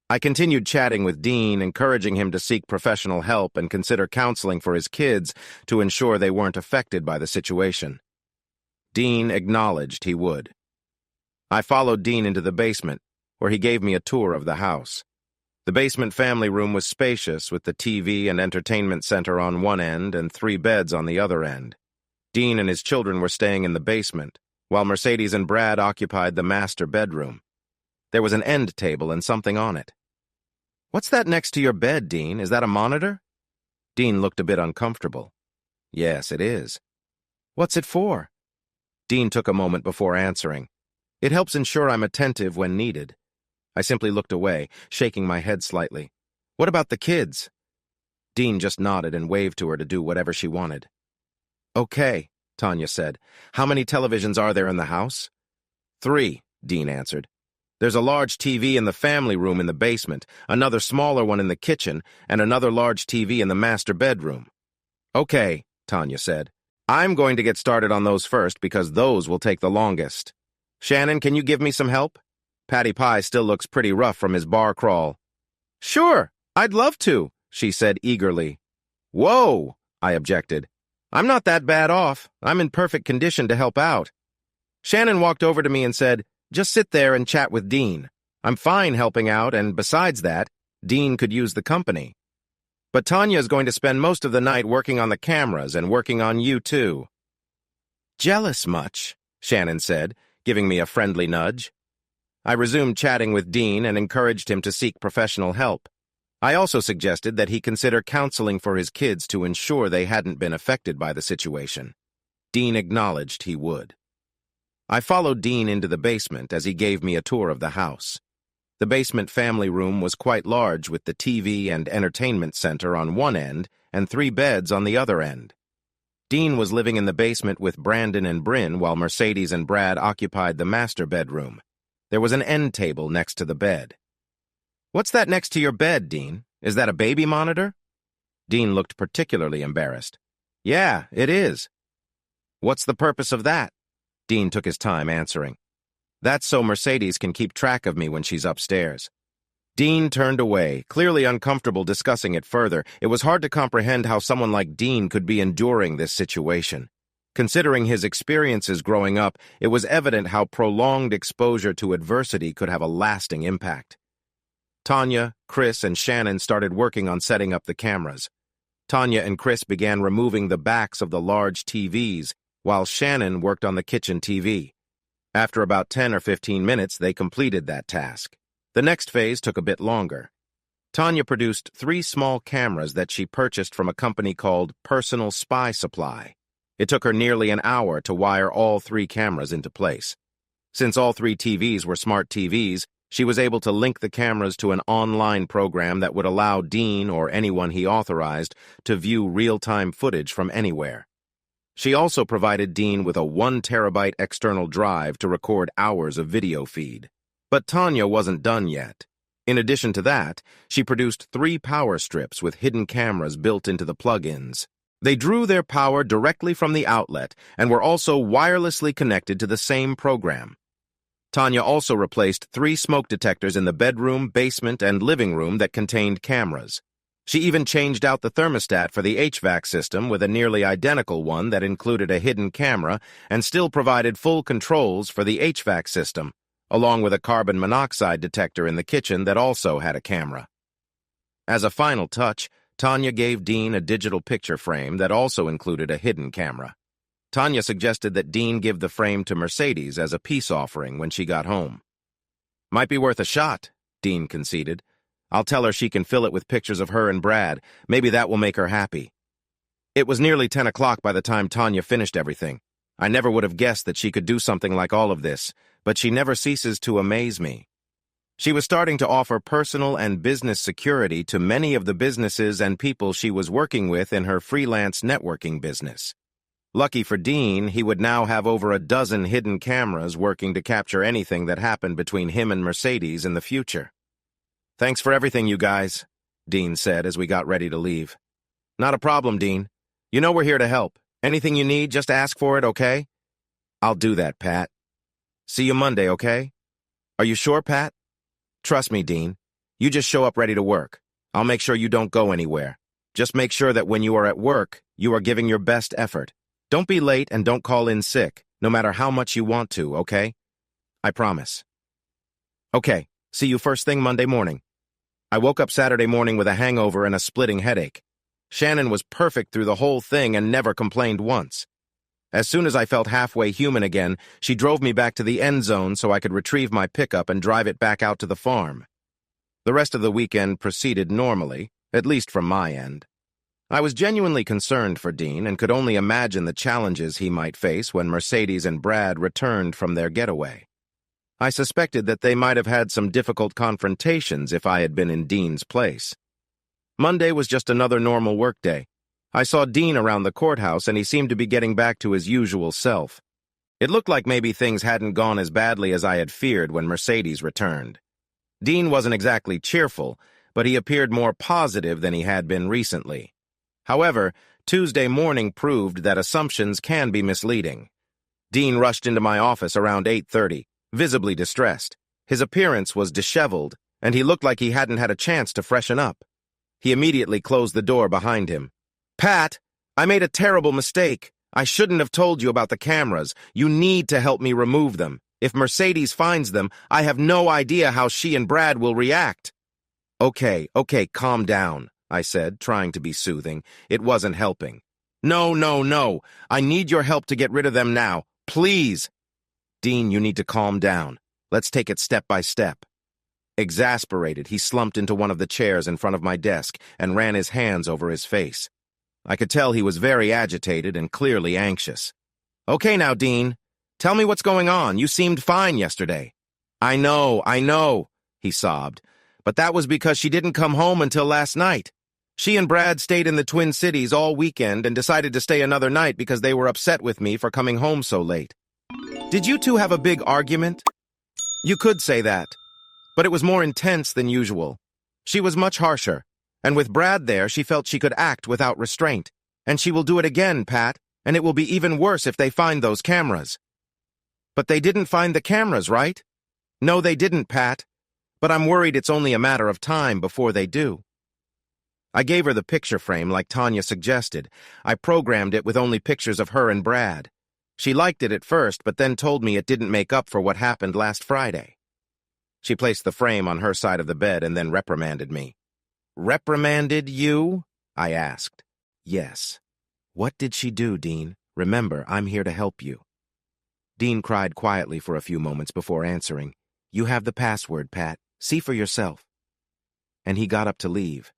[SPEAKER 1] I continued chatting with Dean, encouraging him to seek professional help and consider counseling for his kids to ensure they weren't affected by the situation. Dean acknowledged he would. I followed Dean into the basement, where he gave me a tour of the house. The basement family room was spacious, with the TV and entertainment center on one end and 3 beds on the other end. Dean and his children were staying in the basement, while Mercedes and Brad occupied the master bedroom. There was an end table and something on it. "What's that next to your bed, Dean? Is that a monitor?" Dean looked a bit uncomfortable. "Yes, it is." "What's it for?" Dean took a moment before answering. "It helps ensure I'm attentive when needed." I simply looked away, shaking my head slightly. "What about the kids?" Dean just nodded and waved to her to do whatever she wanted. "Okay," Tanya said. "How many televisions are there in the house?" "3," Dean answered. "There's a large TV in the family room in the basement, another smaller one in the kitchen, and another large TV in the master bedroom." "Okay," Tanya said. "I'm going to get started on those first because those will take the longest. Shannon, can you give me some help? Patty Pie still looks pretty rough from his bar crawl." "Sure, I'd love to," she said eagerly. "Whoa," I objected. "I'm not that bad off. I'm in perfect condition to help out." Shannon walked over to me and said, "Just sit there and chat with Dean. I'm fine helping out, and besides that, Dean could use the company. But Tanya is going to spend most of the night working on the cameras and working on you too." "Jealous much?" Shannon said, giving me a friendly nudge. I resumed chatting with Dean and encouraged him to seek professional help. I also suggested that he consider counseling for his kids to ensure they hadn't been affected by the situation. Dean acknowledged he would. I followed Dean into the basement as he gave me a tour of the house. The basement family room was quite large with the TV and entertainment center on one end and 3 beds on the other end. Dean was living in the basement with Brandon and Bryn while Mercedes and Brad occupied the master bedroom. There was an end table next to the bed. "What's that next to your bed, Dean? Is that a baby monitor?" Dean looked particularly embarrassed. "Yeah, it is." "What's the purpose of that?" Dean took his time answering. "That's so Mercedes can keep track of me when she's upstairs." Dean turned away, clearly uncomfortable discussing it further. It was hard to comprehend how someone like Dean could be enduring this situation. Considering his experiences growing up, it was evident how prolonged exposure to adversity could have a lasting impact. Tanya, Chris, and Shannon started working on setting up the cameras. Tanya and Chris began removing the backs of the large TVs, while Shannon worked on the kitchen TV. After about 10 or 15 minutes, they completed that task. The next phase took a bit longer. Tanya produced 3 small cameras that she purchased from a company called Personal Spy Supply. It took her nearly an hour to wire all 3 cameras into place. Since all 3 TVs were smart TVs, she was able to link the cameras to an online program that would allow Dean or anyone he authorized to view real-time footage from anywhere. She also provided Dean with a 1 terabyte external drive to record hours of video feed. But Tanya wasn't done yet. In addition to that, she produced 3 power strips with hidden cameras built into the plug-ins. They drew their power directly from the outlet and were also wirelessly connected to the same program. Tanya also replaced 3 smoke detectors in the bedroom, basement, and living room that contained cameras. She even changed out the thermostat for the HVAC system with a nearly identical one that included a hidden camera and still provided full controls for the HVAC system, along with a carbon monoxide detector in the kitchen that also had a camera. As a final touch, Tanya gave Dean a digital picture frame that also included a hidden camera. Tanya suggested that Dean give the frame to Mercedes as a peace offering when she got home. "Might be worth a shot," Dean conceded. "I'll tell her she can fill it with pictures of her and Brad. Maybe that will make her happy." It was nearly 10 o'clock by the time Tanya finished everything. I never would have guessed that she could do something like all of this, but she never ceases to amaze me. She was starting to offer personal and business security to many of the businesses and people she was working with in her freelance networking business. Lucky for Dean, he would now have over a dozen hidden cameras working to capture anything that happened between him and Mercedes in the future. "Thanks for everything, you guys," Dean said as we got ready to leave. "Not a problem, Dean. You know we're here to help. Anything you need, just ask for it, okay?" "I'll do that, Pat. See you Monday, okay?" "Are you sure, Pat?" "Trust me, Dean. You just show up ready to work. I'll make sure you don't go anywhere. Just make sure that when you are at work, you are giving your best effort. Don't be late and don't call in sick, no matter how much you want to, okay?" "I promise." "Okay, see you first thing Monday morning." I woke up Saturday morning with a hangover and a splitting headache. Shannon was perfect through the whole thing and never complained once. As soon as I felt halfway human again, she drove me back to the end zone so I could retrieve my pickup and drive it back out to the farm. The rest of the weekend proceeded normally, at least from my end. I was genuinely concerned for Dean and could only imagine the challenges he might face when Mercedes and Brad returned from their getaway. I suspected that they might have had some difficult confrontations if I had been in Dean's place. Monday was just another normal workday. I saw Dean around the courthouse and he seemed to be getting back to his usual self. It looked like maybe things hadn't gone as badly as I had feared when Mercedes returned. Dean wasn't exactly cheerful, but he appeared more positive than he had been recently. However, Tuesday morning proved that assumptions can be misleading. Dean rushed into my office around 8:30, visibly distressed. His appearance was disheveled, and he looked like he hadn't had a chance to freshen up. He immediately closed the door behind him. "Pat, I made a terrible mistake. I shouldn't have told you about the cameras. You need to help me remove them. If Mercedes finds them, I have no idea how she and Brad will react." Okay, calm down, I said, trying to be soothing. It wasn't helping. No. I need your help to get rid of them now. Please. Dean, you need to calm down. Let's take it step by step. Exasperated, he slumped into one of the chairs in front of my desk and ran his hands over his face. I could tell he was very agitated and clearly anxious. "Okay now, Dean. Tell me what's going on. You seemed fine yesterday." I know, he sobbed. "But that was because she didn't come home until last night. She and Brad stayed in the Twin Cities all weekend and decided to stay another night because they were upset with me for coming home so late." "Did you two have a big argument?" "You could say that, but it was more intense than usual. She was much harsher, and with Brad there, she felt she could act without restraint. And she will do it again, Pat, and it will be even worse if they find those cameras." "But they didn't find the cameras, right?" "No, they didn't, Pat. But I'm worried it's only a matter of time before they do." I gave her the picture frame like Tanya suggested. I programmed it with only pictures of her and Brad. She liked it at first, but then told me it didn't make up for what happened last Friday. She placed the frame on her side of the bed and then reprimanded me. "Reprimanded you?" I asked. "Yes." "What did she do, Dean? Remember, I'm here to help you." Dean cried quietly for a few moments before answering. "You have the password, Pat. See for yourself." And he got up to leave.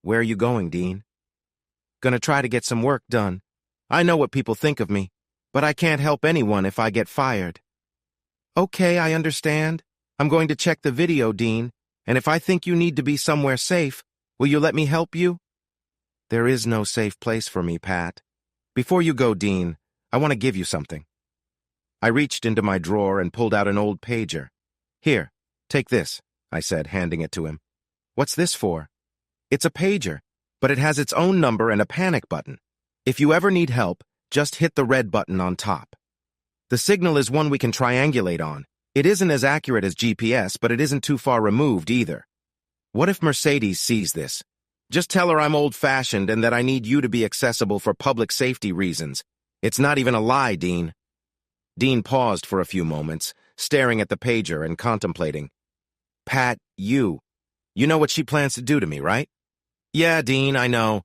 [SPEAKER 1] "Where are you going, Dean?" "Gonna try to get some work done. I know what people think of me, but I can't help anyone if I get fired." "Okay, I understand. I'm going to check the video, Dean, and if I think you need to be somewhere safe, will you let me help you?" "There is no safe place for me, Pat. Before you go, Dean, I want to give you something." I reached into my drawer and pulled out an old pager. "Here, take this," I said, handing it to him. "What's this for?" "It's a pager, but it has its own number and a panic button. If you ever need help, just hit the red button on top. The signal is one we can triangulate on. It isn't as accurate as GPS, but it isn't too far removed either. What if Mercedes sees this? Just tell her I'm old-fashioned and that I need you to be accessible for public safety reasons. It's not even a lie, Dean." Dean paused for a few moments, staring at the pager and contemplating. "Pat, you know what she plans to do to me, right?" "Yeah, Dean, I know.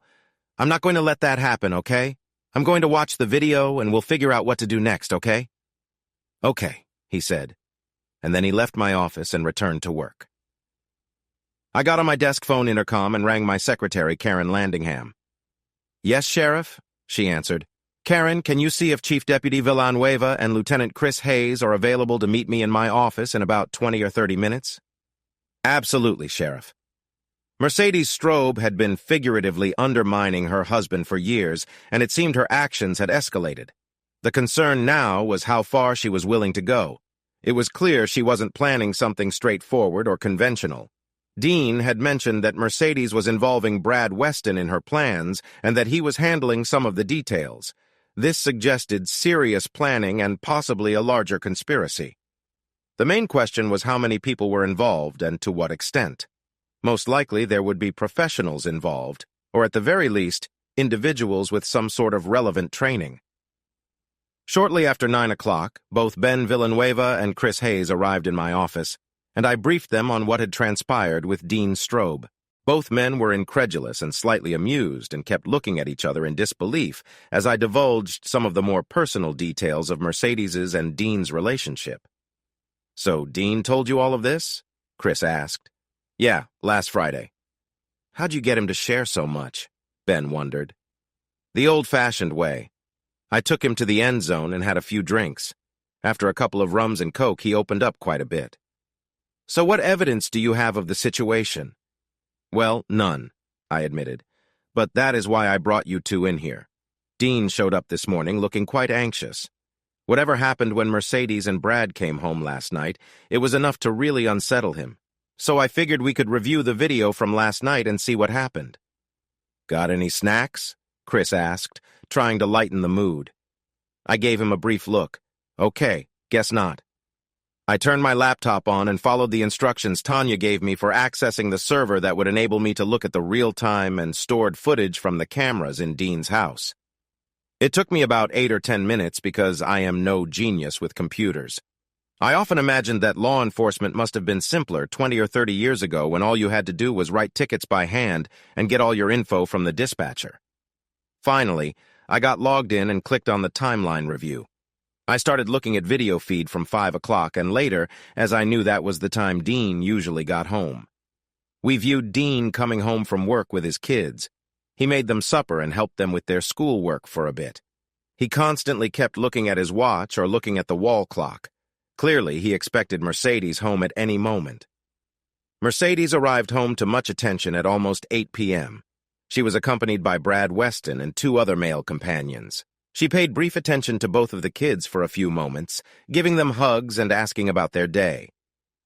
[SPEAKER 1] I'm not going to let that happen, okay? I'm going to watch the video and we'll figure out what to do next, okay?" "Okay," he said, and then he left my office and returned to work. I got on my desk phone intercom and rang my secretary, Karen Landingham. "Yes, Sheriff," she answered. "Karen, can you see if Chief Deputy Villanueva and Lieutenant Chris Hayes are available to meet me in my office in about 20 or 30 minutes? "Absolutely, Sheriff." Mercedes Strobe had been figuratively undermining her husband for years, and it seemed her actions had escalated. The concern now was how far she was willing to go. It was clear she wasn't planning something straightforward or conventional. Dean had mentioned that Mercedes was involving Brad Weston in her plans and that he was handling some of the details. This suggested serious planning and possibly a larger conspiracy. The main question was how many people were involved and to what extent. Most likely there would be professionals involved, or at the very least, individuals with some sort of relevant training. Shortly after 9 o'clock, both Ben Villanueva and Chris Hayes arrived in my office, and I briefed them on what had transpired with Dean Strobe. Both men were incredulous and slightly amused and kept looking at each other in disbelief as I divulged some of the more personal details of Mercedes's and Dean's relationship. "So Dean told you all of this?" Chris asked. "Yeah, last Friday." "How'd you get him to share so much?" Ben wondered. "The old-fashioned way. I took him to the end zone and had a few drinks. After a couple of rums and coke, he opened up quite a bit." "So what evidence do you have of the situation?" "Well, none," I admitted. "But that is why I brought you two in here. Dean showed up this morning looking quite anxious. Whatever happened when Mercedes and Brad came home last night, it was enough to really unsettle him. So I figured we could review the video from last night and see what happened." "Got any snacks?" Chris asked, trying to lighten the mood. I gave him a brief look. "Okay, guess not." I turned my laptop on and followed the instructions Tanya gave me for accessing the server that would enable me to look at the real-time and stored footage from the cameras in Dean's house. It took me about 8 or 10 minutes because I am no genius with computers. I often imagined that law enforcement must have been simpler 20 or 30 years ago when all you had to do was write tickets by hand and get all your info from the dispatcher. Finally, I got logged in and clicked on the timeline review. I started looking at video feed from 5 o'clock and later, as I knew that was the time Dean usually got home. We viewed Dean coming home from work with his kids. He made them supper and helped them with their schoolwork for a bit. He constantly kept looking at his watch or looking at the wall clock. Clearly, he expected Mercedes home at any moment. Mercedes arrived home to much attention at almost 8 p.m. She was accompanied by Brad Weston and 2 other male companions. She paid brief attention to both of the kids for a few moments, giving them hugs and asking about their day.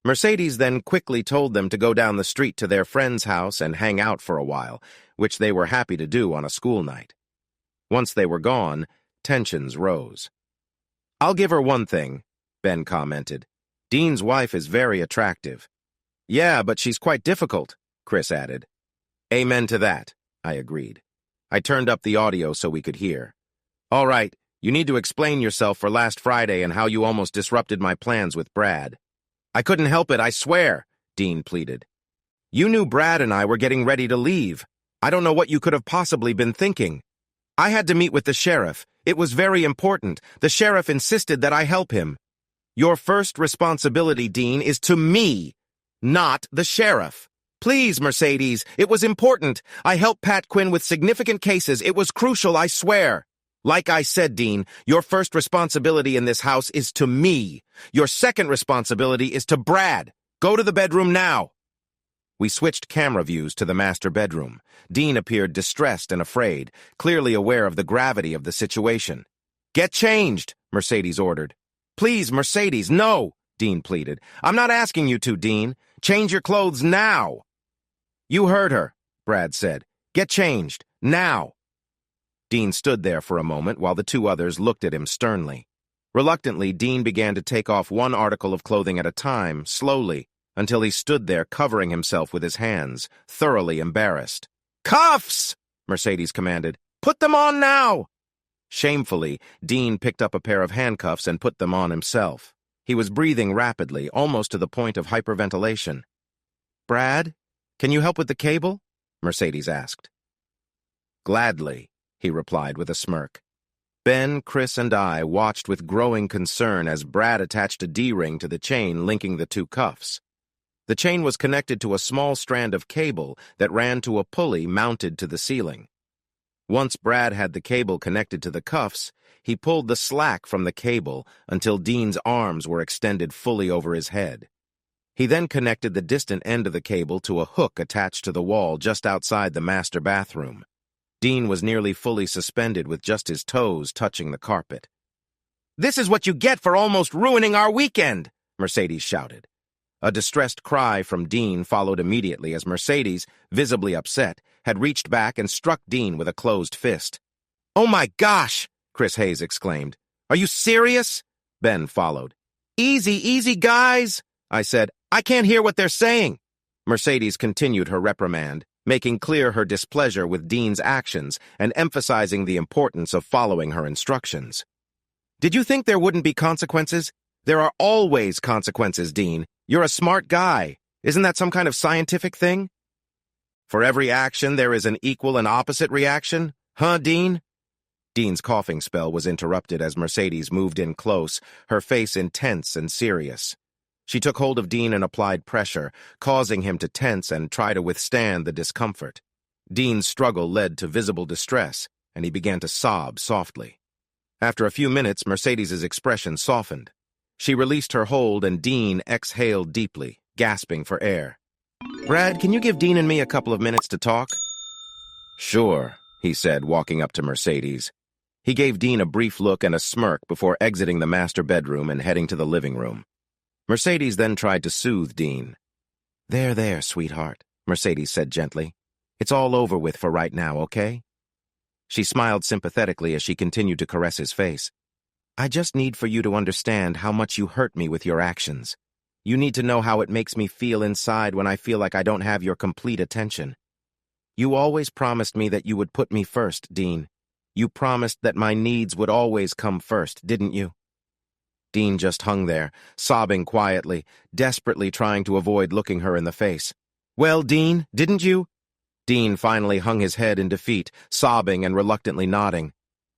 [SPEAKER 1] Mercedes then quickly told them to go down the street to their friend's house and hang out for a while, which they were happy to do on a school night. Once they were gone, tensions rose. "I'll give her one thing," Ben commented. "Dean's wife is very attractive." "Yeah, but she's quite difficult," Chris added. "Amen to that," I agreed. I turned up the audio so we could hear. "All right, you need to explain yourself for last Friday and how you almost disrupted my plans with Brad." "I couldn't help it, I swear," Dean pleaded. "You knew Brad and I were getting ready to leave. I don't know what you could have possibly been thinking. I had to meet with the sheriff. It was very important. The sheriff insisted that I help him." "Your first responsibility, Dean, is to me, not the sheriff. Please, Mercedes, it was important. I helped Pat Quinn with significant cases. It was crucial, I swear. Like I said, Dean, your first responsibility in this house is to me. Your second responsibility is to Brad. Go to the bedroom now." We switched camera views to the master bedroom. Dean appeared distressed and afraid, clearly aware of the gravity of the situation. "Get changed," Mercedes ordered. "Please, Mercedes, no," Dean pleaded. "I'm not asking you to, Dean. Change your clothes now." "You heard her," Brad said. "Get changed, now." Dean stood there for a moment while the 2 others looked at him sternly. Reluctantly, Dean began to take off one article of clothing at a time, slowly, until he stood there covering himself with his hands, thoroughly embarrassed. "Cuffs!" Mercedes commanded. "Put them on now!" Shamefully, Dean picked up a pair of handcuffs and put them on himself. He was breathing rapidly, almost to the point of hyperventilation. "Brad, can you help with the cable?" Mercedes asked. "Gladly," he replied with a smirk. Ben, Chris, and I watched with growing concern as Brad attached a D-ring to the chain linking the 2 cuffs. The chain was connected to a small strand of cable that ran to a pulley mounted to the ceiling. Once Brad had the cable connected to the cuffs, he pulled the slack from the cable until Dean's arms were extended fully over his head. He then connected the distant end of the cable to a hook attached to the wall just outside the master bathroom. Dean was nearly fully suspended with just his toes touching the carpet. "This is what you get for almost ruining our weekend!" Mercedes shouted. A distressed cry from Dean followed immediately as Mercedes, visibly upset, had reached back and struck Dean with a closed fist. "Oh my gosh!" Chris Hayes exclaimed. "Are you serious?" Ben followed. "Easy, easy, guys!" I said. "I can't hear what they're saying." Mercedes continued her reprimand, making clear her displeasure with Dean's actions and emphasizing the importance of following her instructions. "Did you think there wouldn't be consequences? There are always consequences, Dean. You're a smart guy. Isn't that some kind of scientific thing?" For every action, there is an equal and opposite reaction? Huh, Dean? Dean's coughing spell was interrupted as Mercedes moved in close, her face intense and serious. She took hold of Dean and applied pressure, causing him to tense and try to withstand the discomfort. Dean's struggle led to visible distress, and he began to sob softly. After a few minutes, Mercedes's expression softened. She released her hold and Dean exhaled deeply, gasping for air. "Brad, can you give Dean and me a couple of minutes to talk?" "Sure," he said, walking up to Mercedes. He gave Dean a brief look and a smirk before exiting the master bedroom and heading to the living room. Mercedes then tried to soothe Dean. There, sweetheart," Mercedes said gently. "It's all over with for right now, okay?" She smiled sympathetically as she continued to caress his face. "I just need for you to understand how much you hurt me with your actions. You need to know how it makes me feel inside when I feel like I don't have your complete attention. You always promised me that you would put me first, Dean. You promised that my needs would always come first, didn't you?" Dean just hung there, sobbing quietly, desperately trying to avoid looking her in the face. "Well, Dean, didn't you?" Dean finally hung his head in defeat, sobbing and reluctantly nodding.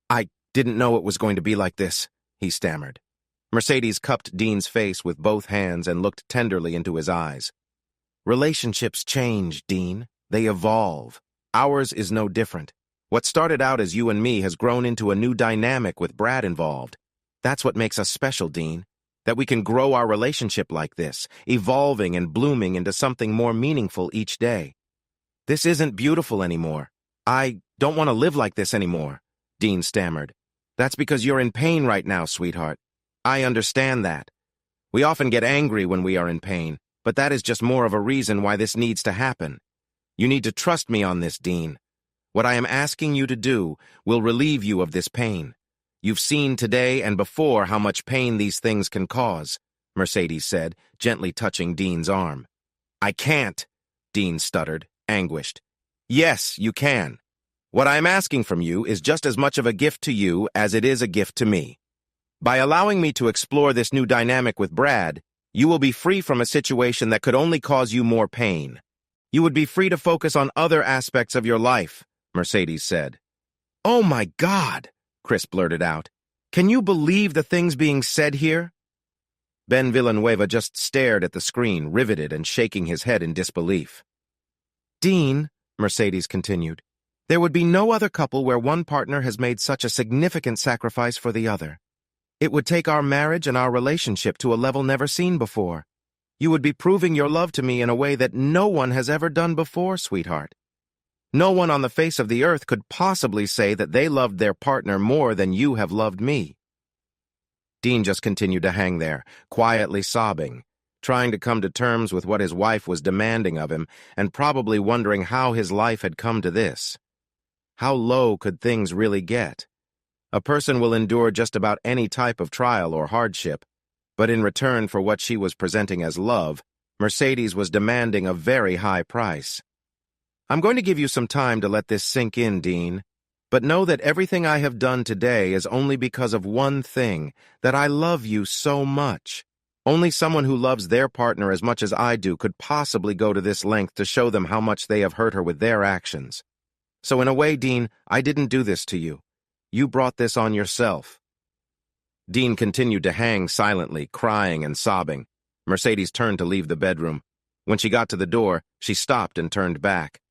[SPEAKER 1] "I didn't know it was going to be like this," he stammered. Mercedes cupped Dean's face with both hands and looked tenderly into his eyes. "Relationships change, Dean. They evolve. Ours is no different. What started out as you and me has grown into a new dynamic with Brad involved. That's what makes us special, Dean, that we can grow our relationship like this, evolving and blooming into something more meaningful each day. This isn't beautiful anymore. I don't want to live like this anymore," Dean stammered. "That's because you're in pain right now, sweetheart. I understand that. We often get angry when we are in pain, but that is just more of a reason why this needs to happen. You need to trust me on this, Dean. What I am asking you to do will relieve you of this pain. You've seen today and before how much pain these things can cause," Mercedes said, gently touching Dean's arm. "I can't," Dean stuttered, anguished. "Yes, you can. What I am asking from you is just as much of a gift to you as it is a gift to me. By allowing me to explore this new dynamic with Brad, you will be free from a situation that could only cause you more pain. You would be free to focus on other aspects of your life," Mercedes said. "Oh my God," Chris blurted out. "Can you believe the things being said here?" Ben Villanueva just stared at the screen, riveted and shaking his head in disbelief. "Dean," Mercedes continued, "there would be no other couple where one partner has made such a significant sacrifice for the other. It would take our marriage and our relationship to a level never seen before. You would be proving your love to me in a way that no one has ever done before, sweetheart. No one on the face of the earth could possibly say that they loved their partner more than you have loved me." Dean just continued to hang there, quietly sobbing, trying to come to terms with what his wife was demanding of him and probably wondering how his life had come to this. How low could things really get? A person will endure just about any type of trial or hardship, but in return for what she was presenting as love, Mercedes was demanding a very high price. "I'm going to give you some time to let this sink in, Dean, but know that everything I have done today is only because of one thing, that I love you so much. Only someone who loves their partner as much as I do could possibly go to this length to show them how much they have hurt her with their actions. So in a way, Dean, I didn't do this to you. You brought this on yourself." Dean continued to hang silently, crying and sobbing. Mercedes turned to leave the bedroom. When she got to the door, she stopped and turned back.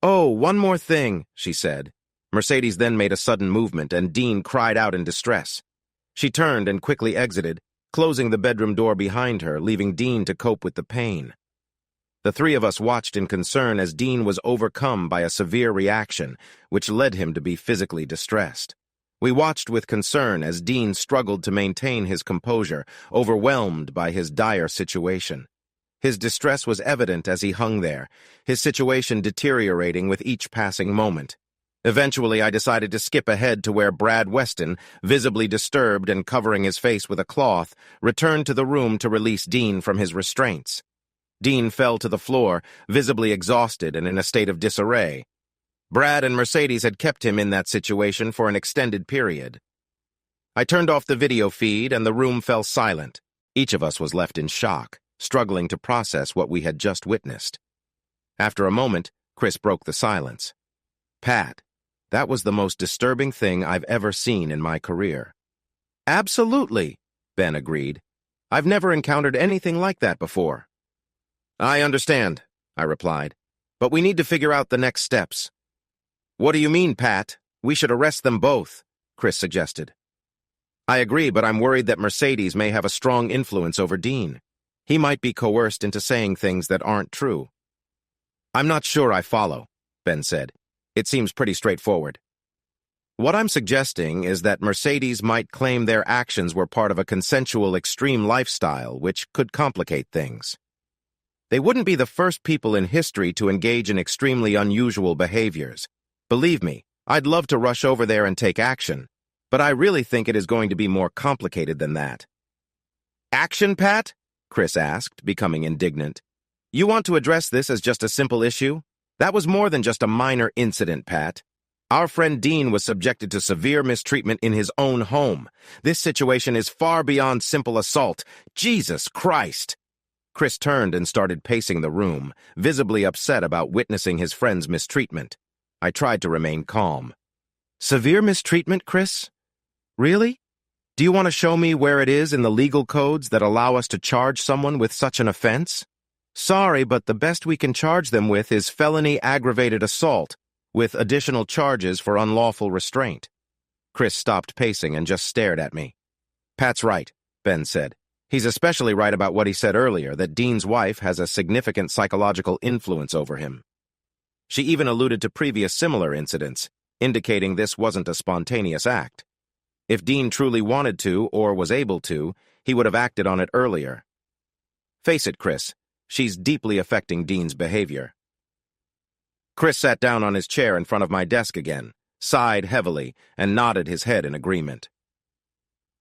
[SPEAKER 1] "Oh, one more thing," she said. Mercedes then made a sudden movement, and Dean cried out in distress. She turned and quickly exited, closing the bedroom door behind her, leaving Dean to cope with the pain. The three of us watched in concern as Dean was overcome by a severe reaction, which led him to be physically distressed. We watched with concern as Dean struggled to maintain his composure, overwhelmed by his dire situation. His distress was evident as he hung there, his situation deteriorating with each passing moment. Eventually, I decided to skip ahead to where Brad Weston, visibly disturbed and covering his face with a cloth, returned to the room to release Dean from his restraints. Dean fell to the floor, visibly exhausted and in a state of disarray. Brad and Mercedes had kept him in that situation for an extended period. I turned off the video feed and the room fell silent. Each of us was left in shock, struggling to process what we had just witnessed. After a moment, Chris broke the silence. Pat, that was the most disturbing thing I've ever seen in my career. Absolutely, Ben agreed. I've never encountered anything like that before. I understand, I replied, but we need to figure out the next steps. What do you mean, Pat? We should arrest them both, Chris suggested. I agree, but I'm worried that Mercedes may have a strong influence over Dean. He might be coerced into saying things that aren't true. I'm not sure I follow, Ben said. It seems pretty straightforward. What I'm suggesting is that Mercedes might claim their actions were part of a consensual extreme lifestyle, which could complicate things. They wouldn't be the first people in history to engage in extremely unusual behaviors. Believe me, I'd love to rush over there and take action, but I really think it is going to be more complicated than that. Action, Pat? Chris asked, becoming indignant. You want to address this as just a simple issue? That was more than just a minor incident, Pat. Our friend Dean was subjected to severe mistreatment in his own home. This situation is far beyond simple assault. Jesus Christ! Chris turned and started pacing the room, visibly upset about witnessing his friend's mistreatment. I tried to remain calm. Severe mistreatment, Chris? Really? Do you want to show me where it is in the legal codes that allow us to charge someone with such an offense? Sorry, but the best we can charge them with is felony aggravated assault, with additional charges for unlawful restraint. Chris stopped pacing and just stared at me. Pat's right, Ben said. He's especially right about what he said earlier, that Dean's wife has a significant psychological influence over him. She even alluded to previous similar incidents, indicating this wasn't a spontaneous act. If Dean truly wanted to, or was able to, he would have acted on it earlier. Face it, Chris, she's deeply affecting Dean's behavior. Chris sat down on his chair in front of my desk again, sighed heavily, and nodded his head in agreement.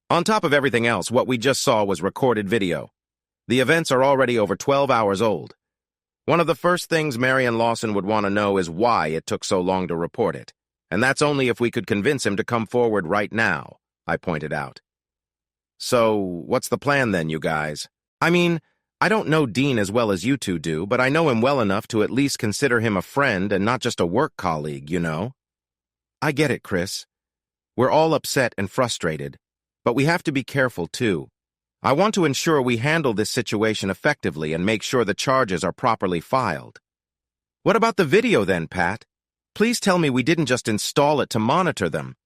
[SPEAKER 1] On top of everything else, what we just saw was recorded video. The events are already over 12 hours old. One of the first things Marion Lawson would want to know is why it took so long to report it. And that's only if we could convince him to come forward right now, I pointed out. So, what's the plan then, you guys? I mean, I don't know Dean as well as you two do, but I know him well enough to at least consider him a friend and not just a work colleague, you know? I get it, Chris. We're all upset and frustrated, but we have to be careful, too. I want to ensure we handle this situation effectively and make sure the charges are properly filed. What about the video then, Pat? Please tell me we didn't just install it to monitor them.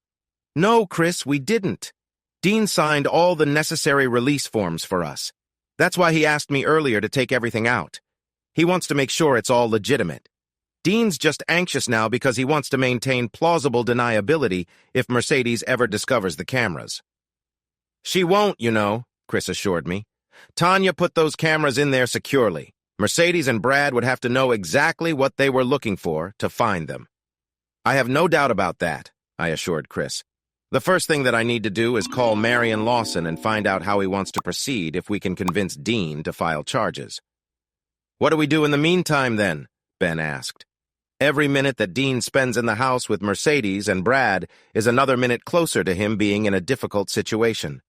[SPEAKER 1] No, Chris, we didn't. Dean signed all the necessary release forms for us. That's why he asked me earlier to take everything out. He wants to make sure it's all legitimate. Dean's just anxious now because he wants to maintain plausible deniability if Mercedes ever discovers the cameras. She won't, you know, Chris assured me. Tanya put those cameras in there securely. Mercedes and Brad would have to know exactly what they were looking for to find them. I have no doubt about that, I assured Chris. The first thing that I need to do is call Marion Lawson and find out how he wants to proceed if we can convince Dean to file charges. What do we do in the meantime, then? Ben asked. Every minute that Dean spends in the house with Mercedes and Brad is another minute closer to him being in a difficult situation.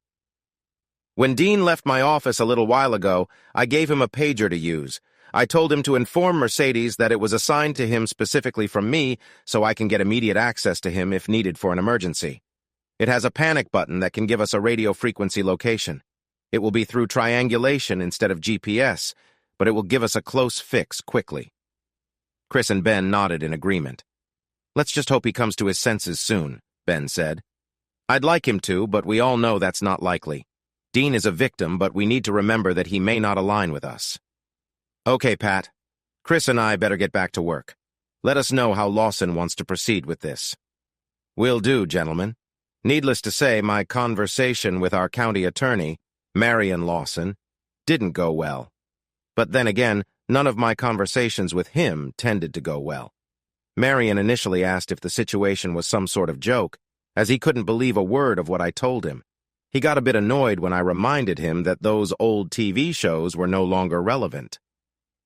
[SPEAKER 1] When Dean left my office a little while ago, I gave him a pager to use. I told him to inform Mercedes that it was assigned to him specifically from me so I can get immediate access to him if needed for an emergency. It has a panic button that can give us a radio frequency location. It will be through triangulation instead of GPS, but it will give us a close fix quickly. Chris and Ben nodded in agreement. Let's just hope he comes to his senses soon, Ben said. I'd like him to, but we all know that's not likely. Dean is a victim, but we need to remember that he may not align with us. Okay, Pat. Chris and I better get back to work. Let us know how Lawson wants to proceed with this. Will do, gentlemen. Needless to say, my conversation with our county attorney, Marion Lawson, didn't go well. But then again, none of my conversations with him tended to go well. Marion initially asked if the situation was some sort of joke, as he couldn't believe a word of what I told him. He got a bit annoyed when I reminded him that those old TV shows were no longer relevant.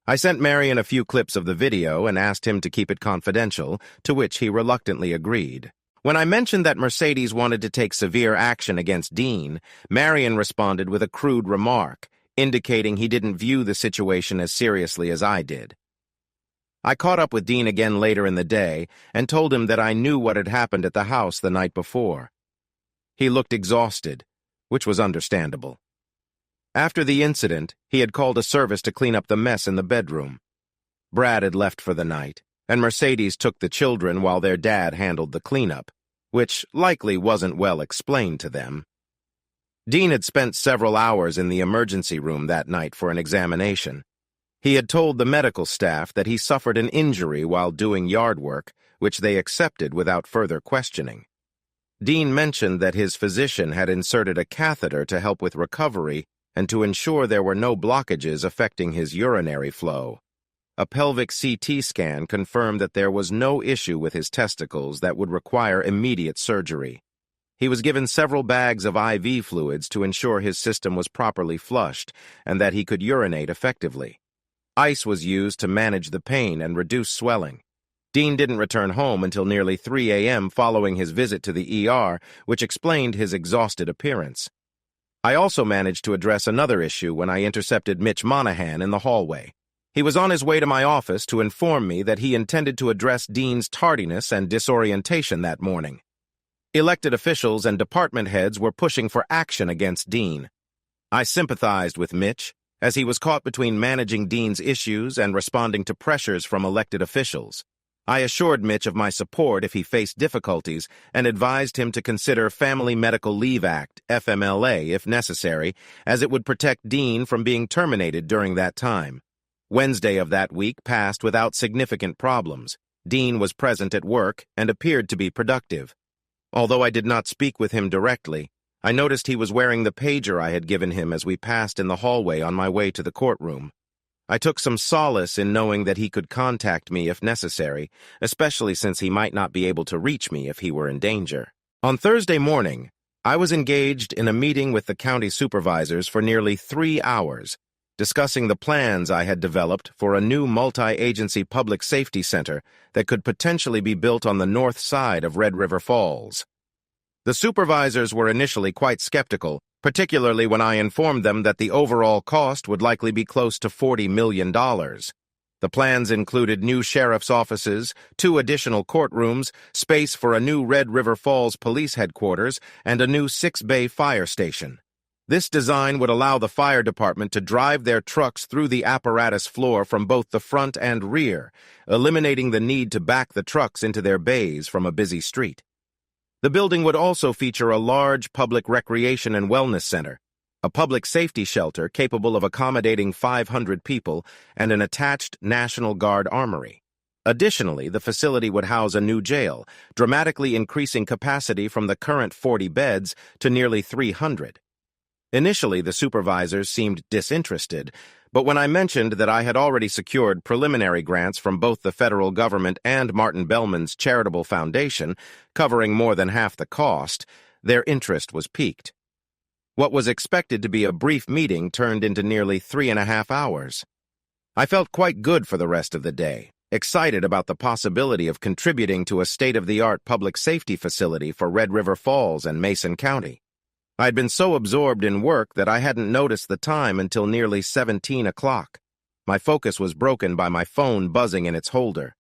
[SPEAKER 1] I sent Marion a few clips of the video and asked him to keep it confidential, to which he reluctantly agreed. When I mentioned that Mercedes wanted to take severe action against Dean, Marion responded with a crude remark, indicating he didn't view the situation as seriously as I did. I caught up with Dean again later in the day and told him that I knew what had happened at the house the night before. He looked exhausted, which was understandable. After the incident, he had called a service to clean up the mess in the bedroom. Brad had left for the night, and Mercedes took the children while their dad handled the cleanup, which likely wasn't well explained to them. Dean had spent several hours in the emergency room that night for an examination. He had told the medical staff that he suffered an injury while doing yard work, which they accepted without further questioning. Dean mentioned that his physician had inserted a catheter to help with recovery and to ensure there were no blockages affecting his urinary flow. A pelvic CT scan confirmed that there was no issue with his testicles that would require immediate surgery. He was given several bags of IV fluids to ensure his system was properly flushed and that he could urinate effectively. Ice was used to manage the pain and reduce swelling. Dean didn't return home until nearly 3 a.m. following his visit to the ER, which explained his exhausted appearance. I also managed to address another issue when I intercepted Mitch Monahan in the hallway. He was on his way to my office to inform me that he intended to address Dean's tardiness and disorientation that morning. Elected officials and department heads were pushing for action against Dean. I sympathized with Mitch, as he was caught between managing Dean's issues and responding to pressures from elected officials. I assured Mitch of my support if he faced difficulties and advised him to consider Family Medical Leave Act, FMLA, if necessary, as it would protect Dean from being terminated during that time. Wednesday of that week passed without significant problems. Dean was present at work and appeared to be productive. Although I did not speak with him directly, I noticed he was wearing the pager I had given him as we passed in the hallway on my way to the courtroom. I took some solace in knowing that he could contact me if necessary, especially since he might not be able to reach me if he were in danger. On Thursday morning, I was engaged in a meeting with the county supervisors for nearly 3 hours, discussing the plans I had developed for a new multi-agency public safety center that could potentially be built on the north side of Red River Falls. The supervisors were initially quite skeptical, particularly when I informed them that the overall cost would likely be close to $40 million. The plans included new sheriff's offices, 2 additional courtrooms, space for a new Red River Falls police headquarters, and a new 6-bay fire station. This design would allow the fire department to drive their trucks through the apparatus floor from both the front and rear, eliminating the need to back the trucks into their bays from a busy street. The building would also feature a large public recreation and wellness center, a public safety shelter capable of accommodating 500 people, and an attached National Guard armory. Additionally, the facility would house a new jail, dramatically increasing capacity from the current 40 beds to nearly 300. Initially, the supervisors seemed disinterested, but when I mentioned that I had already secured preliminary grants from both the federal government and Martin Bellman's charitable foundation, covering more than half the cost, their interest was piqued. What was expected to be a brief meeting turned into nearly 3.5 hours. I felt quite good for the rest of the day, excited about the possibility of contributing to a state-of-the-art public safety facility for Red River Falls and Mason County. I'd been so absorbed in work that I hadn't noticed the time until nearly 17 o'clock. My focus was broken by my phone buzzing in its holder.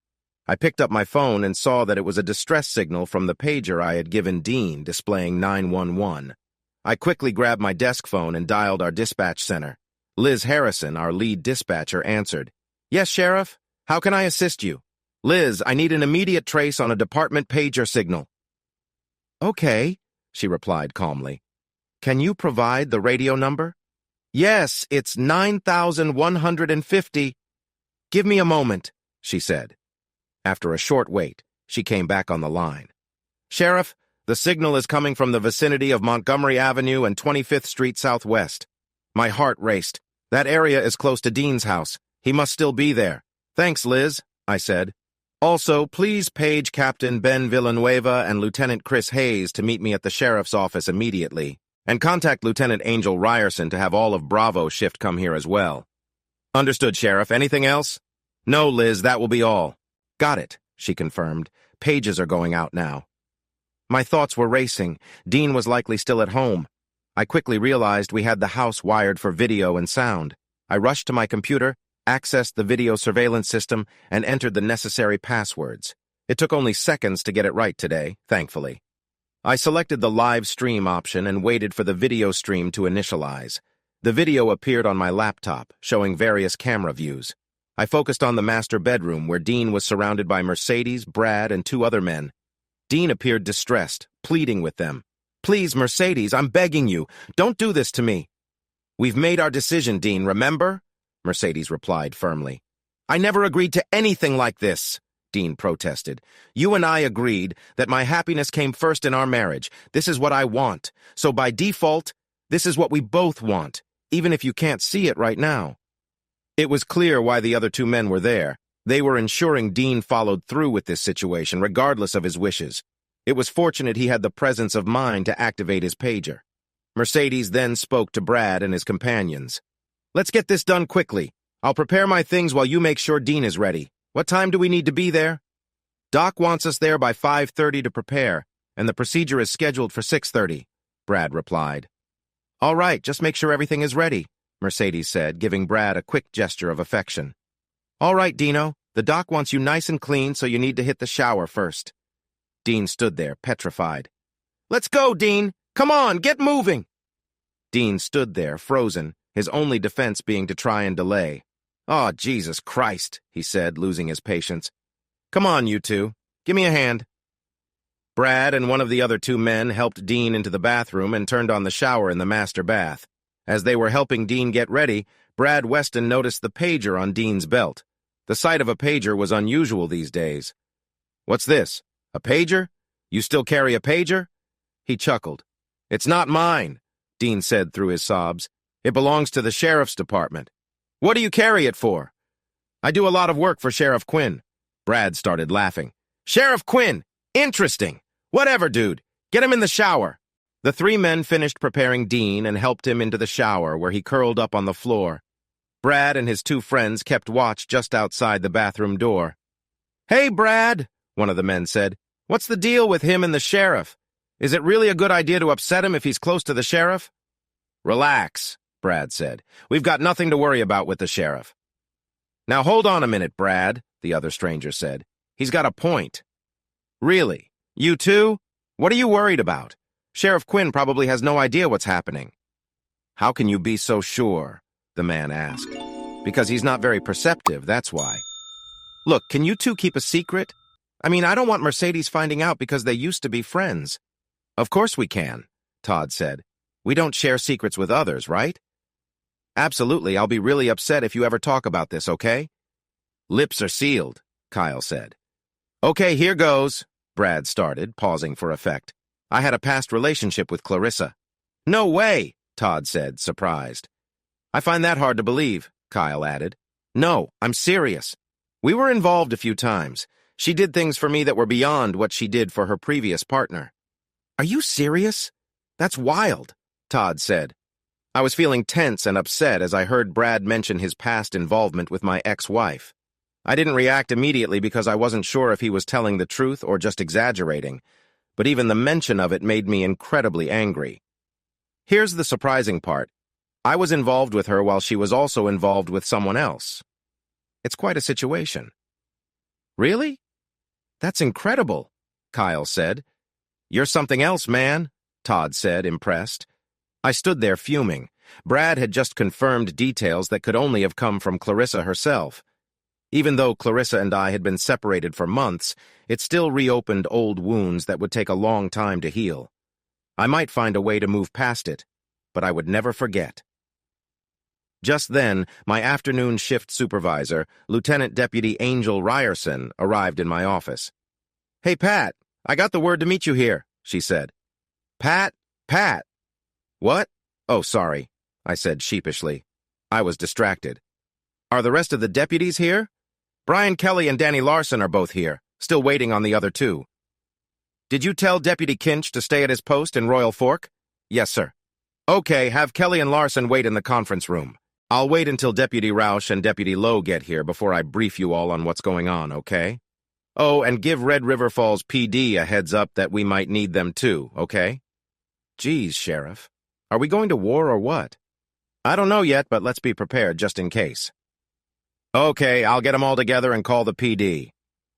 [SPEAKER 1] I picked up my phone and saw that it was a distress signal from the pager I had given Dean, displaying 911. I quickly grabbed my desk phone and dialed our dispatch center. Liz Harrison, our lead dispatcher, answered. "Yes, Sheriff? How can I assist you?" "Liz, I need an immediate trace on a department pager signal." "Okay," she replied calmly. "Can you provide the radio number?" "Yes, it's 9150. "Give me a moment," she said. After a short wait, she came back on the line. "Sheriff, the signal is coming from the vicinity of Montgomery Avenue and 25th Street Southwest." My heart raced. That area is close to Dean's house. He must still be there. "Thanks, Liz," I said. "Also, please page Captain Ben Villanueva and Lieutenant Chris Hayes to meet me at the sheriff's office immediately. And contact Lieutenant Angel Ryerson to have all of Bravo shift come here as well." "Understood, Sheriff. Anything else?" "No, Liz, that will be all." "Got it," she confirmed. "Pages are going out now." My thoughts were racing. Dean was likely still at home. I quickly realized we had the house wired for video and sound. I rushed to my computer, accessed the video surveillance system, and entered the necessary passwords. It took only seconds to get it right today, thankfully. I selected the live stream option and waited for the video stream to initialize. The video appeared on my laptop, showing various camera views. I focused on the master bedroom where Dean was surrounded by Mercedes, Brad, and 2 other men. Dean appeared distressed, pleading with them. "Please, Mercedes, I'm begging you, don't do this to me." "We've made our decision, Dean, remember?" Mercedes replied firmly. "I never agreed to anything like this," Dean protested. "You and I agreed that my happiness came first in our marriage. This is what I want. So by default, this is what we both want, even if you can't see it right now." It was clear why the other 2 men were there. They were ensuring Dean followed through with this situation, regardless of his wishes. It was fortunate he had the presence of mind to activate his pager. Mercedes then spoke to Brad and his companions. "Let's get this done quickly. I'll prepare my things while you make sure Dean is ready. What time do we need to be there?" "Doc wants us there by 5:30 to prepare, and the procedure is scheduled for 6:30, Brad replied. "All right, just make sure everything is ready," Mercedes said, giving Brad a quick gesture of affection. "All right, Dino, the doc wants you nice and clean, so you need to hit the shower first." Dean stood there, petrified. "Let's go, Dean! Come on, get moving!" Dean stood there, frozen, his only defense being to try and delay. "Oh, Jesus Christ," he said, losing his patience. "Come on, you 2. Give me a hand." Brad and one of the other 2 men helped Dean into the bathroom and turned on the shower in the master bath. As they were helping Dean get ready, Brad Weston noticed the pager on Dean's belt. The sight of a pager was unusual these days. "What's this? A pager? You still carry a pager?" He chuckled. "It's not mine," Dean said through his sobs. "It belongs to the sheriff's department." "What do you carry it for?" "I do a lot of work for Sheriff Quinn." Brad started laughing. "Sheriff Quinn! Interesting! Whatever, dude. Get him in the shower." The 3 men finished preparing Dean and helped him into the shower, where he curled up on the floor. Brad and his 2 friends kept watch just outside the bathroom door. "Hey, Brad," one of the men said. "What's the deal with him and the sheriff? Is it really a good idea to upset him if he's close to the sheriff?" "Relax," Brad said. "We've got nothing to worry about with the sheriff." "Now hold on a minute, Brad," the other stranger said. "He's got a point." "Really? You too? What are you worried about? Sheriff Quinn probably has no idea what's happening." "How can you be so sure?" the man asked. "Because he's not very perceptive, that's why." "Look, can you 2 keep a secret? I mean, I don't want Mercedes finding out because they used to be friends." "Of course we can," Todd said. "We don't share secrets with others, right?" "Absolutely, I'll be really upset if you ever talk about this, okay?" "Lips are sealed," Kyle said. "Okay, here goes," Brad started, pausing for effect. "I had a past relationship with Clarissa." "No way," Todd said, surprised. "I find that hard to believe," Kyle added. "No, I'm serious. We were involved a few times. She did things for me that were beyond what she did for her previous partner." "Are you serious? That's wild," Todd said. I was feeling tense and upset as I heard Brad mention his past involvement with my ex-wife. I didn't react immediately because I wasn't sure if he was telling the truth or just exaggerating, but even the mention of it made me incredibly angry. Here's the surprising part. I was involved with her while she was also involved with someone else. It's quite a situation. "Really? That's incredible," Kyle said. "You're something else, man," Todd said, impressed. I stood there fuming. Brad had just confirmed details that could only have come from Clarissa herself. Even though Clarissa and I had been separated for months, it still reopened old wounds that would take a long time to heal. I might find a way to move past it, but I would never forget. Just then, my afternoon shift supervisor, Lieutenant Deputy Angel Ryerson, arrived in my office. "Hey, Pat, I got the word to meet you here," she said. Pat? What? Oh, sorry, I said sheepishly. I was distracted. "Are the rest of the deputies here?" "Brian Kelly and Danny Larson are both here, still waiting on the other 2. "Did you tell Deputy Kinch to stay at his post in Royal Fork?" "Yes, sir." "Okay, have Kelly and Larson wait in the conference room. I'll wait until Deputy Roush and Deputy Lowe get here before I brief you all on what's going on, okay? Oh, and give Red River Falls PD a heads up that we might need them too, okay?" "Geez, Sheriff. Are we going to war or what?" "I don't know yet, but let's be prepared just in case." Okay, I'll get them all together and call the PD.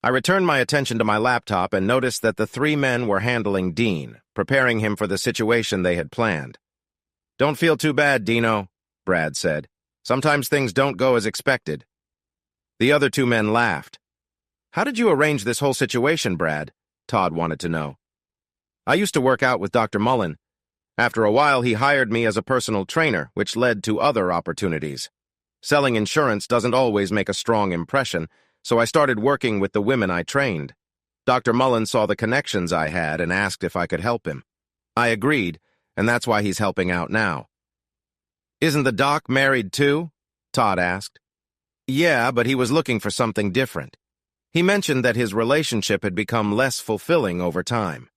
[SPEAKER 1] I returned my attention to my laptop and noticed that the three men were handling Dean, preparing him for the situation they had planned. "Don't feel too bad, Dino," Brad said. "Sometimes things don't go as expected." The other two men laughed. "How did you arrange this whole situation, Brad?" Todd wanted to know. "I used to work out with Dr. Mullen. After a while, he hired me as a personal trainer, which led to other opportunities. Selling insurance doesn't always make a strong impression, so I started working with the women I trained. Dr. Mullen saw the connections I had and asked if I could help him. I agreed, and that's why he's helping out now." "Isn't the doc married too?" Todd asked. "Yeah, but he was looking for something different. He mentioned that his relationship had become less fulfilling over time."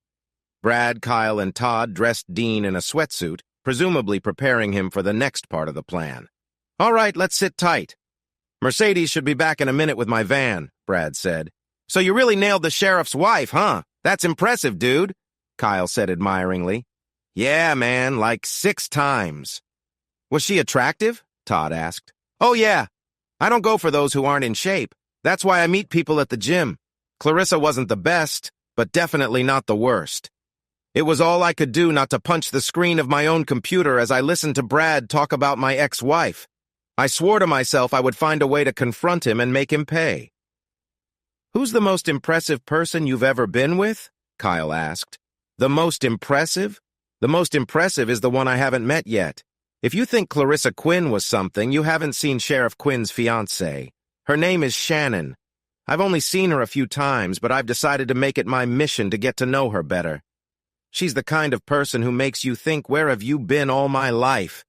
[SPEAKER 1] Brad, Kyle, and Todd dressed Dean in a sweatsuit, presumably preparing him for the next part of the plan. "All right, let's sit tight. Mercedes should be back in a minute with my van," Brad said. "So you really nailed the sheriff's wife, huh? That's impressive, dude," Kyle said admiringly. "Yeah, man, like 6 times. "Was she attractive?" Todd asked. "Oh, yeah. I don't go for those who aren't in shape. That's why I meet people at the gym. Clarissa wasn't the best, but definitely not the worst. It was all I could do not to punch the screen of my own computer as I listened to Brad talk about my ex-wife. I swore to myself I would find a way to confront him and make him pay." "Who's the most impressive person you've ever been with?" Kyle asked. "The most impressive? The most impressive is the one I haven't met yet. If you think Clarissa Quinn was something, you haven't seen Sheriff Quinn's fiancée. Her name is Shannon. I've only seen her a few times, but I've decided to make it my mission to get to know her better. She's the kind of person who makes you think, where have you been all my life?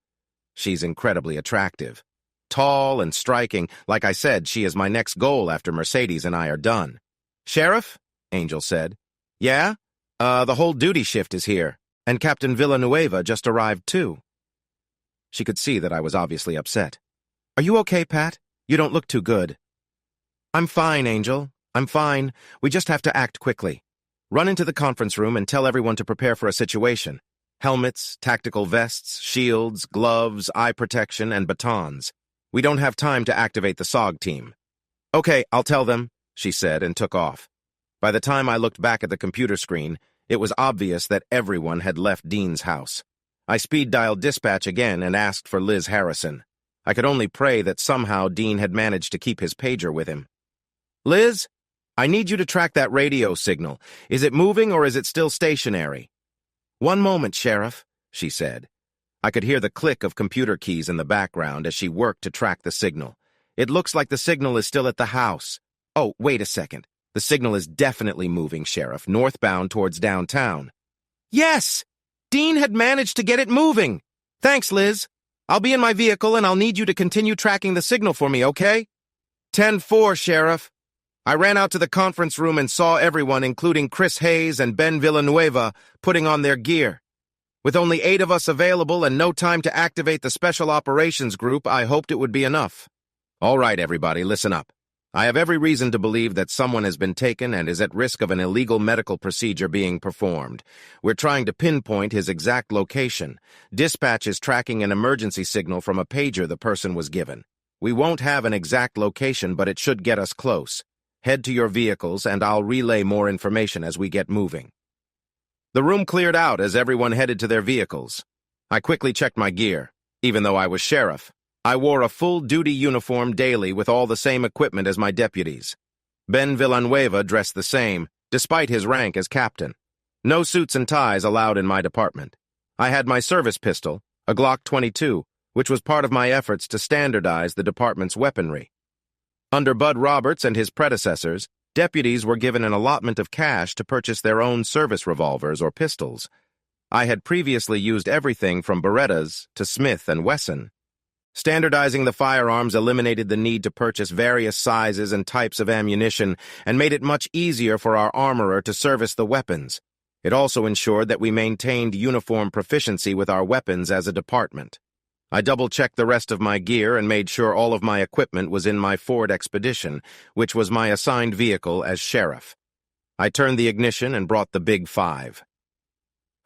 [SPEAKER 1] She's incredibly attractive. Tall and striking. Like I said, she is my next goal after Mercedes and I are done." "Sheriff?" Angel said. "Yeah? The whole duty shift is here, and Captain Villanueva just arrived too." She could see that I was obviously upset. "Are you okay, Pat? You don't look too good." "I'm fine, Angel. I'm fine. We just have to act quickly. Run into the conference room and tell everyone to prepare for a situation. Helmets, tactical vests, shields, gloves, eye protection, and batons. We don't have time to activate the SOG team." "Okay, I'll tell them," she said and took off. By the time I looked back at the computer screen, it was obvious that everyone had left Dean's house. I speed-dialed dispatch again and asked for Liz Harrison. I could only pray that somehow Dean had managed to keep his pager with him. "Liz, I need you to track that radio signal. Is it moving or is it still stationary?" "One moment, Sheriff," she said. I could hear the click of computer keys in the background as she worked to track the signal. "It looks like the signal is still at the house. Oh, wait a second. The signal is definitely moving, Sheriff, northbound towards downtown." "Yes! Dean had managed to get it moving! Thanks, Liz. I'll be in my vehicle and I'll need you to continue tracking the signal for me, okay?" 10-4, Sheriff. I ran out to the conference room and saw everyone, including Chris Hayes and Ben Villanueva, putting on their gear. With only 8 of us available and no time to activate the Special Operations Group, I hoped it would be enough. All right, everybody, listen up. I have every reason to believe that someone has been taken and is at risk of an illegal medical procedure being performed. We're trying to pinpoint his exact location. Dispatch is tracking an emergency signal from a pager the person was given. We won't have an exact location, but it should get us close. Head to your vehicles, and I'll relay more information as we get moving. The room cleared out as everyone headed to their vehicles. I quickly checked my gear. Even though I was sheriff, I wore a full-duty uniform daily with all the same equipment as my deputies. Ben Villanueva dressed the same, despite his rank as captain. No suits and ties allowed in my department. I had my service pistol, a Glock 22, which was part of my efforts to standardize the department's weaponry. Under Bud Roberts and his predecessors, deputies were given an allotment of cash to purchase their own service revolvers or pistols. I had previously used everything from Berettas to Smith & Wesson. Standardizing the firearms eliminated the need to purchase various sizes and types of ammunition and made it much easier for our armorer to service the weapons. It also ensured that we maintained uniform proficiency with our weapons as a department. I double-checked the rest of my gear and made sure all of my equipment was in my Ford Expedition, which was my assigned vehicle as sheriff. I turned the ignition and brought the Big 5.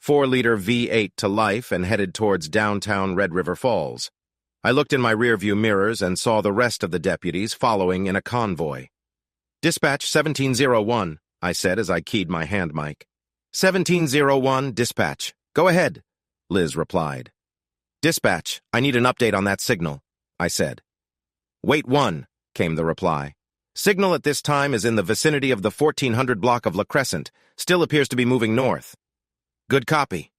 [SPEAKER 1] 4-liter V8 to life and headed towards downtown Red River Falls. I looked in my rearview mirrors and saw the rest of the deputies following in a convoy. "Dispatch 1701, I said as I keyed my hand mic. 1701, dispatch. Go ahead, Liz replied. "Dispatch, I need an update on that signal," I said. "Wait 1, came the reply. "Signal at this time is in the vicinity of the 1400 block of La Crescent. Still appears to be moving north." "Good copy."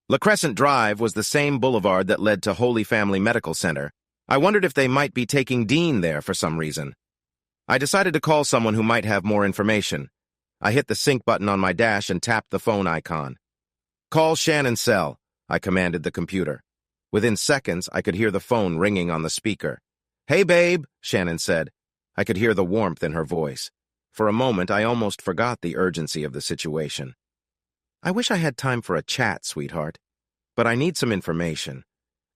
[SPEAKER 1] La Crescent Drive was the same boulevard that led to Holy Family Medical Center. I wondered if they might be taking Dean there for some reason. I decided to call someone who might have more information. I hit the sync button on my dash and tapped the phone icon. "Call Shannon's cell," I commanded the computer. Within seconds, I could hear the phone ringing on the speaker. "Hey, babe," Shannon said. I could hear the warmth in her voice. For a moment, I almost forgot the urgency of the situation. "I wish I had time for a chat, sweetheart. But I need some information.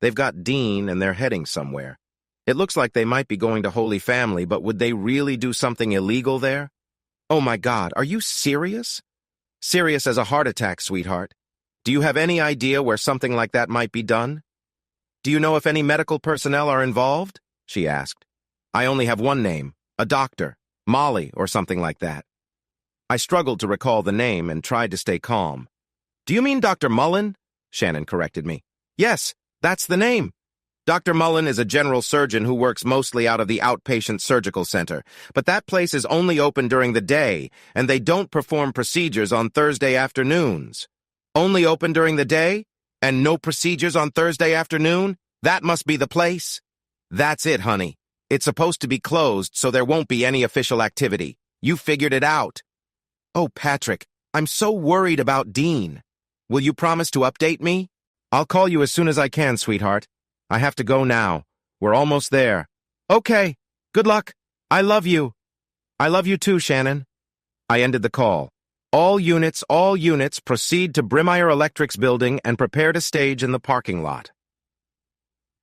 [SPEAKER 1] They've got Dean and they're heading somewhere. It looks like they might be going to Holy Family, but would they really do something illegal there? Oh my God, are you serious?" "Serious as a heart attack, sweetheart. Do you have any idea where something like that might be done?" "Do you know if any medical personnel are involved?" she asked. "I only have one name, a doctor, Molly or something like that." I struggled to recall the name and tried to stay calm. "Do you mean Dr. Mullen?" Shannon corrected me. "Yes, that's the name. Dr. Mullen is a general surgeon who works mostly out of the outpatient surgical center, but that place is only open during the day, and they don't perform procedures on Thursday afternoons." "Only open during the day? And no procedures on Thursday afternoon? That must be the place." "That's it, honey. It's supposed to be closed, so there won't be any official activity. You figured it out." "Oh, Patrick, I'm so worried about Dean. Will you promise to update me?" "I'll call you as soon as I can, sweetheart. I have to go now. We're almost there." "Okay. Good luck. I love you." "I love you too, Shannon." I ended the call. All units, proceed to Brimire Electric's building and prepare to stage in the parking lot."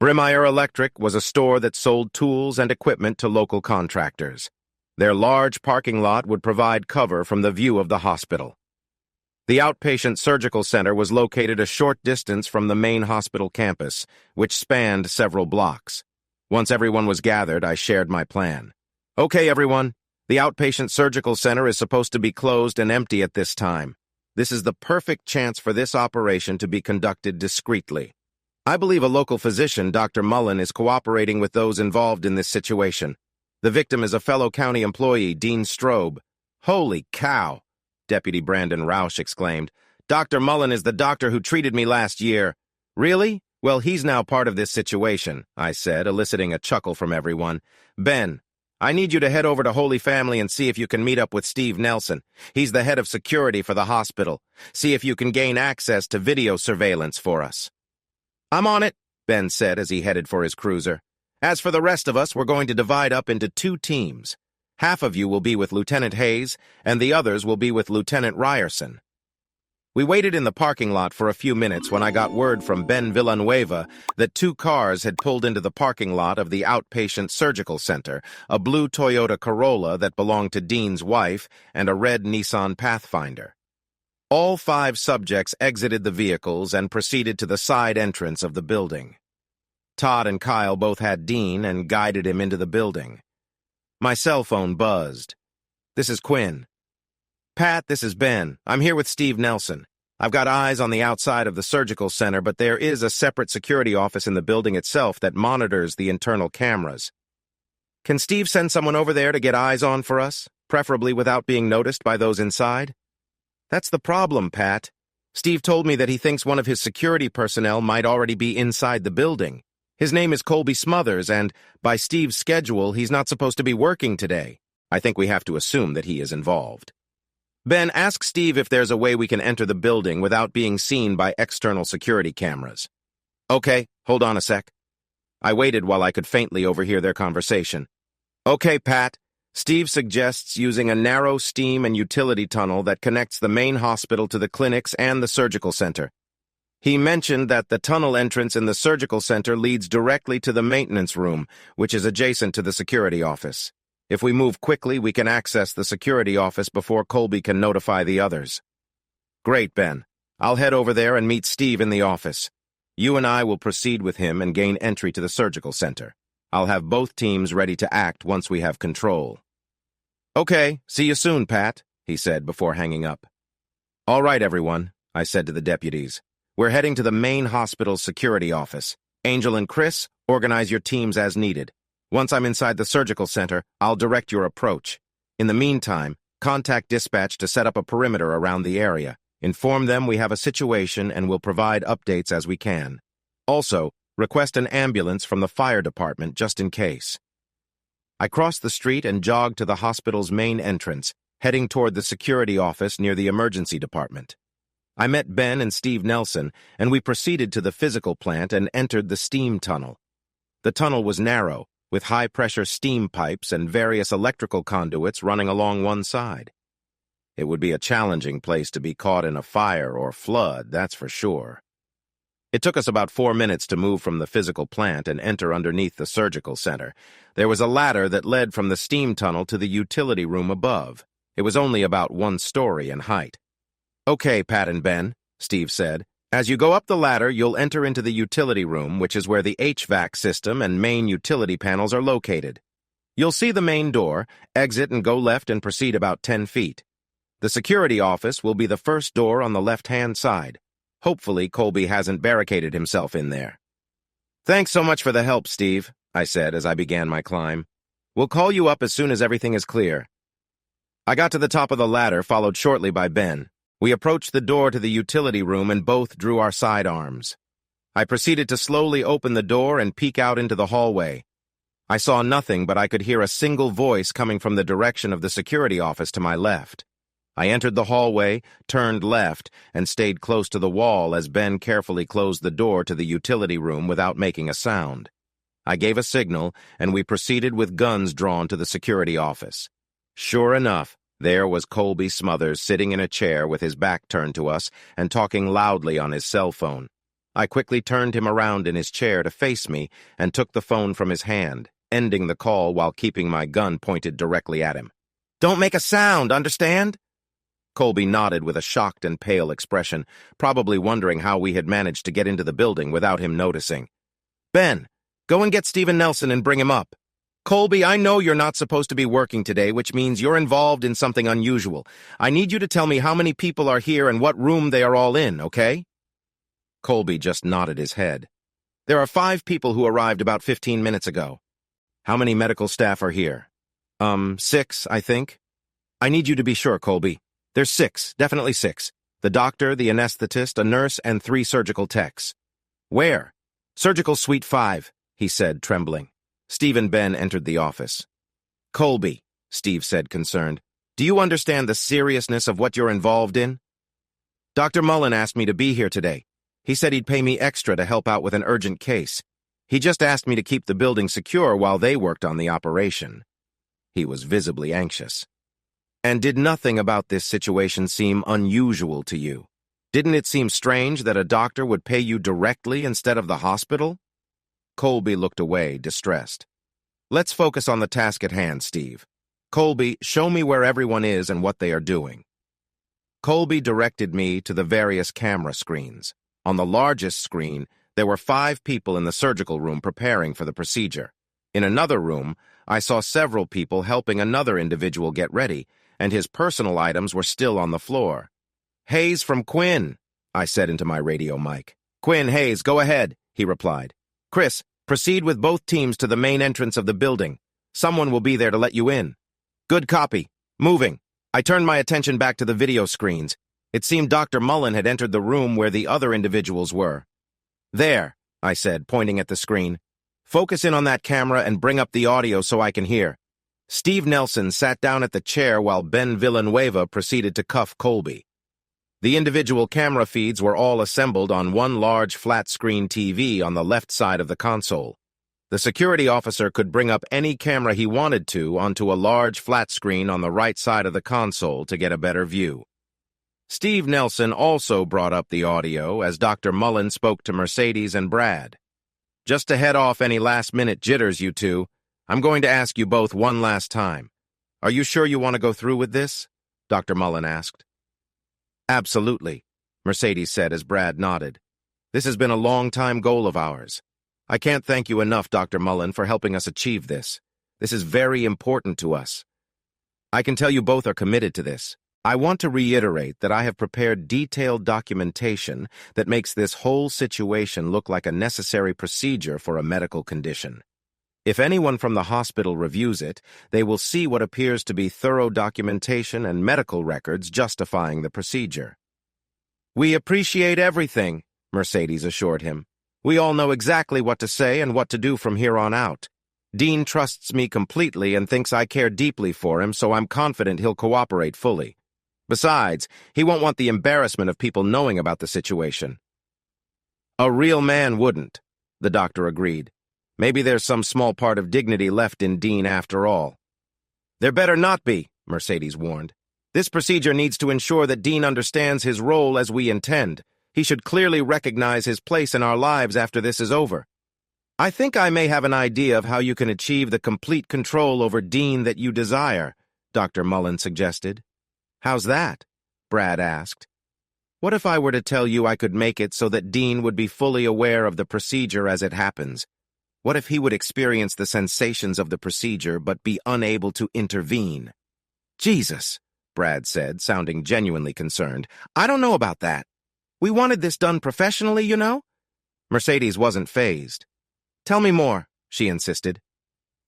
[SPEAKER 1] Brimire Electric was a store that sold tools and equipment to local contractors. Their large parking lot would provide cover from the view of the hospital. The outpatient surgical center was located a short distance from the main hospital campus, which spanned several blocks. Once everyone was gathered, I shared my plan. "Okay, everyone. The outpatient surgical center is supposed to be closed and empty at this time. This is the perfect chance for this operation to be conducted discreetly. I believe a local physician, Dr. Mullen, is cooperating with those involved in this situation. The victim is a fellow county employee, Dean Strobe." "Holy cow!" Deputy Brandon Roush exclaimed. "Dr. Mullen is the doctor who treated me last year." "Really? Well, he's now part of this situation," I said, eliciting a chuckle from everyone. "Ben, I need you to head over to Holy Family and see if you can meet up with Steve Nelson. He's the head of security for the hospital. See if you can gain access to video surveillance for us." "I'm on it," Ben said as he headed for his cruiser. "As for the rest of us, we're going to divide up into 2 teams. Half of you will be with Lieutenant Hayes, and the others will be with Lieutenant Ryerson." We waited in the parking lot for a few minutes when I got word from Ben Villanueva that 2 cars had pulled into the parking lot of the outpatient surgical center, a blue Toyota Corolla that belonged to Dean's wife and a red Nissan Pathfinder. All 5 subjects exited the vehicles and proceeded to the side entrance of the building. Todd and Kyle both had Dean and guided him into the building. My cell phone buzzed. "This is Quinn." "Pat, this is Ben. I'm here with Steve Nelson. I've got eyes on the outside of the surgical center, but there is a separate security office in the building itself that monitors the internal cameras. Can Steve send someone over there to get eyes on for us, preferably without being noticed by those inside?" "That's the problem, Pat. Steve told me that he thinks one of his security personnel might already be inside the building. His name is Colby Smothers, and by Steve's schedule, he's not supposed to be working today. I think we have to assume that he is involved. Ben, ask Steve if there's a way we can enter the building without being seen by external security cameras." "Okay, hold on a sec." I waited while I could faintly overhear their conversation. "Okay, Pat. Steve suggests using a narrow steam and utility tunnel that connects the main hospital to the clinics and the surgical center. He mentioned that the tunnel entrance in the surgical center leads directly to the maintenance room, which is adjacent to the security office. If we move quickly, we can access the security office before Colby can notify the others." "Great, Ben. I'll head over there and meet Steve in the office. You and I will proceed with him and gain entry to the surgical center. I'll have both teams ready to act once we have control." "Okay, see you soon, Pat," he said before hanging up. "All right, everyone," I said to the deputies. "We're heading to the main hospital's security office. Angel and Chris, organize your teams as needed. Once I'm inside the surgical center, I'll direct your approach. In the meantime, contact dispatch to set up a perimeter around the area. Inform them we have a situation and will provide updates as we can. Also, request an ambulance from the fire department just in case." I crossed the street and jogged to the hospital's main entrance, heading toward the security office near the emergency department. I met Ben and Steve Nelson, and we proceeded to the physical plant and entered the steam tunnel. The tunnel was narrow, with high-pressure steam pipes and various electrical conduits running along one side. It would be a challenging place to be caught in a fire or flood, that's for sure. It took us about 4 minutes to move from the physical plant and enter underneath the surgical center. There was a ladder that led from the steam tunnel to the utility room above. It was only about 1 story in height. "Okay, Pat and Ben," Steve said. "As you go up the ladder, you'll enter into the utility room, which is where the HVAC system and main utility panels are located. You'll see the main door, exit and go left and proceed about 10 feet. The security office will be the first door on the left-hand side. Hopefully, Colby hasn't barricaded himself in there." "Thanks so much for the help, Steve," I said as I began my climb. "We'll call you up as soon as everything is clear." I got to the top of the ladder, followed shortly by Ben. We approached the door to the utility room and both drew our sidearms. I proceeded to slowly open the door and peek out into the hallway. I saw nothing, but I could hear a single voice coming from the direction of the security office to my left. I entered the hallway, turned left, and stayed close to the wall as Ben carefully closed the door to the utility room without making a sound. I gave a signal, and we proceeded with guns drawn to the security office. Sure enough, there was Colby Smothers sitting in a chair with his back turned to us and talking loudly on his cell phone. I quickly turned him around in his chair to face me and took the phone from his hand, ending the call while keeping my gun pointed directly at him. "Don't make a sound, understand?" Colby nodded with a shocked and pale expression, probably wondering how we had managed to get into the building without him noticing. "Ben, go and get Stephen Nelson and bring him up. Colby, I know you're not supposed to be working today, which means you're involved in something unusual. I need you to tell me how many people are here and what room they are all in, okay?" Colby just nodded his head. "There are 5 people who arrived about 15 minutes ago." "How many medical staff are here?" 6, I think." "I need you to be sure, Colby. There's 6, definitely 6. The doctor, the anesthetist, a nurse, and 3 surgical techs." "Where?" "Surgical Suite 5, he said, trembling. Steve and Ben entered the office. "Colby," Steve said, concerned, "do you understand the seriousness of what you're involved in?" "Dr. Mullen asked me to be here today. He said he'd pay me extra to help out with an urgent case. He just asked me to keep the building secure while they worked on the operation." He was visibly anxious. "And did nothing about this situation seem unusual to you? Didn't it seem strange that a doctor would pay you directly instead of the hospital?" Colby looked away, distressed. "Let's focus on the task at hand, Steve. Colby, show me where everyone is and what they are doing." Colby directed me to the various camera screens. On the largest screen, there were 5 people in the surgical room preparing for the procedure. In another room, I saw several people helping another individual get ready, and his personal items were still on the floor. "Hayes from Quinn," I said into my radio mic. "Quinn, Hayes, go ahead," he replied. "Chris, proceed with both teams to the main entrance of the building. Someone will be there to let you in." "Good copy. Moving." I turned my attention back to the video screens. It seemed Dr. Mullen had entered the room where the other individuals were. "There," I said, pointing at the screen. "Focus in on that camera and bring up the audio so I can hear." Steve Nelson sat down at the chair while Ben Villanueva proceeded to cuff Colby. The individual camera feeds were all assembled on one large flat-screen TV on the left side of the console. The security officer could bring up any camera he wanted to onto a large flat screen on the right side of the console to get a better view. Steve Nelson also brought up the audio as Dr. Mullen spoke to Mercedes and Brad. "Just to head off any last-minute jitters, you two, I'm going to ask you both one last time. Are you sure you want to go through with this?" Dr. Mullen asked. "Absolutely," Mercedes said as Brad nodded. This has been a long-time goal of ours. I can't thank you enough, Dr. Mullen, for helping us achieve this. This is very important to us. I can tell you both are committed to this. I want to reiterate that I have prepared detailed documentation that makes this whole situation look like a necessary procedure for a medical condition. If anyone from the hospital reviews it, they will see what appears to be thorough documentation and medical records justifying the procedure. We appreciate everything, Mercedes assured him. We all know exactly what to say and what to do from here on out. Dean trusts me completely and thinks I care deeply for him, so I'm confident he'll cooperate fully. Besides, he won't want the embarrassment of people knowing about the situation. A real man wouldn't, the doctor agreed. Maybe there's some small part of dignity left in Dean after all. There better not be, Mercedes warned. This procedure needs to ensure that Dean understands his role as we intend. He should clearly recognize his place in our lives after this is over. I think I may have an idea of how you can achieve the complete control over Dean that you desire, Dr. Mullen suggested. How's that? Brad asked. What if I were to tell you I could make it so that Dean would be fully aware of the procedure as it happens? What if he would experience the sensations of the procedure but be unable to intervene? Jesus, Brad said, sounding genuinely concerned. I don't know about that. We wanted this done professionally, you know? Mercedes wasn't fazed. Tell me more, she insisted.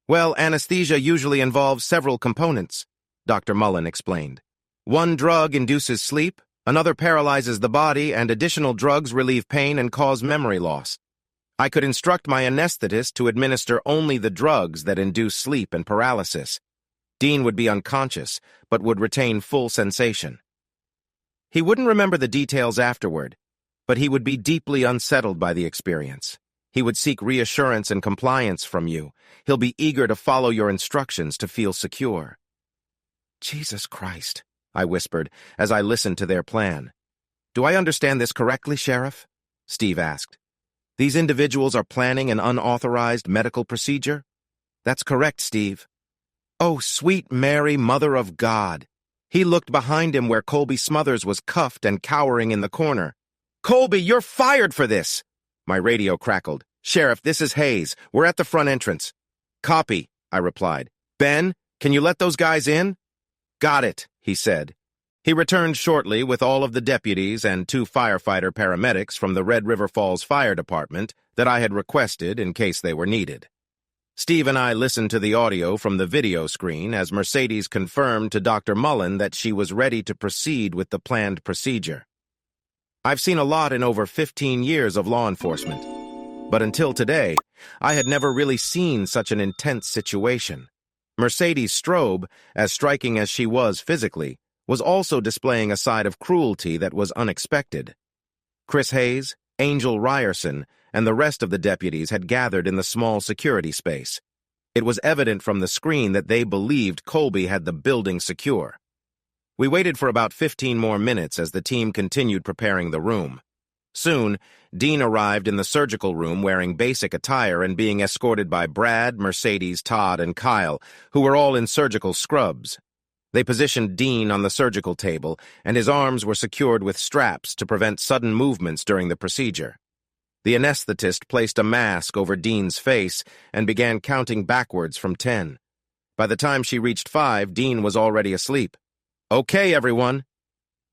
[SPEAKER 1] Well, anesthesia usually involves several components, Dr. Mullen explained. One drug induces sleep, another paralyzes the body, and additional drugs relieve pain and cause memory loss. I could instruct my anesthetist to administer only the drugs that induce sleep and paralysis. Dean would be unconscious, but would retain full sensation. He wouldn't remember the details afterward, but he would be deeply unsettled by the experience. He would seek reassurance and compliance from you. He'll be eager to follow your instructions to feel secure. Jesus Christ, I whispered as I listened to their plan. Do I understand this correctly, Sheriff? Steve asked. These individuals are planning an unauthorized medical procedure? That's correct, Steve. Oh, sweet Mary, Mother of God. He looked behind him where Colby Smothers was cuffed and cowering in the corner. Colby, you're fired for this! My radio crackled. Sheriff, this is Hayes. We're at the front entrance. Copy, I replied. Ben, can you let those guys in? Got it, he said. He returned shortly with all of the deputies and 2 firefighter paramedics from the Red River Falls Fire Department that I had requested in case they were needed. Steve and I listened to the audio from the video screen as Mercedes confirmed to Dr. Mullen that she was ready to proceed with the planned procedure. I've seen a lot in over 15 years of law enforcement, but until today, I had never really seen such an intense situation. Mercedes Strobe, as striking as she was physically, was also displaying a side of cruelty that was unexpected. Chris Hayes, Angel Ryerson, and the rest of the deputies had gathered in the small security space. It was evident from the screen that they believed Colby had the building secure. We waited for about 15 more minutes as the team continued preparing the room. Soon, Dean arrived in the surgical room wearing basic attire and being escorted by Brad, Mercedes, Todd, and Kyle, who were all in surgical scrubs. They positioned Dean on the surgical table, and his arms were secured with straps to prevent sudden movements during the procedure. The anesthetist placed a mask over Dean's face and began counting backwards from 10. By the time she reached 5, Dean was already asleep. Okay, everyone.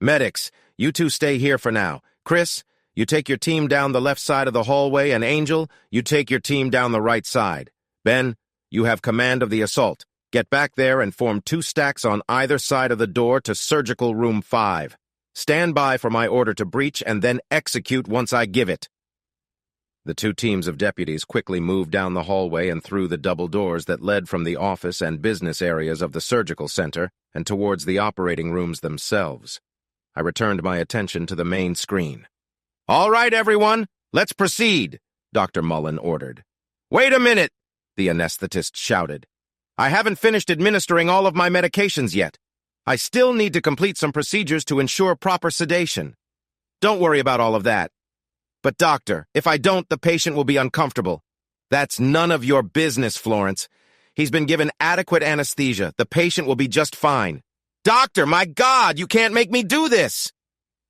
[SPEAKER 1] Medics, you two stay here for now. Chris, you take your team down the left side of the hallway, and Angel, you take your team down the right side. Ben, you have command of the assault. Get back there and form 2 stacks on either side of the door to surgical room 5. Stand by for my order to breach and then execute once I give it. The 2 teams of deputies quickly moved down the hallway and through the double doors that led from the office and business areas of the surgical center and towards the operating rooms themselves. I returned my attention to the main screen. All right, everyone, let's proceed, Dr. Mullen ordered. Wait a minute, the anesthetist shouted. I haven't finished administering all of my medications yet. I still need to complete some procedures to ensure proper sedation. Don't worry about all of that. But doctor, if I don't, the patient will be uncomfortable. That's none of your business, Florence. He's been given adequate anesthesia. The patient will be just fine. Doctor, my God, you can't make me do this!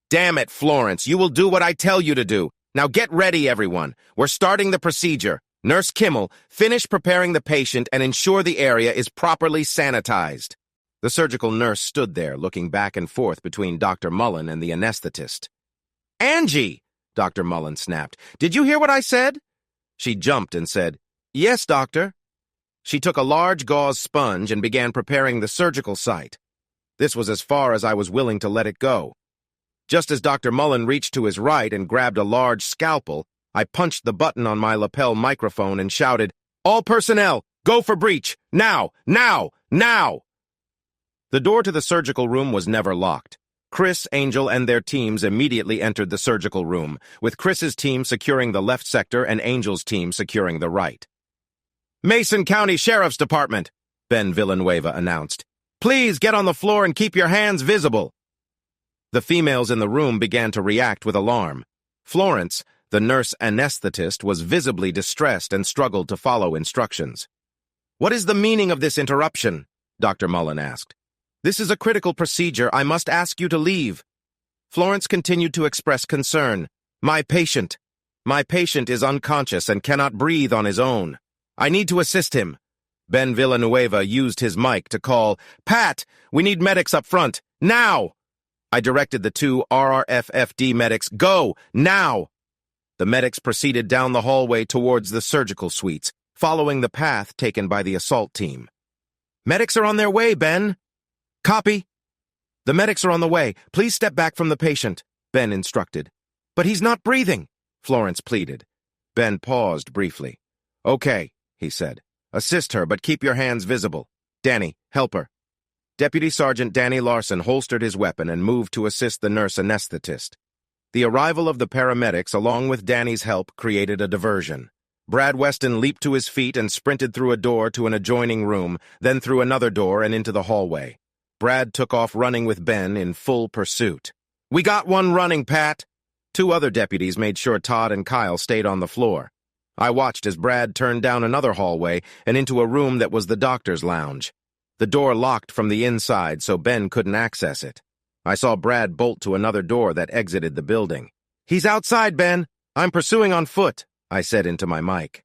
[SPEAKER 1] Damn it, Florence, you will do what I tell you to do. Now get ready, everyone. We're starting the procedure. Nurse Kimmel, finish preparing the patient and ensure the area is properly sanitized. The surgical nurse stood there, looking back and forth between Dr. Mullen and the anesthetist. Angie! Dr. Mullen snapped. Did you hear what I said? She jumped and said, Yes, doctor. She took a large gauze sponge and began preparing the surgical site. This was as far as I was willing to let it go. Just as Dr. Mullen reached to his right and grabbed a large scalpel, I punched the button on my lapel microphone and shouted, All personnel, go for breach! Now! Now! Now! The door to the surgical room was never locked. Chris, Angel, and their teams immediately entered the surgical room, with Chris's team securing the left sector and Angel's team securing the right. Mason County Sheriff's Department, Ben Villanueva announced. Please get on the floor and keep your hands visible. The females in the room began to react with alarm. Florence, the nurse anesthetist, was visibly distressed and struggled to follow instructions. What is the meaning of this interruption? Dr. Mullen asked. This is a critical procedure. I must ask you to leave. Florence continued to express concern. My patient is unconscious and cannot breathe on his own. I need to assist him. Ben Villanueva used his mic to call, Pat, we need medics up front. Now! I directed the two RRFFD medics, go, now! The medics proceeded down the hallway towards the surgical suites, following the path taken by the assault team. Medics are on their way, Ben. Copy. The medics are on the way. Please step back from the patient, Ben instructed. But he's not breathing, Florence pleaded. Ben paused briefly. Okay, he said. Assist her, but keep your hands visible. Danny, help her. Deputy Sergeant Danny Larson holstered his weapon and moved to assist the nurse anesthetist. The arrival of the paramedics, along with Danny's help, created a diversion. Brad Weston leaped to his feet and sprinted through a door to an adjoining room, then through another door and into the hallway. Brad took off running with Ben in full pursuit. We got one running, Pat. Two other deputies made sure Todd and Kyle stayed on the floor. I watched as Brad turned down another hallway and into a room that was the doctor's lounge. The door locked from the inside, so Ben couldn't access it. I saw Brad bolt to another door that exited the building. He's outside, Ben. I'm pursuing on foot, I said into my mic.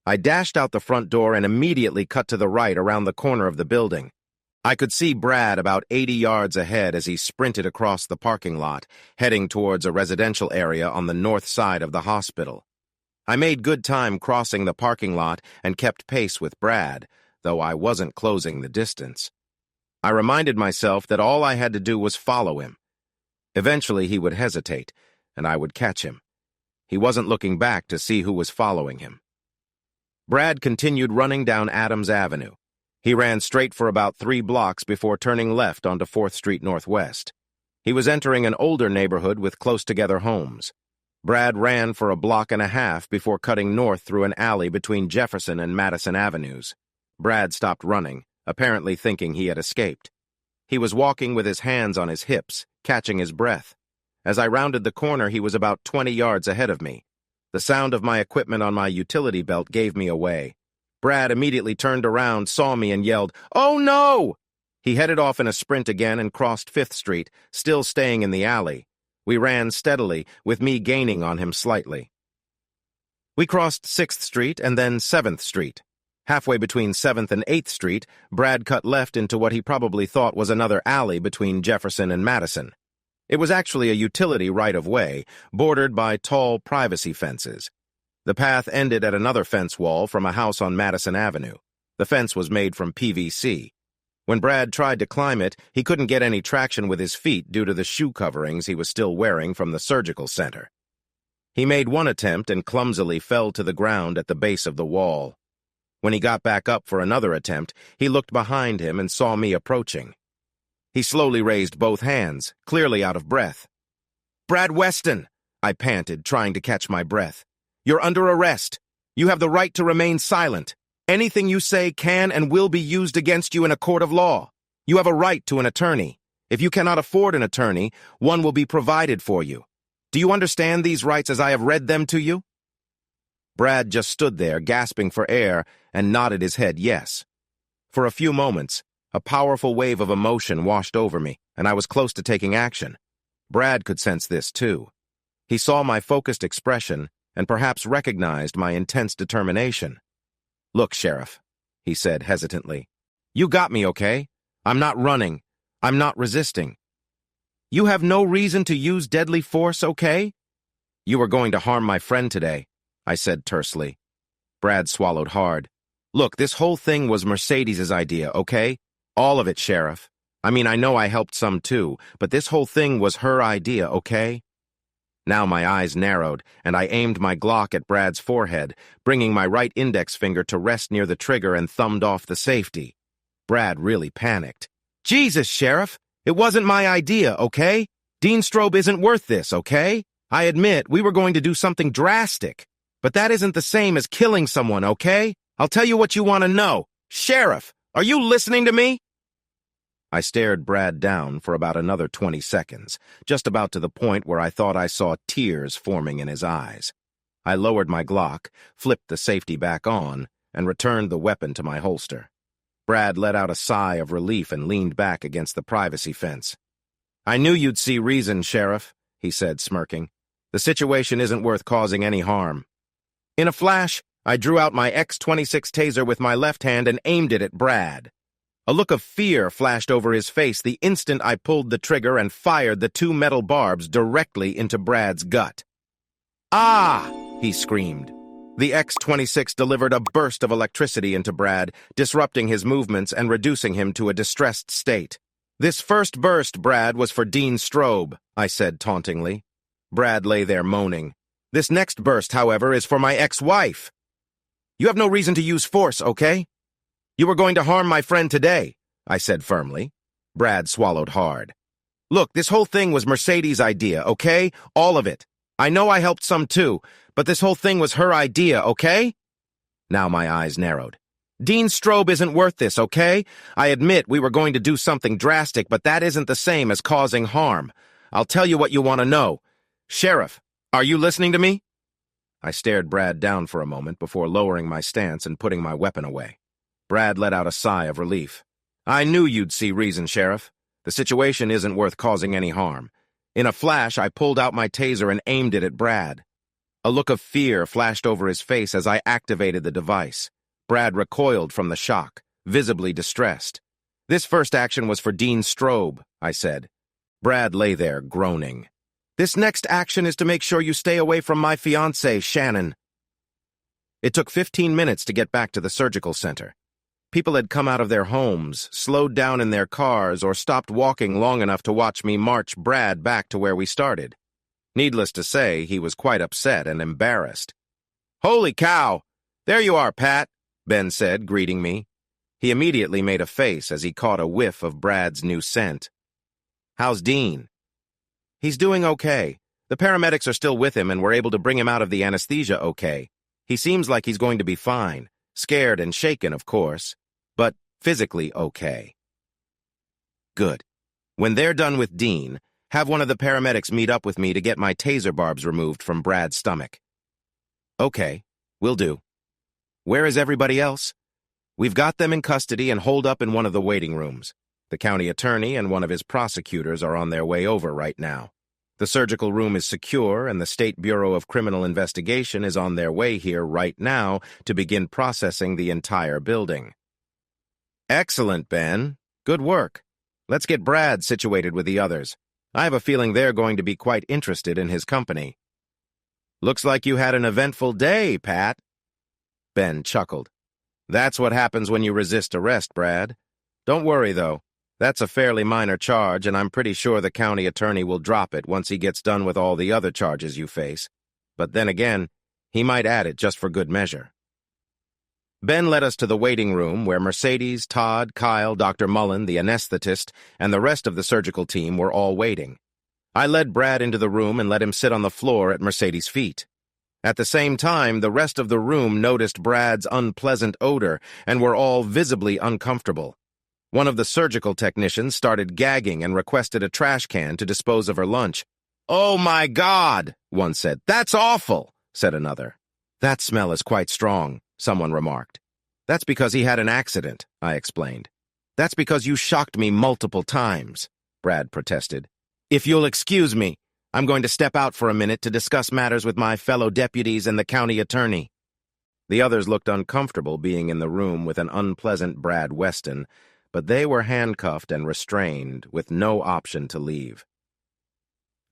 [SPEAKER 1] I dashed out the front door and immediately cut to the right around the corner of the building. I could see Brad about 80 yards ahead as he sprinted across the parking lot, heading towards a residential area on the north side of the hospital. I made good time crossing the parking lot and kept pace with Brad, though I wasn't closing the distance. I reminded myself that all I had to do was follow him. Eventually he would hesitate, and I would catch him. He wasn't looking back to see who was following him. Brad continued running down Adams Avenue. He ran straight for about 3 blocks before turning left onto 4th Street Northwest. He was entering an older neighborhood with close-together homes. Brad ran for 1.5 blocks before cutting north through an alley between Jefferson and Madison Avenues. Brad stopped running, apparently thinking he had escaped. He was walking with his hands on his hips, catching his breath. As I rounded the corner, he was about 20 yards ahead of me. The sound of my equipment on my utility belt gave me away. Brad immediately turned around, saw me, and yelled, "Oh, no!" He headed off in a sprint again and crossed 5th Street, still staying in the alley. We ran steadily, with me gaining on him slightly. We crossed 6th Street and then 7th Street. Halfway between 7th and 8th Street, Brad cut left into what he probably thought was another alley between Jefferson and Madison. It was actually a utility right-of-way, bordered by tall privacy fences. The path ended at another fence wall from a house on Madison Avenue. The fence was made from PVC. When Brad tried to climb it, he couldn't get any traction with his feet due to the shoe coverings he was still wearing from the surgical center. He made one attempt and clumsily fell to the ground at the base of the wall. When he got back up for another attempt, he looked behind him and saw me approaching. He slowly raised both hands, clearly out of breath. "Brad Weston," I panted, trying to catch my breath. "You're under arrest. You have the right to remain silent. Anything you say can and will be used against you in a court of law. You have a right to an attorney. If you cannot afford an attorney, one will be provided for you. Do you understand these rights as I have read them to you?" Brad just stood there, gasping for air, and nodded his head yes. For a few moments, a powerful wave of emotion washed over me, and I was close to taking action. Brad could sense this, too. He saw my focused expression and perhaps recognized my intense determination. "Look, Sheriff," he said hesitantly. "You got me, okay? I'm not running. I'm not resisting. You have no reason to use deadly force, okay? You were going to harm my friend today," I said tersely. Brad swallowed hard. "Look, this whole thing was Mercedes's idea, okay? All of it, Sheriff. I mean, I know I helped some too, but this whole thing was her idea, okay?" Now my eyes narrowed, and I aimed my Glock at Brad's forehead, bringing my right index finger to rest near the trigger and thumbed off the safety. Brad really panicked. "Jesus, Sheriff! It wasn't my idea, okay? Dean Strobe isn't worth this, okay? I admit we were going to do something drastic, but that isn't the same as killing someone, okay? I'll tell you what you want to know. Sheriff, are you listening to me?" I stared Brad down for about another 20 seconds, just about to the point where I thought I saw tears forming in his eyes. I lowered my Glock, flipped the safety back on, and returned the weapon to my holster. Brad let out a sigh of relief and leaned back against the privacy fence. "I knew you'd see reason, Sheriff," he said, smirking. "The situation isn't worth causing any harm." In a flash, I drew out my X-26 taser with my left hand and aimed it at Brad. A look of fear flashed over his face the instant I pulled the trigger and fired the 2 metal barbs directly into Brad's gut. "Ah!" he screamed. The X-26 delivered a burst of electricity into Brad, disrupting his movements and reducing him to a distressed state. "This first burst, Brad, was for Dean Strobe," I said tauntingly. Brad lay there moaning. "This next burst, however, is for my ex-wife. You have no reason to use force, okay? You were going to harm my friend today," I said firmly. Brad swallowed hard. "Look, this whole thing was Mercedes' idea, okay? All of it. I know I helped some too, but this whole thing was her idea, okay?" Now my eyes narrowed. "Dean Strobe isn't worth this, okay? I admit we were going to do something drastic, but that isn't the same as causing harm. I'll tell you what you want to know. Sheriff, are you listening to me?" I stared Brad down for a moment before lowering my stance and putting my weapon away. Brad let out a sigh of relief. "I knew you'd see reason, Sheriff. The situation isn't worth causing any harm." In a flash, I pulled out my taser and aimed it at Brad. A look of fear flashed over his face as I activated the device. Brad recoiled from the shock, visibly distressed. "This first action was for Dean Strobe," I said. Brad lay there, groaning. "This next action is to make sure you stay away from my fiancée, Shannon." It took 15 minutes to get back to the surgical center. People had come out of their homes, slowed down in their cars, or stopped walking long enough to watch me march Brad back to where we started. Needless to say, he was quite upset and embarrassed. "Holy cow! There you are, Pat," Ben said, greeting me. He immediately made a face as he caught a whiff of Brad's new scent. "How's Dean?" "He's doing okay. The paramedics are still with him and were able to bring him out of the anesthesia okay. He seems like he's going to be fine. Scared and shaken, of course, but physically okay." "Good. When they're done with Dean, have one of the paramedics meet up with me to get my taser barbs removed from Brad's stomach." "Okay, will do. Where is everybody else?" "We've got them in custody and holed up in one of the waiting rooms. The county attorney and one of his prosecutors are on their way over right now. The surgical room is secure, and the State Bureau of Criminal Investigation is on their way here right now to begin processing the entire building." "Excellent, Ben. Good work. Let's get Brad situated with the others. I have a feeling they're going to be quite interested in his company." "Looks like you had an eventful day, Pat." Ben chuckled. "That's what happens when you resist arrest, Brad. Don't worry, though. That's a fairly minor charge, and I'm pretty sure the county attorney will drop it once he gets done with all the other charges you face. But then again, he might add it just for good measure." Ben led us to the waiting room where Mercedes, Todd, Kyle, Dr. Mullen, the anesthetist, and the rest of the surgical team were all waiting. I led Brad into the room and let him sit on the floor at Mercedes' feet. At the same time, the rest of the room noticed Brad's unpleasant odor and were all visibly uncomfortable. One of the surgical technicians started gagging and requested a trash can to dispose of her lunch. "Oh my God," one said. "That's awful," said another. "That smell is quite strong," someone remarked. "That's because he had an accident," I explained. "That's because you shocked me multiple times," Brad protested. "If you'll excuse me, I'm going to step out for a minute to discuss matters with my fellow deputies and the county attorney." The others looked uncomfortable being in the room with an unpleasant Brad Weston, but they were handcuffed and restrained with no option to leave.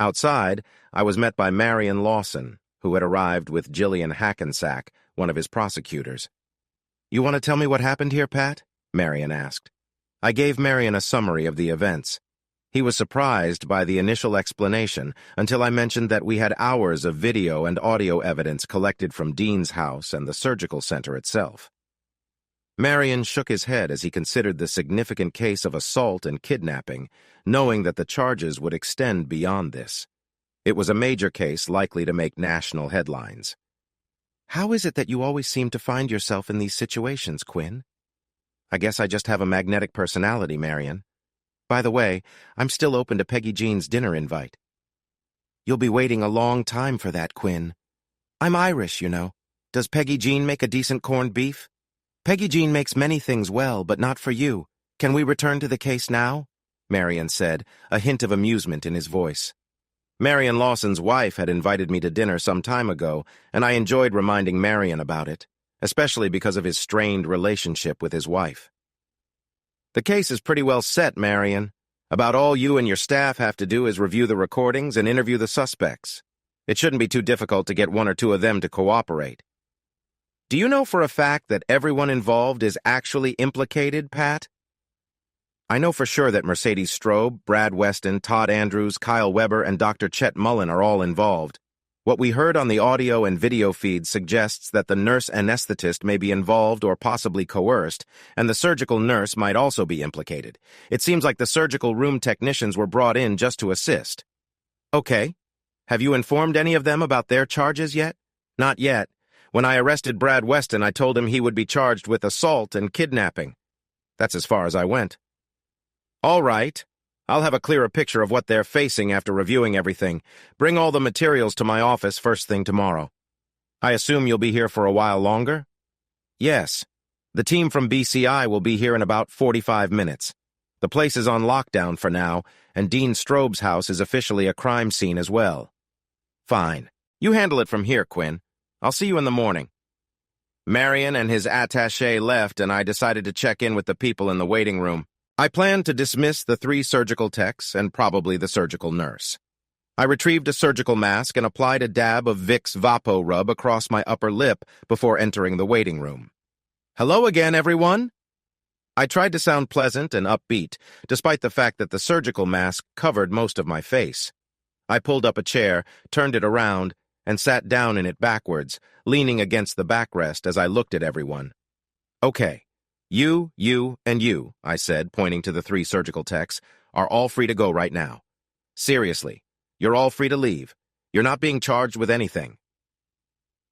[SPEAKER 1] Outside, I was met by Marion Lawson, who had arrived with Jillian Hackensack, one of his prosecutors. "You want to tell me what happened here, Pat?" Marion asked. I gave Marion a summary of the events. He was surprised by the initial explanation until I mentioned that we had hours of video and audio evidence collected from Dean's house and the surgical center itself. Marion shook his head as he considered the significant case of assault and kidnapping, knowing that the charges would extend beyond this. It was a major case likely to make national headlines. "How is it that you always seem to find yourself in these situations, Quinn?" "I guess I just have a magnetic personality, Marion. By the way, I'm still open to Peggy Jean's dinner invite." "You'll be waiting a long time for that, Quinn. I'm Irish, you know. Does Peggy Jean make a decent corned beef?" "Peggy Jean makes many things well, but not for you. Can we return to the case now?" Marion said, a hint of amusement in his voice. Marion Lawson's wife had invited me to dinner some time ago, and I enjoyed reminding Marion about it, especially because of his strained relationship with his wife. "The case is pretty well set, Marion. About all you and your staff have to do is review the recordings and interview the suspects. It shouldn't be too difficult to get one or two of them to cooperate." "Do you know for a fact that everyone involved is actually implicated, Pat?" "I know for sure that Mercedes Strobe, Brad Weston, Todd Andrews, Kyle Weber, and Dr. Chet Mullen are all involved. What we heard on the audio and video feed suggests that the nurse anesthetist may be involved or possibly coerced, and the surgical nurse might also be implicated. It seems like the surgical room technicians were brought in just to assist." "Okay. Have you informed any of them about their charges yet?" "Not yet. When I arrested Brad Weston, I told him he would be charged with assault and kidnapping. That's as far as I went." "All right. I'll have a clearer picture of what they're facing after reviewing everything. Bring all the materials to my office first thing tomorrow." "I assume you'll be here for a while longer?" "Yes. The team from BCI will be here in about 45 minutes. The place is on lockdown for now, and Dean Strobe's house is officially a crime scene as well." "Fine. You handle it from here, Quinn. I'll see you in the morning." Marion and his attaché left, and I decided to check in with the people in the waiting room. I planned to dismiss the 3 surgical techs and probably the surgical nurse. I retrieved a surgical mask and applied a dab of Vicks Vapo Rub across my upper lip before entering the waiting room. "Hello again, everyone." I tried to sound pleasant and upbeat, despite the fact that the surgical mask covered most of my face. I pulled up a chair, turned it around, and sat down in it backwards, leaning against the backrest as I looked at everyone. "Okay. You, and you," I said, pointing to the 3 surgical techs, "are all free to go right now. Seriously, you're all free to leave. You're not being charged with anything."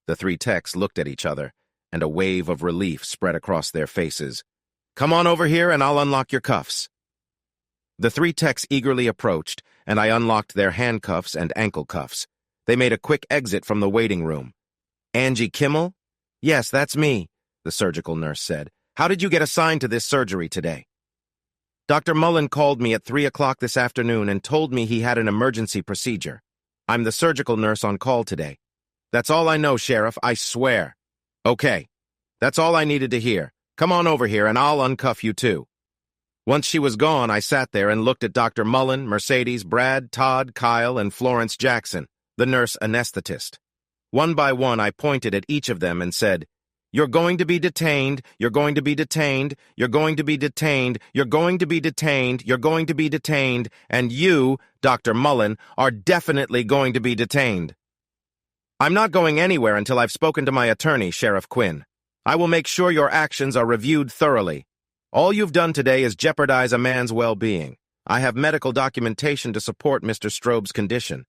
[SPEAKER 1] The 3 techs looked at each other, and a wave of relief spread across their faces. "Come on over here and I'll unlock your cuffs." The 3 techs eagerly approached, and I unlocked their handcuffs and ankle cuffs. They made a quick exit from the waiting room. "Angie Kimmel?" "Yes, that's me," the surgical nurse said. "How did you get assigned to this surgery today?" "Dr. Mullen called me at 3 o'clock this afternoon and told me he had an emergency procedure. I'm the surgical nurse on call today. That's all I know, Sheriff, I swear." "Okay. That's all I needed to hear. Come on over here and I'll uncuff you too." Once she was gone, I sat there and looked at Dr. Mullen, Mercedes, Brad, Todd, Kyle, and Florence Jackson, the nurse anesthetist. One by one, I pointed at each of them and said, "You're going to be detained, you're going to be detained, you're going to be detained, you're going to be detained, you're going to be detained, and you, Dr. Mullen, are definitely going to be detained. I'm not going anywhere until I've spoken to my attorney, Sheriff Quinn. I will make sure your actions are reviewed thoroughly. All you've done today is jeopardize a man's well-being. I have medical documentation to support Mr. Strobe's condition."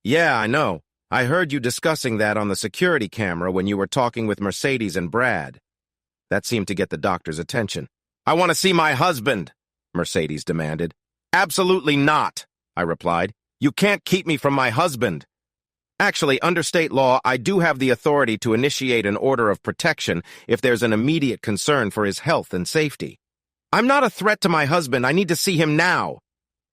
[SPEAKER 1] "Yeah, I know. I heard you discussing that on the security camera when you were talking with Mercedes and Brad." That seemed to get the doctor's attention. "I want to see my husband," Mercedes demanded. "Absolutely not," I replied. "You can't keep me from my husband." "Actually, under state law, I do have the authority to initiate an order of protection if there's an immediate concern for his health and safety." "I'm not a threat to my husband. I need to see him now."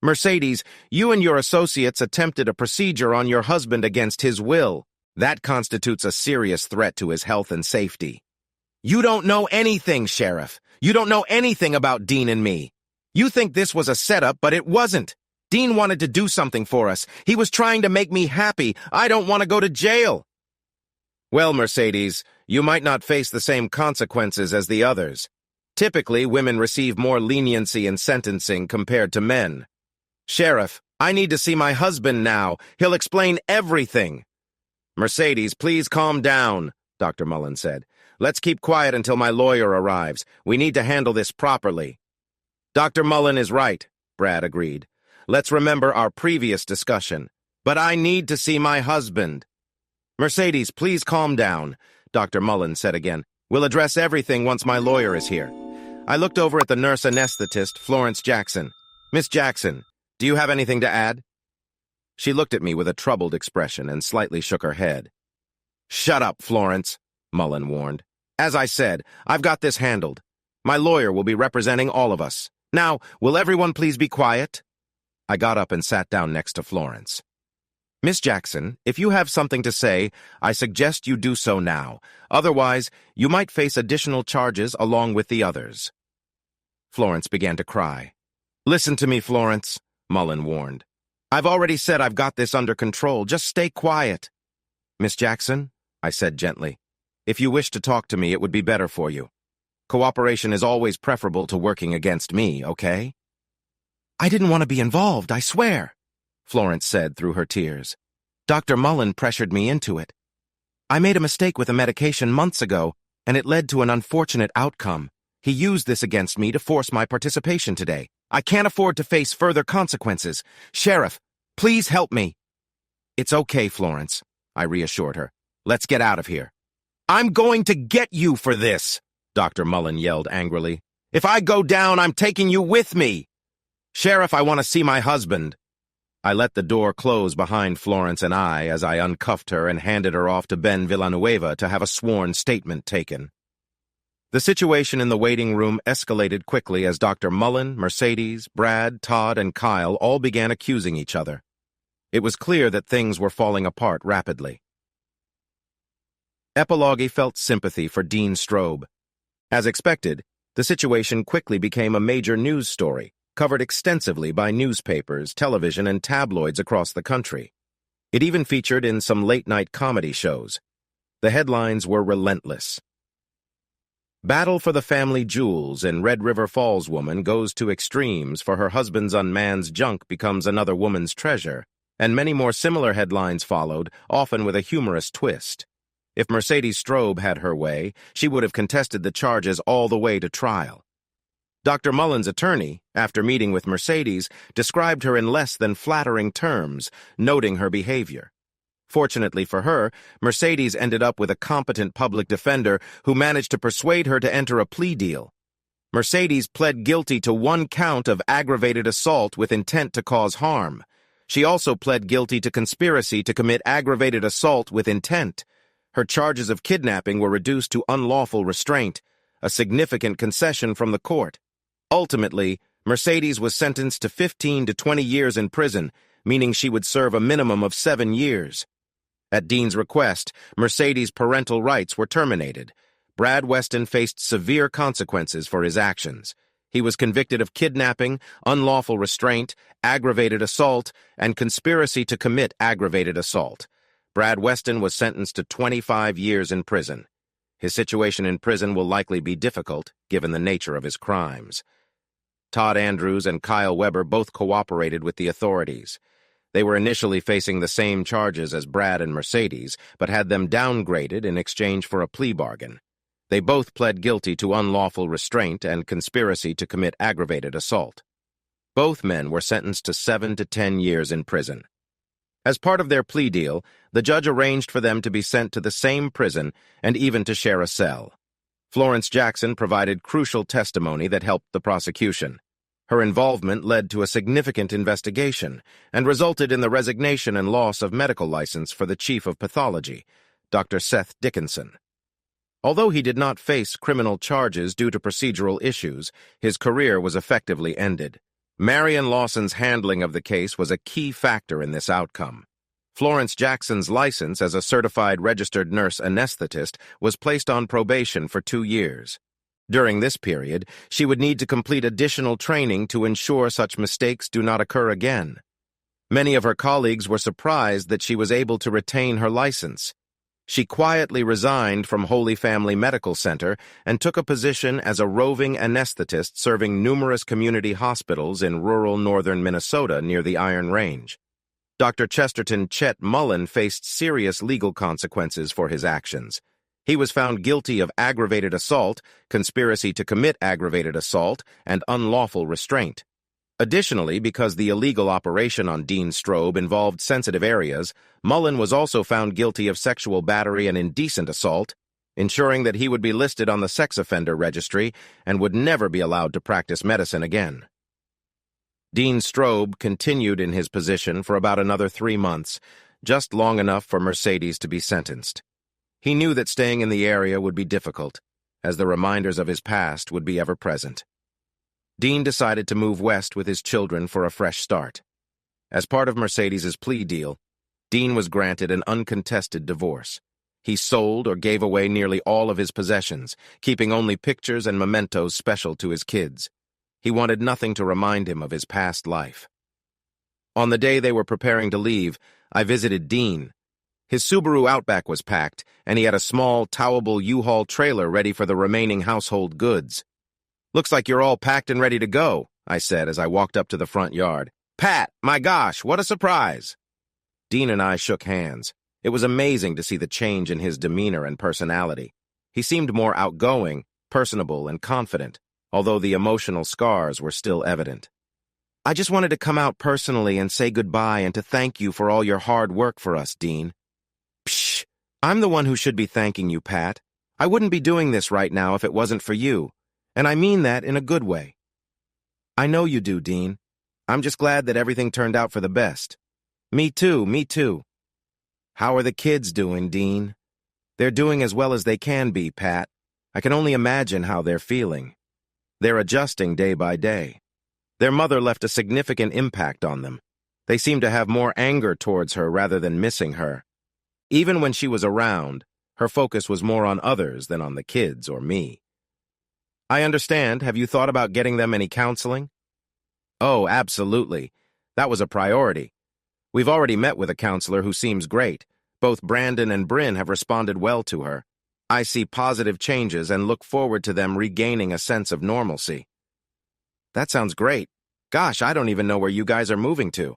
[SPEAKER 1] Mercedes, you and your associates attempted a procedure on your husband against his will. That constitutes a serious threat to his health and safety. You don't know anything, Sheriff. You don't know anything about Dean and me. You think this was a setup, but it wasn't. Dean wanted to do something for us. He was trying to make me happy. I don't want to go to jail. Well, Mercedes, you might not face the same consequences as the others. Typically, women receive more leniency in sentencing compared to men. Sheriff, I need to see my husband now. He'll explain everything. Mercedes, please calm down, Dr. Mullen said. Let's keep quiet until my lawyer arrives. We need to handle this properly. Dr. Mullen is right, Brad agreed. Let's remember our previous discussion. But I need to see my husband. Mercedes, please calm down, Dr. Mullen said again. We'll address everything once my lawyer is here. I looked over at the nurse anesthetist, Florence Jackson. Miss Jackson, do you have anything to add? She looked at me with a troubled expression and slightly shook her head. Shut up, Florence, Mullen warned. As I said, I've got this handled. My lawyer will be representing all of us. Now, will everyone please be quiet? I got up and sat down next to Florence. Miss Jackson, if you have something to say, I suggest you do so now. Otherwise, you might face additional charges along with the others. Florence began to cry. Listen to me, Florence, Mullen warned. I've already said I've got this under control. Just stay quiet. Miss Jackson, I said gently, if you wish to talk to me, it would be better for you. Cooperation is always preferable to working against me, okay? I didn't want to be involved, I swear, Florence said through her tears. Dr. Mullen pressured me into it. I made a mistake with a medication months ago, and it led to an unfortunate outcome. He used this against me to force my participation today. I can't afford to face further consequences. Sheriff, please help me. It's okay, Florence, I reassured her. Let's get out of here. I'm going to get you for this, Dr. Mullen yelled angrily. If I go down, I'm taking you with me. Sheriff, I want to see my husband. I let the door close behind Florence and I as I uncuffed her and handed her off to Ben Villanueva to have a sworn statement taken. The situation in the waiting room escalated quickly as Dr. Mullen, Mercedes, Brad, Todd, and Kyle all began accusing each other. It was clear that things were falling apart rapidly. Epilogue felt sympathy for Dean Strobe. As expected, the situation quickly became a major news story, covered extensively by newspapers, television, and tabloids across the country. It even featured in some late-night comedy shows. The headlines were relentless. Battle for the family jewels and Red River Falls woman goes to extremes for her husband's unmanned junk becomes another woman's treasure, and many more similar headlines followed, often with a humorous twist. If Mercedes Strobe had her way, she would have contested the charges all the way to trial. Dr. Mullen's attorney, after meeting with Mercedes, described her in less than flattering terms, noting her behavior. Fortunately for her, Mercedes ended up with a competent public defender who managed to persuade her to enter a plea deal. Mercedes pled guilty to 1 count of aggravated assault with intent to cause harm. She also pled guilty to conspiracy to commit aggravated assault with intent. Her charges of kidnapping were reduced to unlawful restraint, a significant concession from the court. Ultimately, Mercedes was sentenced to 15 to 20 years in prison, meaning she would serve a minimum of 7 years. At Dean's request, Mercedes' parental rights were terminated. Brad Weston faced severe consequences for his actions. He was convicted of kidnapping, unlawful restraint, aggravated assault, and conspiracy to commit aggravated assault. Brad Weston was sentenced to 25 years in prison. His situation in prison will likely be difficult, given the nature of his crimes. Todd Andrews and Kyle Weber both cooperated with the authorities. They were initially facing the same charges as Brad and Mercedes, but had them downgraded in exchange for a plea bargain. They both pled guilty to unlawful restraint and conspiracy to commit aggravated assault. Both men were sentenced to 7 to 10 years in prison. As part of their plea deal, the judge arranged for them to be sent to the same prison and even to share a cell. Florence Jackson provided crucial testimony that helped the prosecution. Her involvement led to a significant investigation and resulted in the resignation and loss of medical license for the chief of pathology, Dr. Seth Dickinson. Although he did not face criminal charges due to procedural issues, his career was effectively ended. Marion Lawson's handling of the case was a key factor in this outcome. Florence Jackson's license as a certified registered nurse anesthetist was placed on probation for 2 years. During this period, she would need to complete additional training to ensure such mistakes do not occur again. Many of her colleagues were surprised that she was able to retain her license. She quietly resigned from Holy Family Medical Center and took a position as a roving anesthetist serving numerous community hospitals in rural northern Minnesota near the Iron Range. Dr. Chesterton Chet Mullen faced serious legal consequences for his actions. He was found guilty of aggravated assault, conspiracy to commit aggravated assault, and unlawful restraint. Additionally, because the illegal operation on Dean Strobe involved sensitive areas, Mullen was also found guilty of sexual battery and indecent assault, ensuring that he would be listed on the sex offender registry and would never be allowed to practice medicine again. Dean Strobe continued in his position for about another 3 months, just long enough for Mercedes to be sentenced. He knew that staying in the area would be difficult, as the reminders of his past would be ever present. Dean decided to move west with his children for a fresh start. As part of Mercedes's plea deal, Dean was granted an uncontested divorce. He sold or gave away nearly all of his possessions, keeping only pictures and mementos special to his kids. He wanted nothing to remind him of his past life. On the day they were preparing to leave, I visited Dean. His Subaru Outback was packed, and he had a small, towable U-Haul trailer ready for the remaining household goods. "Looks like you're all packed and ready to go," I said as I walked up to the front yard. "Pat, my gosh, what a surprise!" Dean and I shook hands. It was amazing to see the change in his demeanor and personality. He seemed more outgoing, personable, and confident, although the emotional scars were still evident. "I just wanted to come out personally and say goodbye and to thank you for all your hard work for us, Dean." "Psh, I'm the one who should be thanking you, Pat. I wouldn't be doing this right now if it wasn't for you, and I mean that in a good way." "I know you do, Dean. I'm just glad that everything turned out for the best." Me too, me too." "How are the kids doing, Dean?" "They're doing as well as they can be, Pat. I can only imagine how they're feeling. They're adjusting day by day. Their mother left a significant impact on them. They seem to have more anger towards her rather than missing her. Even when she was around, her focus was more on others than on the kids or me." "I understand. Have you thought about getting them any counseling?" "Oh, absolutely. That was a priority. We've already met with a counselor who seems great. Both Brandon and Bryn have responded well to her. I see positive changes and look forward to them regaining a sense of normalcy." "That sounds great. Gosh, I don't even know where you guys are moving to."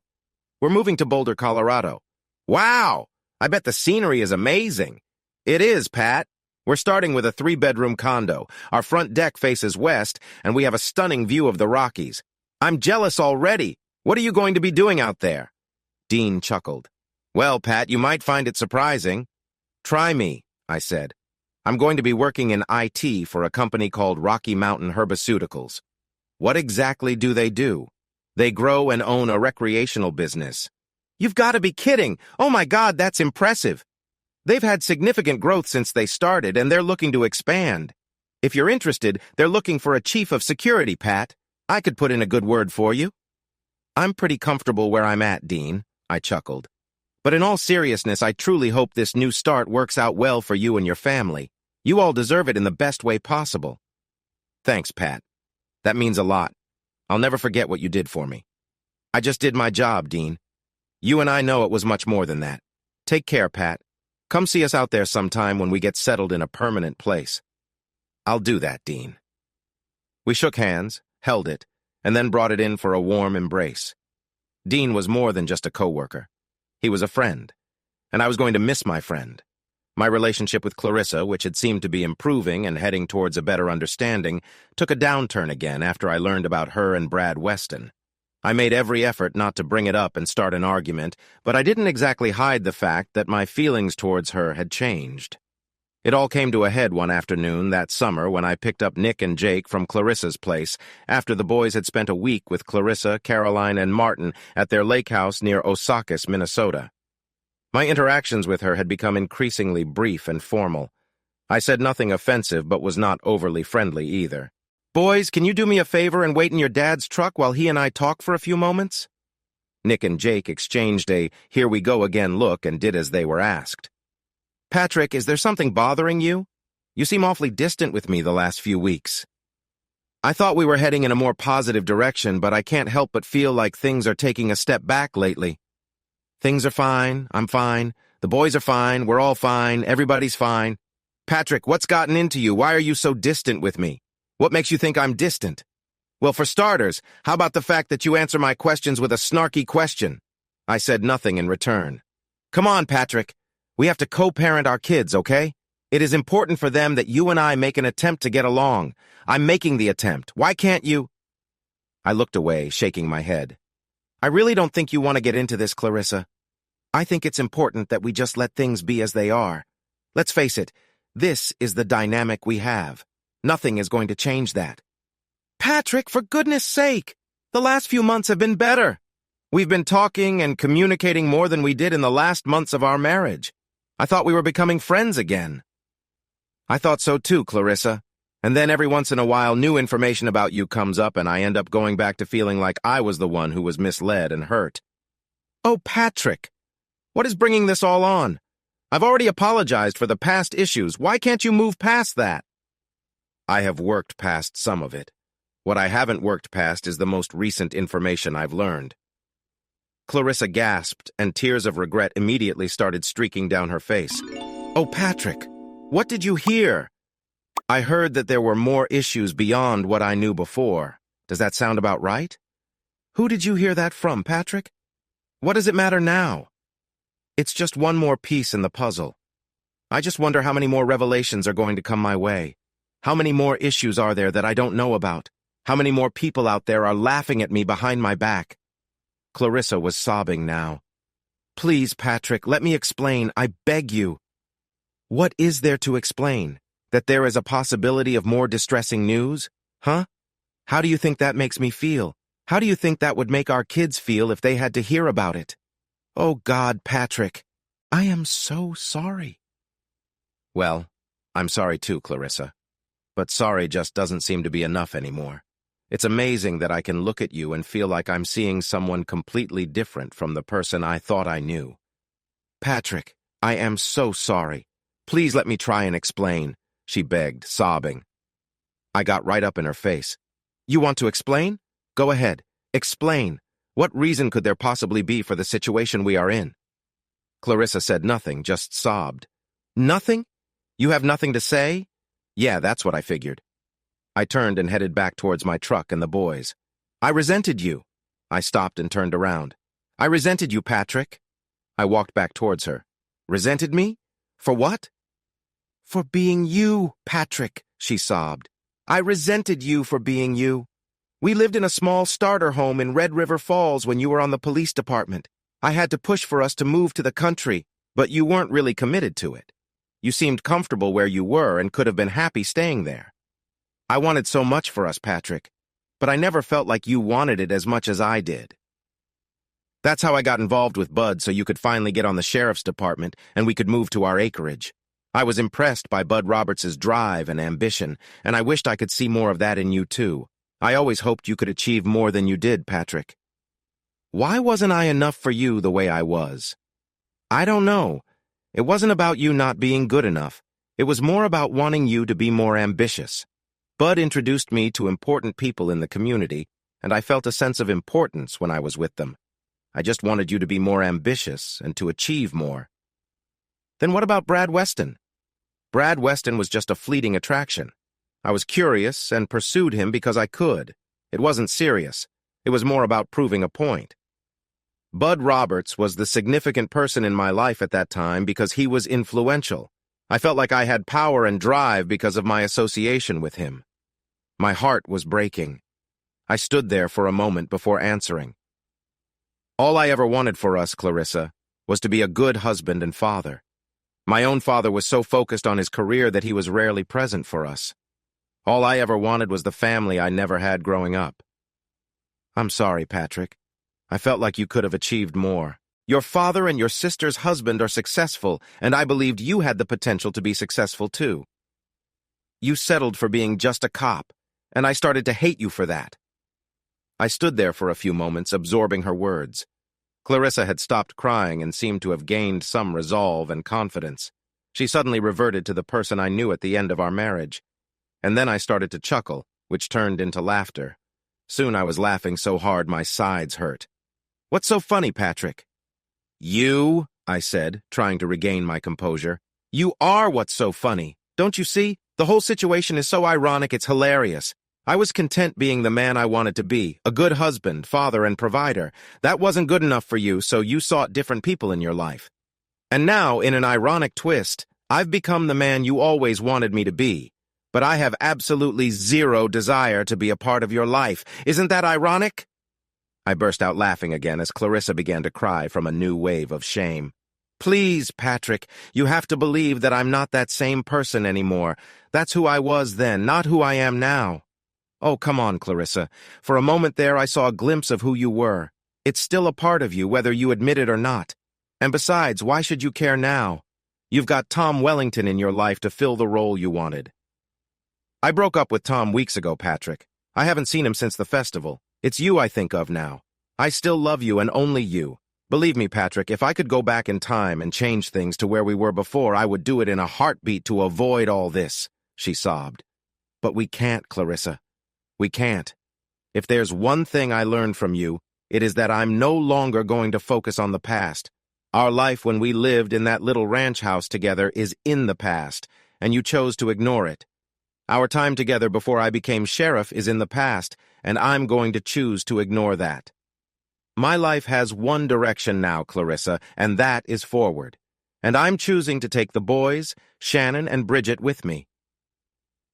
[SPEAKER 1] "We're moving to Boulder, Colorado." "Wow! I bet the scenery is amazing." "It is, Pat. We're starting with a 3-bedroom condo. Our front deck faces west, and we have a stunning view of the Rockies. I'm jealous already. What are you going to be doing out there?" Dean chuckled. "Well, Pat, you might find it surprising." "Try me," I said. "I'm going to be working in IT for a company called Rocky Mountain Herbaceuticals." "What exactly do they do?" "They grow and own a recreational business." "You've got to be kidding! Oh my God, that's impressive!" "They've had significant growth since they started, and they're looking to expand. If you're interested, they're looking for a chief of security, Pat. I could put in a good word for you." "I'm pretty comfortable where I'm at, Dean," I chuckled. "But in all seriousness, I truly hope this new start works out well for you and your family. You all deserve it in the best way possible." "Thanks, Pat. That means a lot. I'll never forget what you did for me." "I just did my job, Dean. You and I know it was much more than that. Take care, Pat. Come see us out there sometime when we get settled in a permanent place." "I'll do that, Dean." We shook hands, held it, and then brought it in for a warm embrace. Dean was more than just a coworker. He was a friend, and I was going to miss my friend. My relationship with Clarissa, which had seemed to be improving and heading towards a better understanding, took a downturn again after I learned about her and Brad Weston. I made every effort not to bring it up and start an argument, but I didn't exactly hide the fact that my feelings towards her had changed. It all came to a head one afternoon that summer when I picked up Nick and Jake from Clarissa's place after the boys had spent a week with Clarissa, Caroline, and Martin at their lake house near Osakis, Minnesota. My interactions with her had become increasingly brief and formal. I said nothing offensive but was not overly friendly either. Boys, can you do me a favor and wait in your dad's truck while he and I talk for a few moments? Nick and Jake exchanged a here we go again look and did as they were asked. Patrick, is there something bothering you? You seem awfully distant with me the last few weeks. I thought we were heading in a more positive direction, but I can't help but feel like things are taking a step back lately. Things are fine, I'm fine, the boys are fine, we're all fine, everybody's fine. Patrick, what's gotten into you? Why are you so distant with me? What makes you think I'm distant? Well, for starters, how about the fact that you answer my questions with a snarky question? I said nothing in return. Come on, Patrick. We have to co-parent our kids, okay? It is important for them that you and I make an attempt to get along. I'm making the attempt. Why can't you? I looked away, shaking my head. I really don't think you want to get into this, Clarissa. I think it's important that we just let things be as they are. Let's face it, this is the dynamic we have. Nothing is going to change that. Patrick, for goodness sake! The last few months have been better. We've been talking and communicating more than we did in the last months of our marriage. I thought we were becoming friends again. I thought so too, Clarissa. And then every once in a while, new information about you comes up and I end up going back to feeling like I was the one who was misled and hurt. Oh, Patrick! What is bringing this all on? I've already apologized for the past issues. Why can't you move past that? I have worked past some of it. What I haven't worked past is the most recent information I've learned. Clarissa gasped, and tears of regret immediately started streaking down her face. Oh, Patrick, what did you hear? I heard that there were more issues beyond what I knew before. Does that sound about right? Who did you hear that from, Patrick? What does it matter now? It's just one more piece in the puzzle. I just wonder how many more revelations are going to come my way. How many more issues are there that I don't know about? How many more people out there are laughing at me behind my back? Clarissa was sobbing now. Please, Patrick, let me explain. I beg you. What is there to explain? That there is a possibility of more distressing news? Huh? How do you think that makes me feel? How do you think that would make our kids feel if they had to hear about it? Oh God, Patrick, I am so sorry. Well, I'm sorry too, Clarissa. But sorry just doesn't seem to be enough anymore. It's amazing that I can look at you and feel like I'm seeing someone completely different from the person I thought I knew. Patrick, I am so sorry. Please let me try and explain, she begged, sobbing. I got right up in her face. You want to explain? Go ahead. Explain. What reason could there possibly be for the situation we are in? Clarissa said nothing, just sobbed. Nothing? You have nothing to say? Yeah, that's what I figured. I turned and headed back towards my truck and the boys. I resented you. I stopped and turned around. I resented you, Patrick. I walked back towards her. Resented me? For what? For being you, Patrick, she sobbed. I resented you for being you. We lived in a small starter home in Red River Falls when you were on the police department. I had to push for us to move to the country, but you weren't really committed to it. You seemed comfortable where you were and could have been happy staying there. I wanted so much for us, Patrick, but I never felt like you wanted it as much as I did. That's how I got involved with Bud, so you could finally get on the sheriff's department and we could move to our acreage. I was impressed by Bud Roberts' drive and ambition, and I wished I could see more of that in you too. I always hoped you could achieve more than you did, Patrick. Why wasn't I enough for you the way I was? I don't know. It wasn't about you not being good enough. It was more about wanting you to be more ambitious. Bud introduced me to important people in the community, and I felt a sense of importance when I was with them. I just wanted you to be more ambitious and to achieve more. Then what about Brad Weston? Brad Weston was just a fleeting attraction. I was curious and pursued him because I could. It wasn't serious. It was more about proving a point. Bud Roberts was the significant person in my life at that time because he was influential. I felt like I had power and drive because of my association with him. My heart was breaking. I stood there for a moment before answering. All I ever wanted for us, Clarissa, was to be a good husband and father. My own father was so focused on his career that he was rarely present for us. All I ever wanted was the family I never had growing up. I'm sorry, Patrick. I felt like you could have achieved more. Your father and your sister's husband are successful, and I believed you had the potential to be successful too. You settled for being just a cop, and I started to hate you for that." I stood there for a few moments, absorbing her words. Clarissa had stopped crying and seemed to have gained some resolve and confidence. She suddenly reverted to the person I knew at the end of our marriage. And then I started to chuckle, which turned into laughter. Soon I was laughing so hard my sides hurt. "What's so funny, Patrick?" "You," I said, trying to regain my composure. "You are what's so funny. Don't you see? The whole situation is so ironic it's hilarious. I was content being the man I wanted to be, a good husband, father, and provider. That wasn't good enough for you, so you sought different people in your life. And now, in an ironic twist, I've become the man you always wanted me to be. But I have absolutely zero desire to be a part of your life. Isn't that ironic?" I burst out laughing again as Clarissa began to cry from a new wave of shame. "Please, Patrick, you have to believe that I'm not that same person anymore. That's who I was then, not who I am now." "Oh, come on, Clarissa. For a moment there, I saw a glimpse of who you were. It's still a part of you, whether you admit it or not. And besides, why should you care now? You've got Tom Wellington in your life to fill the role you wanted." "I broke up with Tom weeks ago, Patrick. I haven't seen him since the festival. It's you I think of now. I still love you and only you. Believe me, Patrick, if I could go back in time and change things to where we were before, I would do it in a heartbeat to avoid all this," she sobbed. "But we can't, Clarissa. We can't. If there's one thing I learned from you, it is that I'm no longer going to focus on the past. Our life when we lived in that little ranch house together is in the past, and you chose to ignore it. Our time together before I became sheriff is in the past, and I'm going to choose to ignore that. My life has one direction now, Clarissa, and that is forward. And I'm choosing to take the boys, Shannon and Bridget, with me."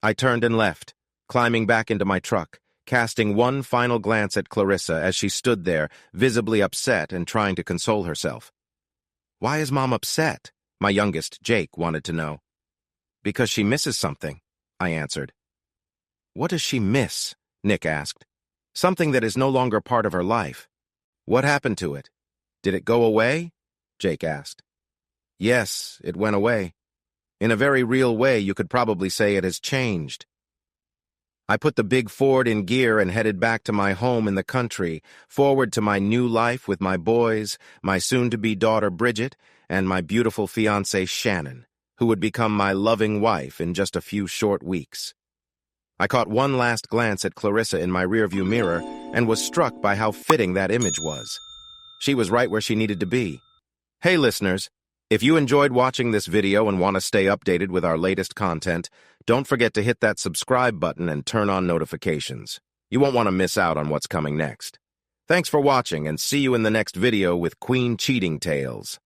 [SPEAKER 1] I turned and left, climbing back into my truck, casting one final glance at Clarissa as she stood there, visibly upset and trying to console herself. "Why is Mom upset?" my youngest, Jake, wanted to know. "Because she misses something," I answered. "What does she miss?" Nick asked. "Something that is no longer part of her life. What happened to it? Did it go away?" Jake asked. "Yes, it went away. In a very real way, you could probably say it has changed." I put the big Ford in gear and headed back to my home in the country, forward to my new life with my boys, my soon-to-be daughter Bridget, and my beautiful fiancée Shannon, who would become my loving wife in just a few short weeks. I caught one last glance at Clarissa in my rearview mirror and was struck by how fitting that image was. She was right where she needed to be. Hey, listeners, if you enjoyed watching this video and want to stay updated with our latest content, don't forget to hit that subscribe button and turn on notifications. You won't want to miss out on what's coming next. Thanks for watching, and see you in the next video with Queen Cheating Tales.